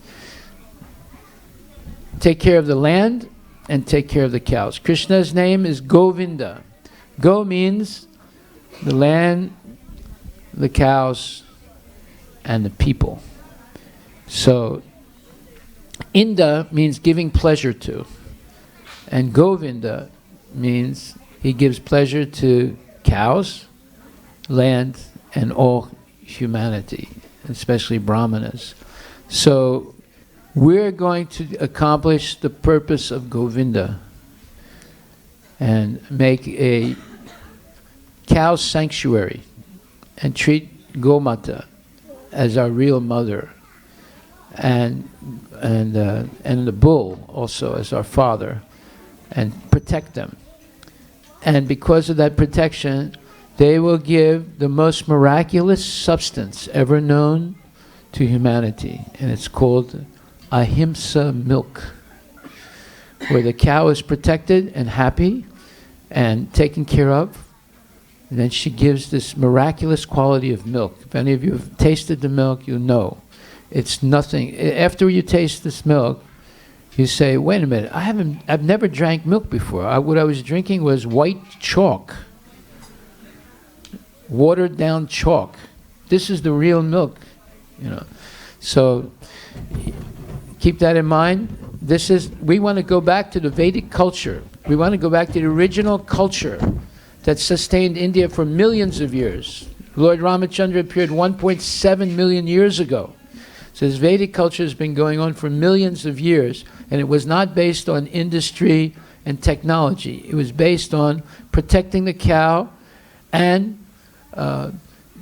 Take care of the land and take care of the cows. Krishna's name is Govinda. Go means the land, the cows, and the people. So, Inda means giving pleasure to. And Govinda means he gives pleasure to cows, land, and all humanity, especially brahmanas. So, we're going to accomplish the purpose of Govinda and make a cow sanctuary and treat Gomata as our real mother, and the bull also as our father, and protect them. And because of that protection, they will give the most miraculous substance ever known to humanity, and it's called ahimsa milk, where the cow is protected and happy and taken care of. And then she gives this miraculous quality of milk. If any of you have tasted the milk, you know. It's nothing. After you taste this milk, you say, wait a minute, I've never drank milk before. What I was drinking was white chalk. Watered down chalk. This is the real milk, you know. So keep that in mind. We want to go back to the Vedic culture. We want to go back to the original culture that sustained India for millions of years. Lord Ramachandra appeared 1.7 million years ago. So this Vedic culture has been going on for millions of years, and it was not based on industry and technology. It was based on protecting the cow and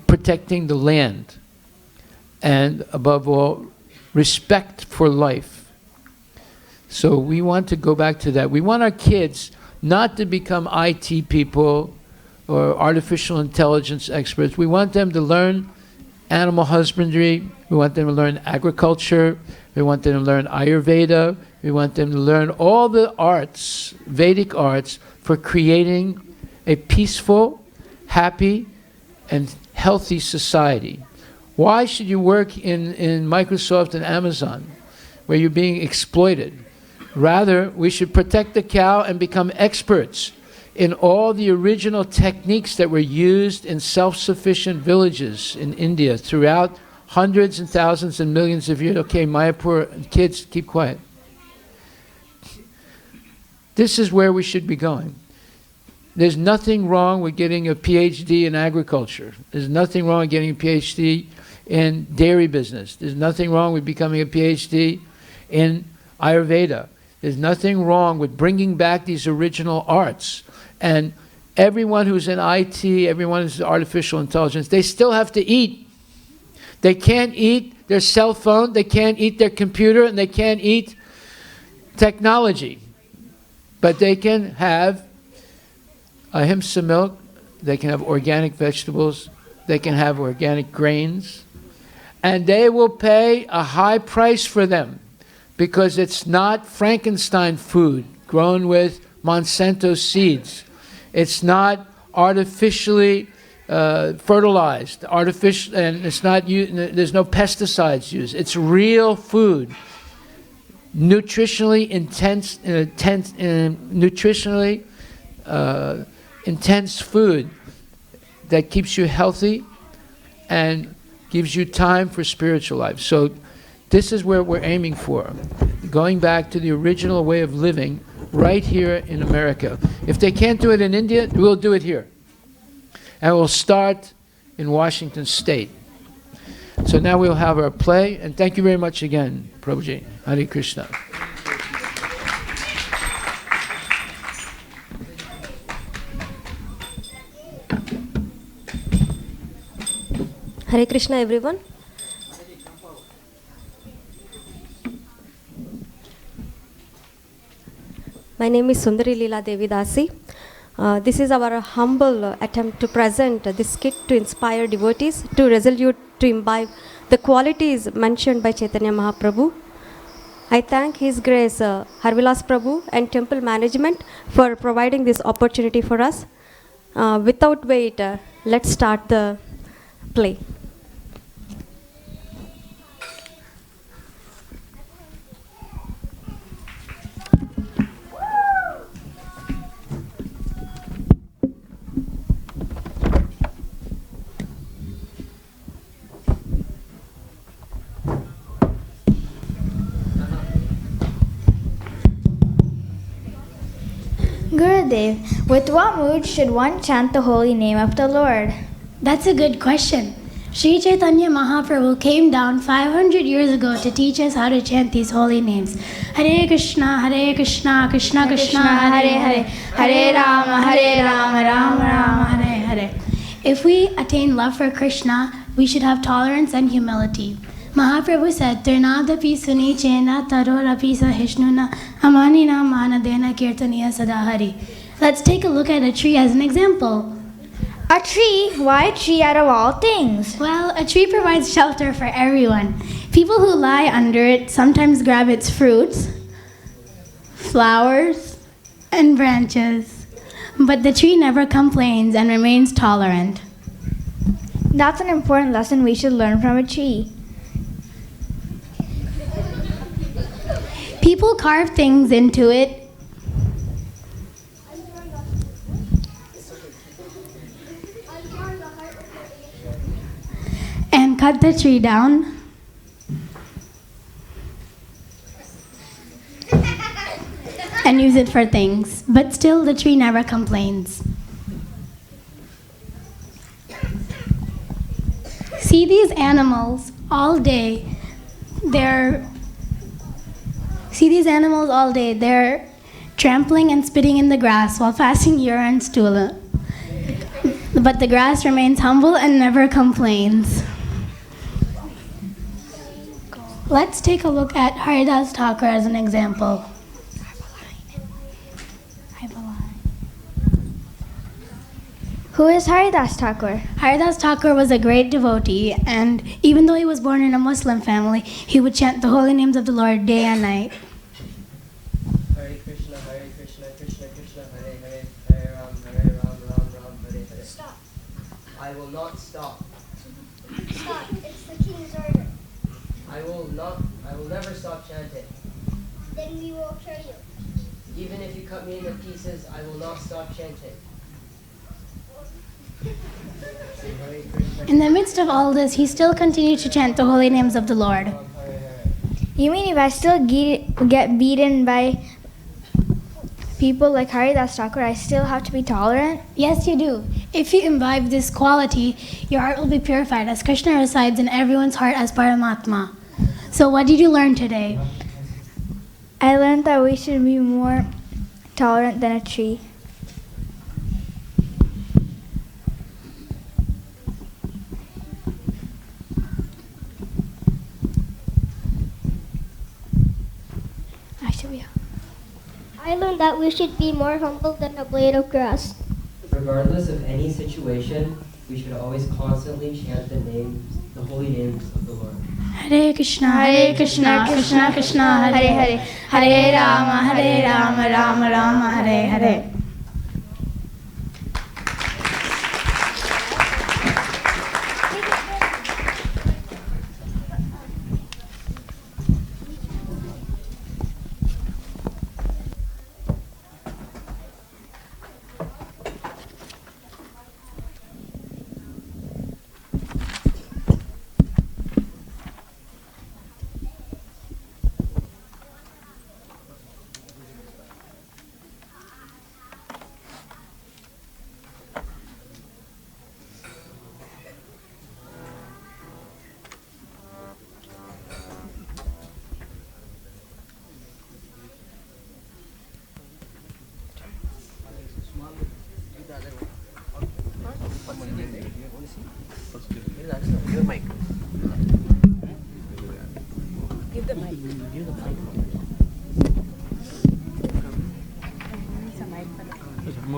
protecting the land, and above all, respect for life. So we want to go back to that. We want our kids not to become IT people or artificial intelligence experts. We want them to learn animal husbandry. We want them to learn agriculture. We want them to learn Ayurveda. We want them to learn all the arts, Vedic arts, for creating a peaceful, happy, and healthy society. Why should you work in Microsoft and Amazon, where you're being exploited? Rather, we should protect the cow and become experts in all the original techniques that were used in self-sufficient villages in India throughout hundreds and thousands and millions of years. Okay, Mayapur, kids, keep quiet. This is where we should be going. There's nothing wrong with getting a PhD in agriculture. There's nothing wrong with getting a PhD in dairy business. There's nothing wrong with becoming a PhD in Ayurveda. There's nothing wrong with bringing back these original arts. And everyone who's in IT, everyone who's in artificial intelligence, they still have to eat. They can't eat their cell phone, they can't eat their computer, and they can't eat technology. But they can have ahimsa milk, they can have organic vegetables, they can have organic grains, and they will pay a high price for them because it's not Frankenstein food grown with Monsanto seeds. It's not artificially fertilized, and it's not there's no pesticides used. It's real food, nutritionally intense food that keeps you healthy and gives you time for spiritual life. So this is where we're aiming for, going back to the original way of living right here in America. If they can't do it in India, we'll do it here. And we'll start in Washington State. So now we'll have our play, and thank you very much again, Prabhuji. Hare Krishna. Hare Krishna, everyone. My name is Sundari Leela Devidasi. This is our humble attempt to present this skit to inspire devotees to resolute to imbibe the qualities mentioned by Chaitanya Mahaprabhu. I thank His Grace Harivilas Prabhu and temple management for providing this opportunity for us. Without wait, let's start the play. Gurudev, with what mood should one chant the holy name of the Lord? That's a good question. Sri Chaitanya Mahaprabhu came down 500 years ago to teach us how to chant these holy names. Hare Krishna, Krishna Krishna, Hare Hare, Hare Rama, Rama Rama, Hare Hare. If we attain love for Krishna, we should have tolerance and humility. Mahaprabhu said, Tirnadapi suni chena tarorapi sahishnuna amanina manadena kirtaniya sadahari. Let's take a look at a tree as an example. A tree? Why a tree out of all things? Well, a tree provides shelter for everyone. People who lie under it sometimes grab its fruits, flowers, and branches. But the tree never complains and remains tolerant. That's an important lesson we should learn from a tree. People carve things into it and cut the tree down and use it for things, but still the tree never complains. See these animals all day. They're trampling and spitting in the grass while passing urine and stool. But the grass remains humble and never complains. Let's take a look at Haridas Thakur as an example. Who is Haridas Thakur? Haridas Thakur was a great devotee, and even though he was born in a Muslim family, he would chant the holy names of the Lord day and night. Hare Krishna, Krishna Krishna, Hare Hare, Hare Ram, Ram Ram, Hare Hare. Stop. I will not stop. Stop. It's the king's order. I will never stop chanting. Then we will kill you. Even if you cut me into pieces, I will not stop chanting. In the midst of all this, he still continued to chant the holy names of the Lord. You mean if I still get beaten by people like Haridas Thakur, I still have to be tolerant? Yes, you do. If you imbibe this quality, your heart will be purified as Krishna resides in everyone's heart as Paramatma. So what did you learn today? I learned that we should be more tolerant than a tree. I learned that we should be more humble than a blade of grass. Regardless of any situation, we should always constantly chant the holy names of the Lord. Hare Krishna, Krishna Krishna, Hare Hare, Hare Rama, Rama Rama, Hare Hare.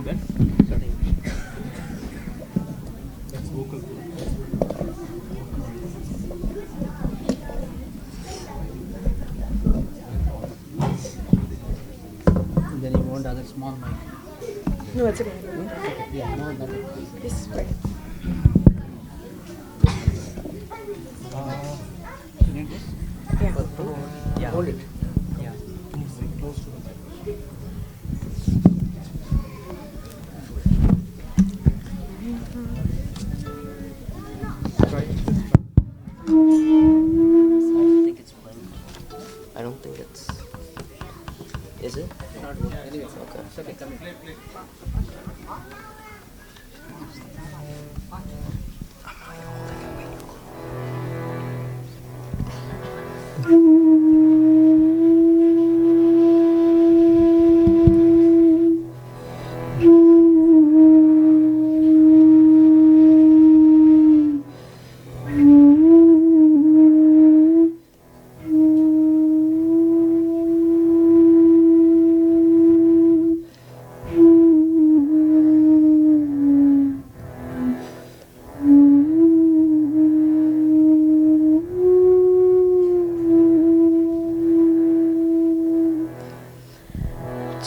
that. That's vocal. Then you want other small mic. No, it's okay. Yeah, no, that. This is great. You need this? Yeah. Yeah. Hold it. Yeah. Close to the mic. I don't think it's. Is it? Anyway, okay. It's okay. Come here.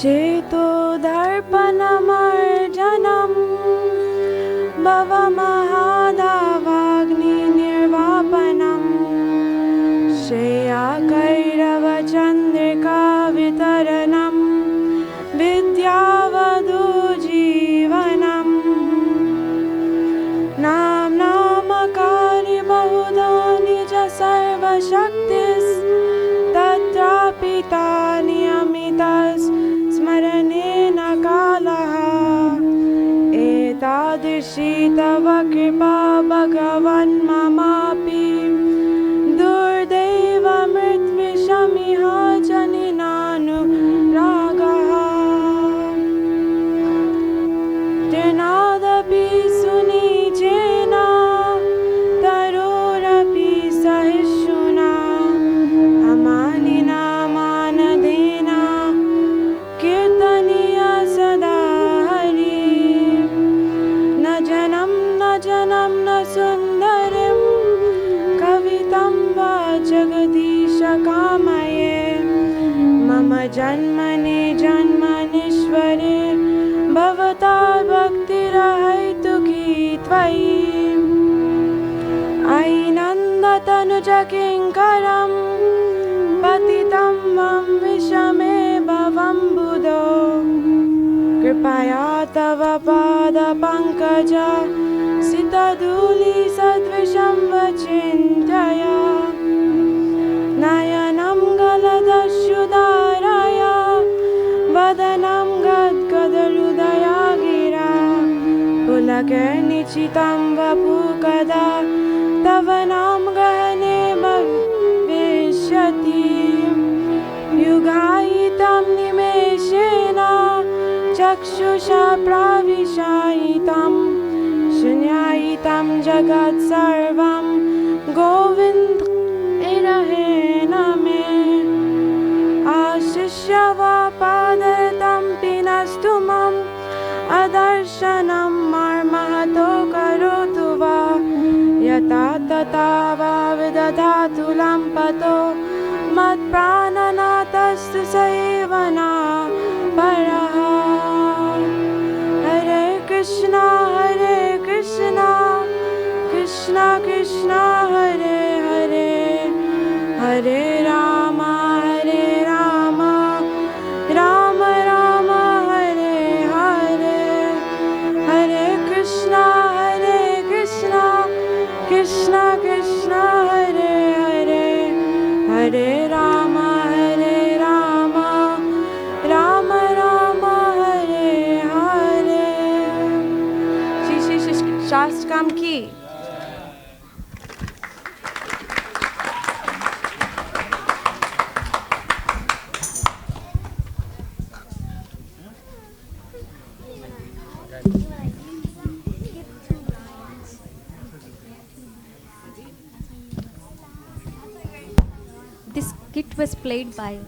चेतो दर्पणमर्जनं भवमहादावाग्निर्वापनं श्रेयाकैरवचन्द्रिकावितरणं विद्यावधूजीवनम् नामकारि बहुधा निज सर्वशक्तिस्तत्रापि नियमितस् स्मरणेन कालः एतादृशी तव कृपा भगवन् ममापि दुर्दैवमृद्विषमिह जनिनानुरागः तृणादपि सुनीचेन तरोरपि सहिष्णुना अमानिना मानदेन कीर्तनीय सदा हरि न जनं न सुन्दरं कवितं वा जगदीश कामये मम जन्मनि जन्मनीश्वरे भवता भक्तिरहैतुकी त्वयि अयि नन्दतनुजकिङ्करं पतितं वं विषमे भवं बुधो कृपया तव पादपङ्कज सितधूलिसदृशं वचिन्त्य नयनं गलदश्रुधारय वदनं गद्गदहृदया गिरा पुलकनिचितं वपु कदा तव नाम गहने भविष्यति युगायितं निमेषेण चक्षुषा प्राविशायितं शून्यायितं जगत् सर्वं गोविन्द इरहेण मे आशिष्य वा पादतं पिनस्तु मम अदर्शनं मर्महतो करोतु वा यथा तथा वा विदधातु लम्पतो मत्प्राणनाथस्तु सेवना परः हरे कृष्णा कृष्णा कृष्णा हरे हरे हरे राम राम राम हरे हरे हरे कृष्णा कृष्णा कृष्णा हरे हरे हरे राम राम राम हरे हरे श्री शास्त्रम की This kit was played by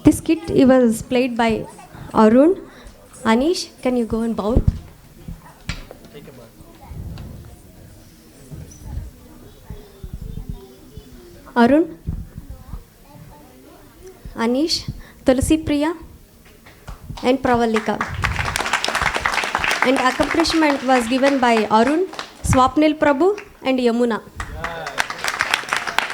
This kit it was played by Arun. Anish, can you go and bow? Arun, Anish, Tulsi Priya, and Pravalika. And accomplishment was given by Arun, Swapnil Prabhu, and Yamuna.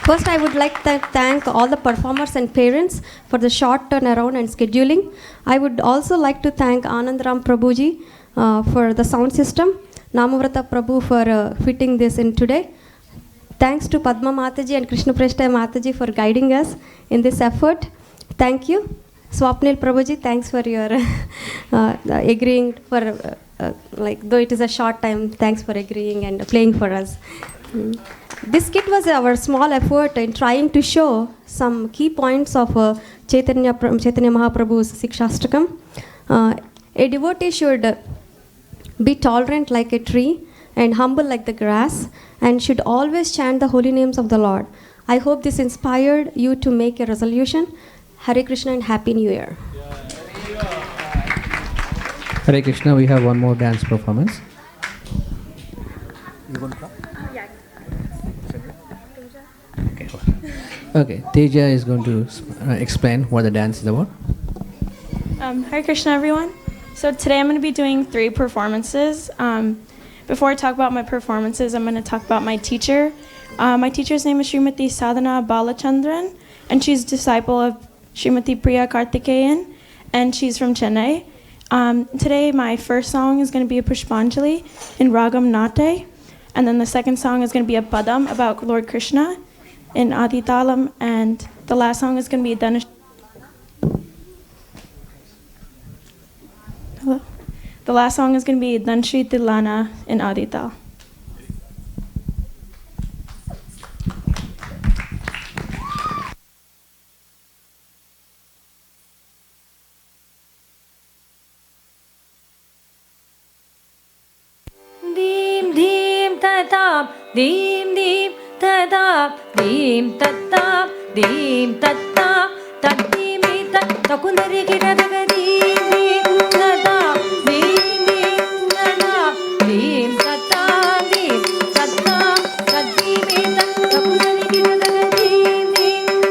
First, I would like to thank all the performers and parents for the short turnaround and scheduling. I would also like to thank Anandram Prabhuji for the sound system, Namavrata Prabhu for fitting this in today. Thanks to Padma Mataji and Krishna Preshta Mataji for guiding us in this effort. Thank you. Swapnil Prabhuji, thanks for your agreeing for, though it is a short time, thanks for agreeing and playing for us. This kit was our small effort in trying to show some key points of Chaitanya Mahaprabhu's Sikshastakam. A devotee should be tolerant like a tree and humble like the grass, and should always chant the holy names of the Lord. I hope this inspired you to make a resolution. Hare Krishna and Happy New Year. Hare Krishna, we have one more dance performance. You want to come? Okay, Teja is going to explain what the dance is about. Hare Krishna, everyone. So today I'm going to be doing 3 performances. Before I talk about my performances, I'm going to talk about my teacher. My teacher's name is Srimati Sadhana Balachandran, and she's a disciple of Srimati Priya Karthikeyan, and she's from Chennai. Today my first song is going to be a Pushpanjali in Ragam Nate, and then the second song is going to be a Padam about Lord Krishna in Aditalam, and the last song is going to be Dhanush. Hello? The last song is going to be Dhanshri Tilana in Adital. Dim dim tatap, dim dim tatap, dim tatap, dim tatap, tatimi tat takundari kiradaga dim dim tatap, dim dim tatap, dim tatap, dim tatap, tatimi tat takundari kiradaga dim dim tatap,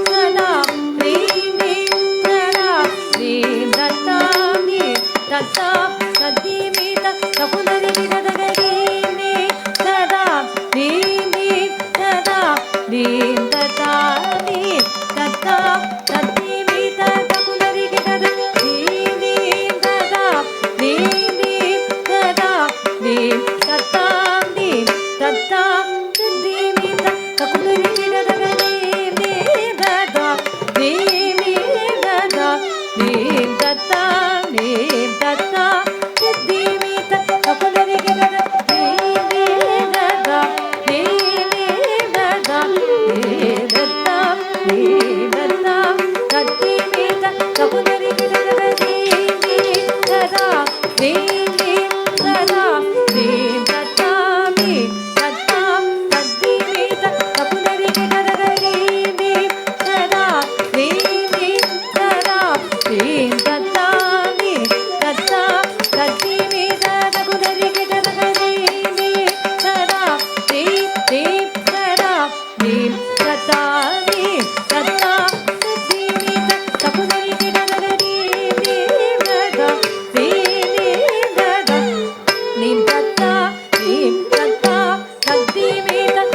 dim dim tatap, dim tatap, dim tatap, tatimi tat takundari kiradaga dim dim tatap, dim dim tatap, dim tatap, dim tatap, tatimi tat takundari kiradaga dim dim tatap, dim dim tatap, dim tatap, dim tatap, tatimi tat takundari kiradaga dim dim tatap, dim dim tatap, dim tatap, dim tatap, tatimi tat takundari kiradaga dim dim tatap, dim dim tatap, dim tatap, dim tatap, tatimi tat takundari kiradaga dim dim tatap, dim dim tatap, dim tatap, dim tatap, tatimi tat takundari kiradaga dim dim tatap, dim dim tatap, dim tatap, dim tatap, tatimi tat takundari kiradaga dim dim tatap, dim dim tatap, dim tatap, dim tatap, tatimi tat takundari kiradaga dim dim tatap, dim dim tatap, dim tatap, dim tatap, tatimi tat takundari kiradaga dim dim tatap, dim dim tatap, dim tatap, dim tatap, tatimi tat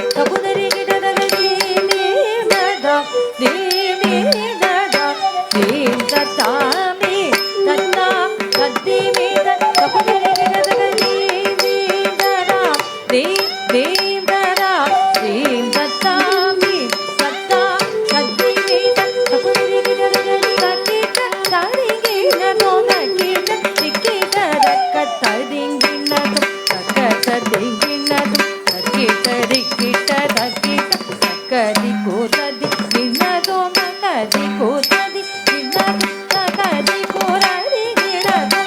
takundari kiradaga dim dim tatap, dim dim tatap, dim tatap, dim tatap, tatimi tat takundari kiradaga takita taringina to takita tikita rakata dingina to takata dingina to takita rikita takita takadi kotadi dingina to makadi kotadi dingina to takadi koradi dingina to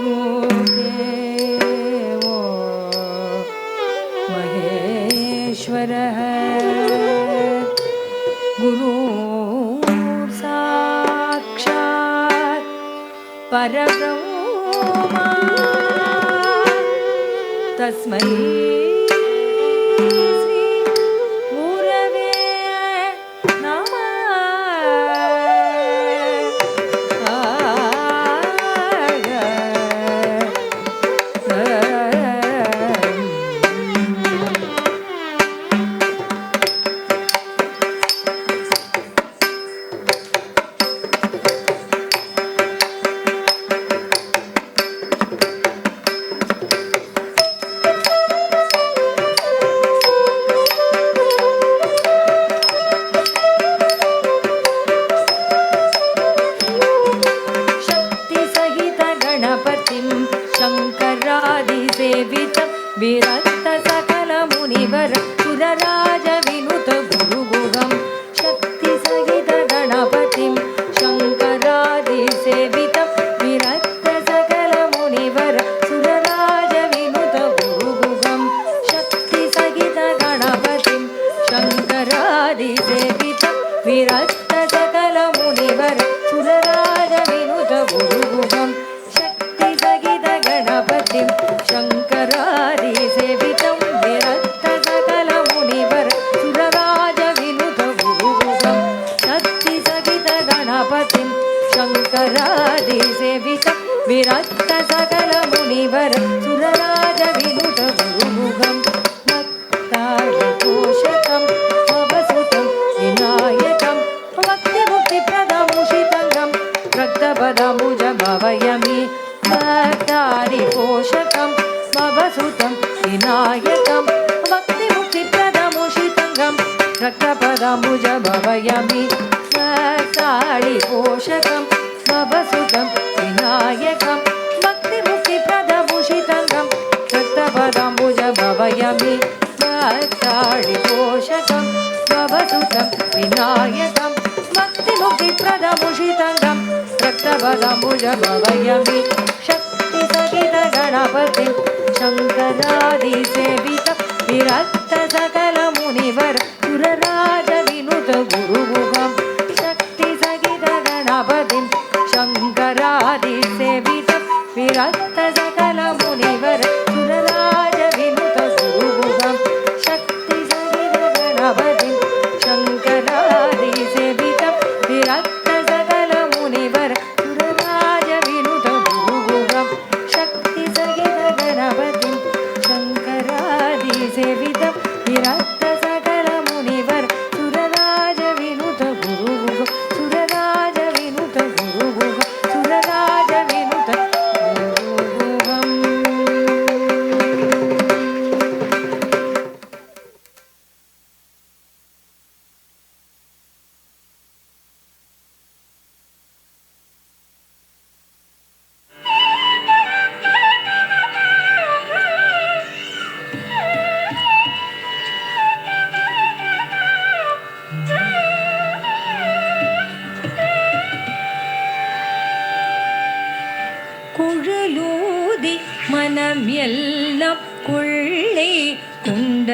गुरुदेवो महेश्वरः गुरु साक्षात् परब्रह्म तस्मै श्री गुरवे नमः। शङ्करादिसेवितं विरक्तसकलमुनिवर सुरराजविनुत गुरुगुहं शक्तिसहितगणपतिं शङ्करादिसेवितं विरक्तसकलमुनिवर सुरराजविनुत गुरुगुहं शक्तिसहितगणपतिं शङ्करादिसेवितं विरक्तसकलमुनिवर सुरराजविनुत गुरुगुहं गणपतिं शङ्करादिसेवितं विरक्तसकलमुनिवर सुरराजविनुत गुरुगुहं शक्तिसहितगणपतिं शङ्करादिसेवितं विरक्तसकलमुनिवर सुरराजविनुत गुरुगुहं भक्तादिपोषकं भवसुतं विनायकं भक्तिमुक्तिप्रदमुषितङ्गं रक्तपदमुजभवयमि भक्तादिपोषकं भवसुतं विनायकं भक्तिमुक्तिप्रदमुषितङ्गं रक्तपदमुजभवयमि भक्तादिपोषकं भवसुतं विनायकं भक्तिमुक्तिप्रदमुषितङ्गं रक्तपदमुजभवयमि भक्तादिपोषकं भवसुतं विनायकं भक्तिमुक्तिप्रदमुषितङ्गं रक्तपदमुजभवयमि शक्तिसहितगणपतिं शङ्करादिसेवितं विरक्तसकलमुनिवर सुरराजविनुत गुरुगुहं शक्तिसहितगणपतिं शङ्करादिसेवितं विरक्तसकलमुनिवर सुरराजविनुत गुरुगुहं शक्तिसहितगणपतिं शङ्करादिसेवितं विरक्तसकलमुनिवर सुरराजविनुत गुरुगुहं शक्तिसहितगणपतिं शङ्करादिसेवितं विरक्तसकलमुनिवर सुरराजविनुत गुरुगुहं सुरराजविनुत गुरुगुहं सुरराजविनुत गुरुगुहम्। குழலூதி மனம் எல்லாம் கொள்ளை கொண்ட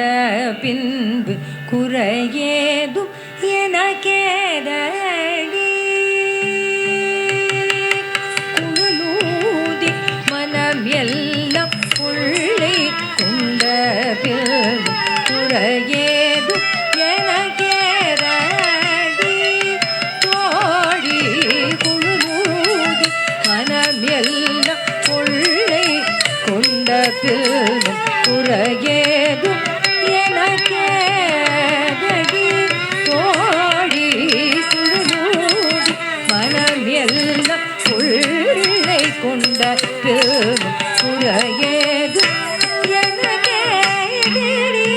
பின்பு குறையேதும் எனக்கேதடி குழலூதி மனம் எல்லாம் கொள்ளை கொண்ட பின்பு குறையேதும் எனக்கேதடி தோழி குழலூதி மனம் எல்லாம் கொள்ளை கொண்ட பின்பு குறையேதும் எனக்கேதடி தோழி குழலூதி மனம் எல்லாம் கொள்ளை கொண்ட பின்பு குறையேதும் எனக்கேதடி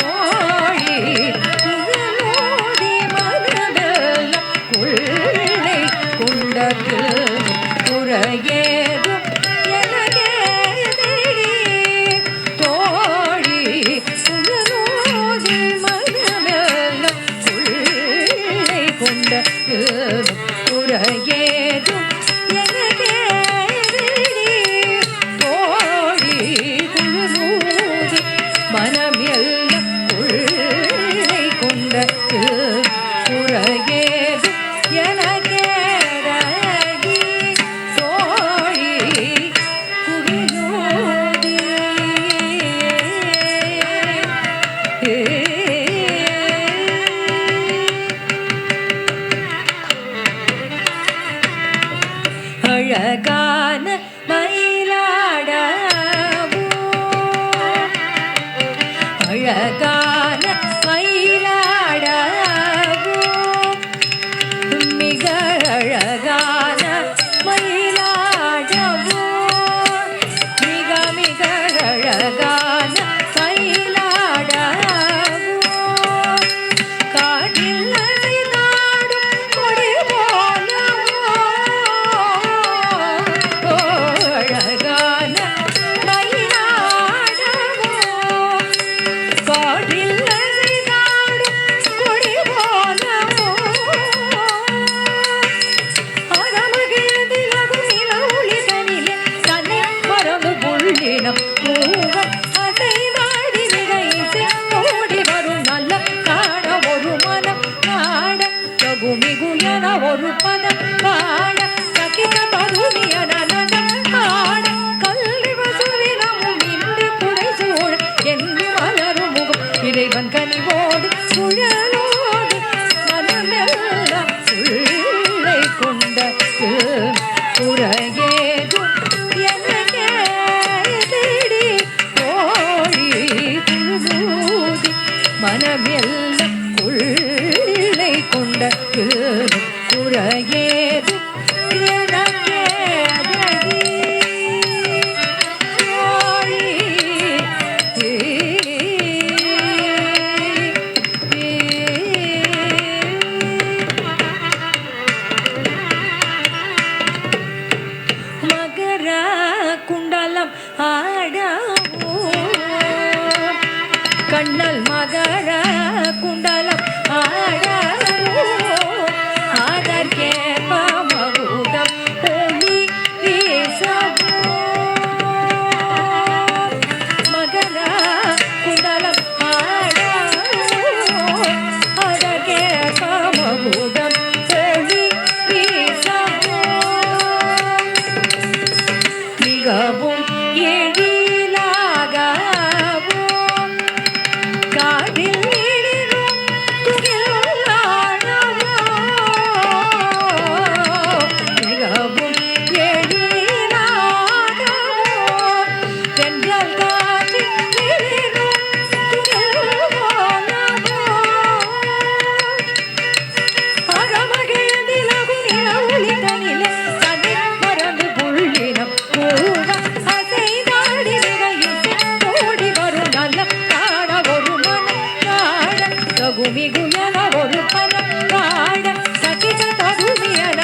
தோழி குழலூதி மனமெல்லாம் கொள்ளை கொண்ட பின்பு குறையேதும் எனக்கேதடி தோழி குழலூதி மனமெல்லாம் கொள்ளை கொண்ட பின்பு குறையேதும் எனக்கேதடி மிகவும் எழிலாகவோ காதில் இடினும் துகிலாடவோ மிகவும் எழிலாகவோ தென்றல் காற்றில் இடினும் துகிலாடவோ அகமகிழ்ந்திலகு நிலவுளிதனிலே சதி மறந்து புள்ளினம் கூவ அசைதாடி மிகையிட்டு ஓடி வரும் நல்ல காட ஒரு மனம் காட தகுமிகுயன ஒரு பனம் காட சகித தகுமியன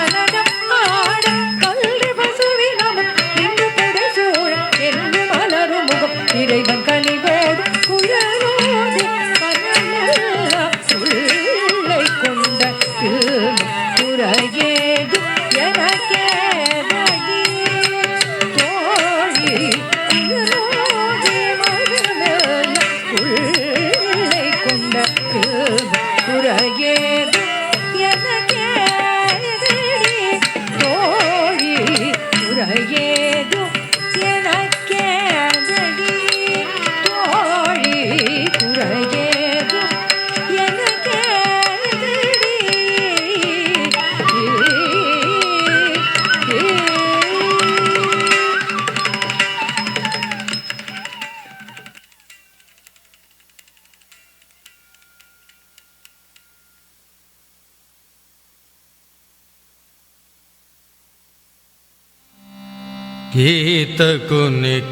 ஆட கல்வி பசுவினமும் இன்று பெடை சூழ என்று மலரும் முகம் இறைவன் கனிவோடு குழலோடு கனமெல்லாம் உள்ளை கொண்ட குறையேது எனக்கேதடி தோழி குழலோடு மகமெல்லாம் உள்ளை கொண்ட குறையேது எனக்கேதடி தோழி குறையேது எனக்கேதடி தோழி குறையேது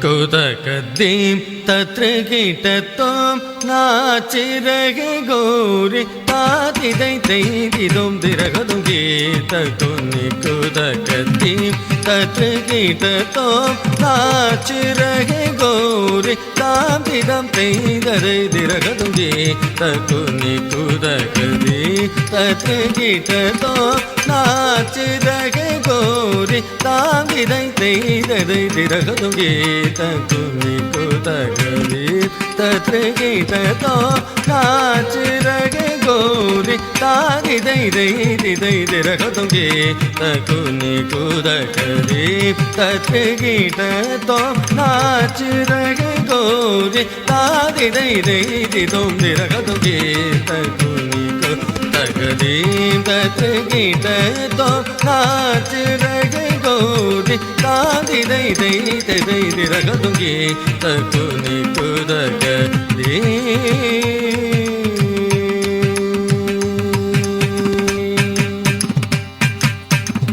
गीतकुनिकुदकदीं तत्र गीटत्वं नाचिरगे गौरि तादिदैतैदिदुं दिरगदुं गीतकुनिकुदकदीं तत्र गीटत्वं नाचिरगे गौरि तादिदं तैदरै दिरगदुं गीतकुनिकुदकदीं तत्र गीटत्वं नाचिरगे गौरि तादिदैतैदरै दिरगदुं गीतकुनिकुदकदीं तत्र गीटत्वं नाचिरगे गौरि तादिदैदिरगदुं गीतकुनिकुदकदीं तत्र गीटत्वं नाचिरगे गौरि तादिदैदिदुं दिरगदुं गीतकुनिकुदकदीं तत्र गीटत्वं नाचिरगे गौरि तादिदैदिरगदुं गीतकुनिकुदकदीं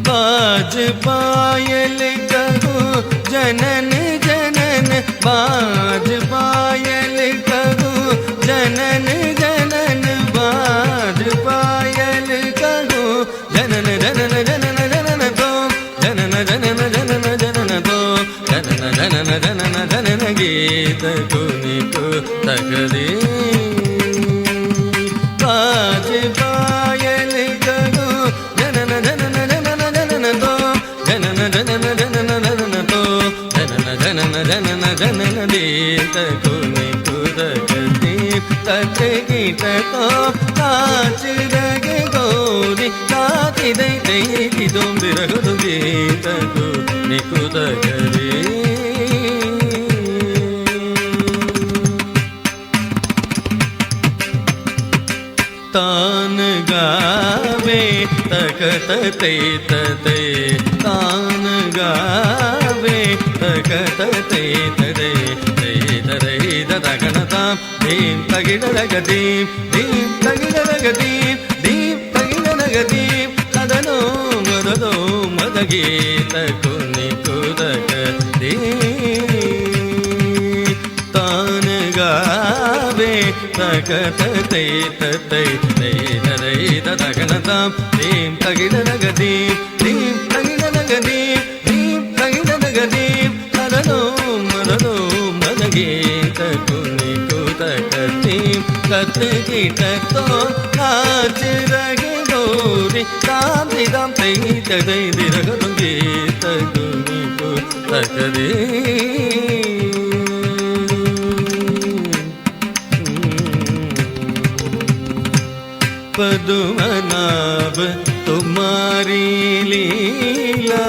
बाज पायल कहो जनन जनन बाज पायल कहो जनन जनन बाज पायल कहो जनन जनन जनन जनन तो जनन जनन जनन जनन तो जनन जनन जनन जनन गीतकुनिकुदकदीं बाज पायल कहो जनन जनन जनन जनन तो जनन जनन जनन जनन तो जनन जनन जनन जनन गीतकुनिकुदकदीं तत्र गीटत्वं नाचिरगे गौरि तादिदैदिदुं दिरगदुं गीतकुनिकुदकदीं तान गावे तकत ते तते तान गावे तकत ते तरे ते तरे ददगणतां धीं तगिडरगदीं धीं तगिडरगदीं धीं तगिडरगदीं तदनो मददो मदगीतकुनिकुदकदीं तान गावे तकत ते तते ते तरे ददगणतां धीं तगिडरगदीं धीं तगिडरगदीं धीं तगिडरगदीं तदनो मददो मदगीतकुनिकुदकदीं तत्र गीटत्वं नाचिरगे गौरि तादिदं तैदिरगदुं गीतकुनिकुदकदीं पदुमनाभ तुम्हारी लीला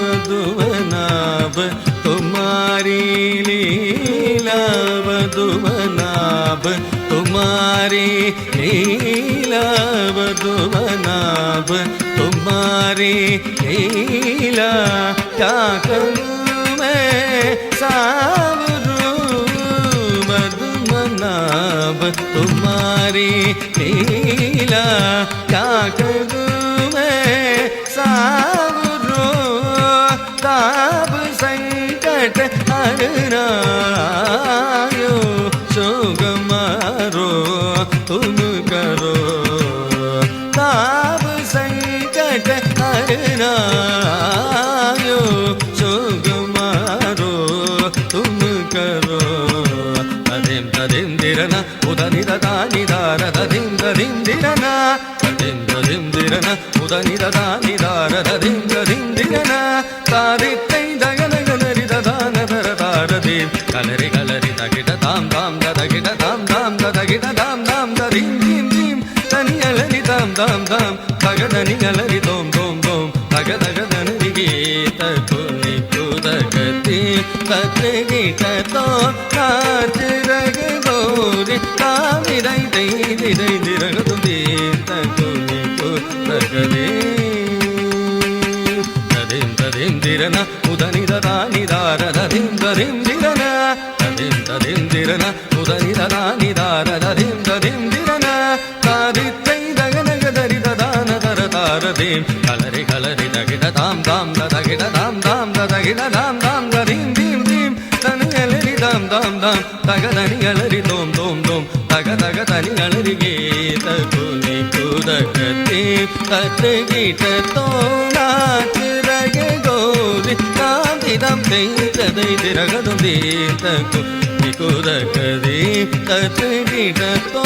पदुमनाभ तुम्हारी तुम्हारी लीला वधुमनाभ तुम्हारी लीला वधुमनाभ तुम्हारी लीला क्या करूं मैं सावरू मधुमनाभ तुम्हारी लीला क्या करूं मैं सावरू ताप संकट हरनायो शोक मारो तुम करो ताप संकट हरनायो शोक मारो तुम करो तदिम तदिम दिरना उदनि ददानि दार तदिम तदिम दिरना तदिम तदिम दिरना उदनि ददानि दार तदिम तदिम दिरना तारित्तै दगन गनरि ददान दर दार दीप कलरि कलरि तगिट ताम ताम दगिट ताम ताम दगिट ताम ताम दरिम दीम दीम तनि अलरि ताम ताम ताम तगदनि अलरि तोम तोम तोम तग तगदनि गीत कुनि कुदगति तत्र गीत तो नाच रग गोरि तामि दै दै दै दिरग तुदि तकुनि कुदगति तदिम तदिम दिरना उदनि ददानि दार तदिम तदिम दिरना तदिम तदिम दिरना उदनि ददानि दार तदिम तदिम दिरना तारित्तै दगन गदरि ददान दर तार दीम कलरि कलरि दगिट ताम ताम दगिट ताम ताम दगिट ताम ताम दरिम दीम दीम तनि अलरि ताम ताम ताम तगदनि अलरि तोम तोम तोम तग तग तनि अलरि गीत कुनि कुदगति तत्र गीत तो नाच रग गोरि ताम तिदम दै तदै दिरगदुम दीत कुनि कुदगति तत्र गीत तो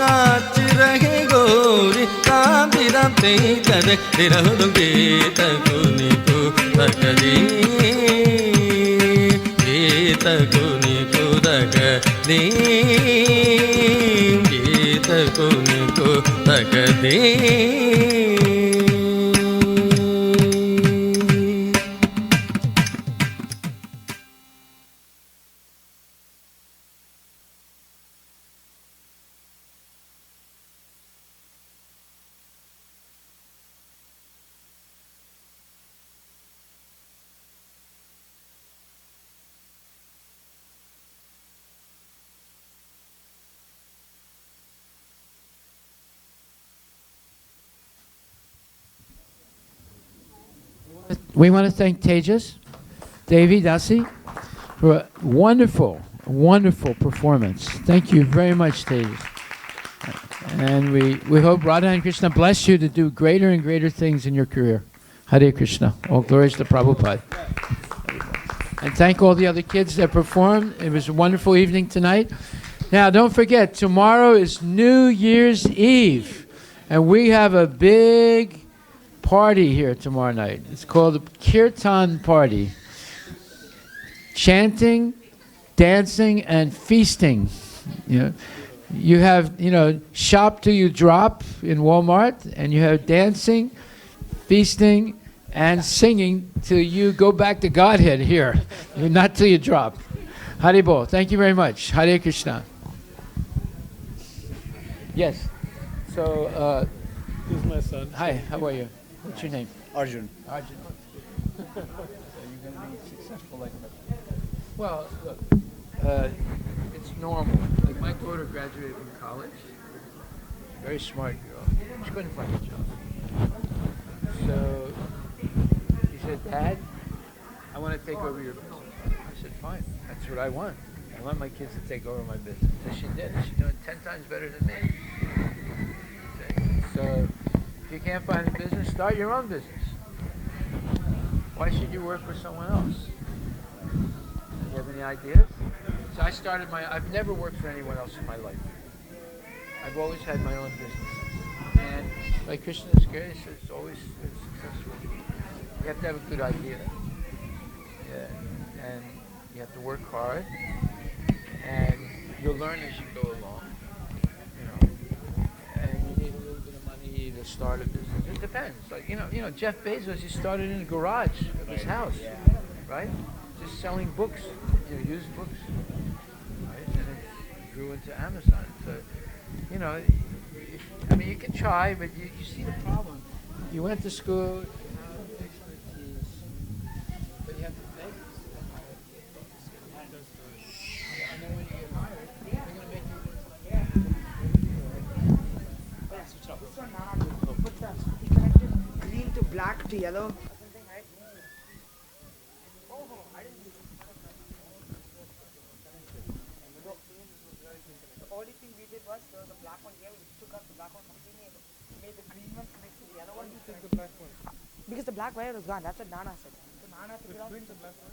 नाच रग गोरि ताम तिदम दै तदै दिरगदुम दीत कुनि कुदगति गीत कुनि कुदगति गीत कुनि कुदगति We want to thank Tejas, Devi Dasi, for a wonderful, wonderful performance. Thank you very much, Tejas. And we hope Radha and Krishna bless you to do greater and greater things in your career. Hare Krishna. All glories to Prabhupada. And thank all the other kids that performed. It was a wonderful evening tonight. Now, don't forget, tomorrow is New Year's Eve. And we have a big party here tomorrow night. It's called the Kirtan Party. Chanting, dancing, and feasting. You have, shop till you drop in Walmart, and you have dancing, feasting, and singing till you go back to Godhead here. Not till you drop. Haribol. Thank you very much. Hare Krishna. Yes. So, this is my son. Hi, how are you? What's your name? Arjun. Arjun. So you're going to be successful like that? Well, look, it's normal. Like my daughter graduated from college. Very smart girl. She couldn't find a job. So she said, Dad, I want to take over your business. I said, fine. That's what I want. I want my kids to take over my business. And she did. She's doing 10 times better than me. So if you can't find a business, start your own business. Why should you work for someone else? Do you have any ideas? So I've never worked for anyone else in my life. I've always had my own business. And by Krishna's grace, it's always been successful. You have to have a good idea. Yeah. And you have to work hard. And you'll learn as you go along. And you need a little bit of money to start a business. It depends. Like, Jeff Bezos, he started in a garage of his house. Right? just selling books, used books, right? And it grew into Amazon. So, I mean, you can try, but you see the problem. You went to school, you have expertise, but you have to beg to get hired. And then when you get hired, they're going to make you. Put that. He connected green to black to yellow. Something, right? I didn't do that. The only thing we did was there was a black one here. We took out the black one completely and made the green one connect to the yellow one. Why did you take the black one? Because the black wire was gone. That's what Nana said. So Nana took it out. The black one?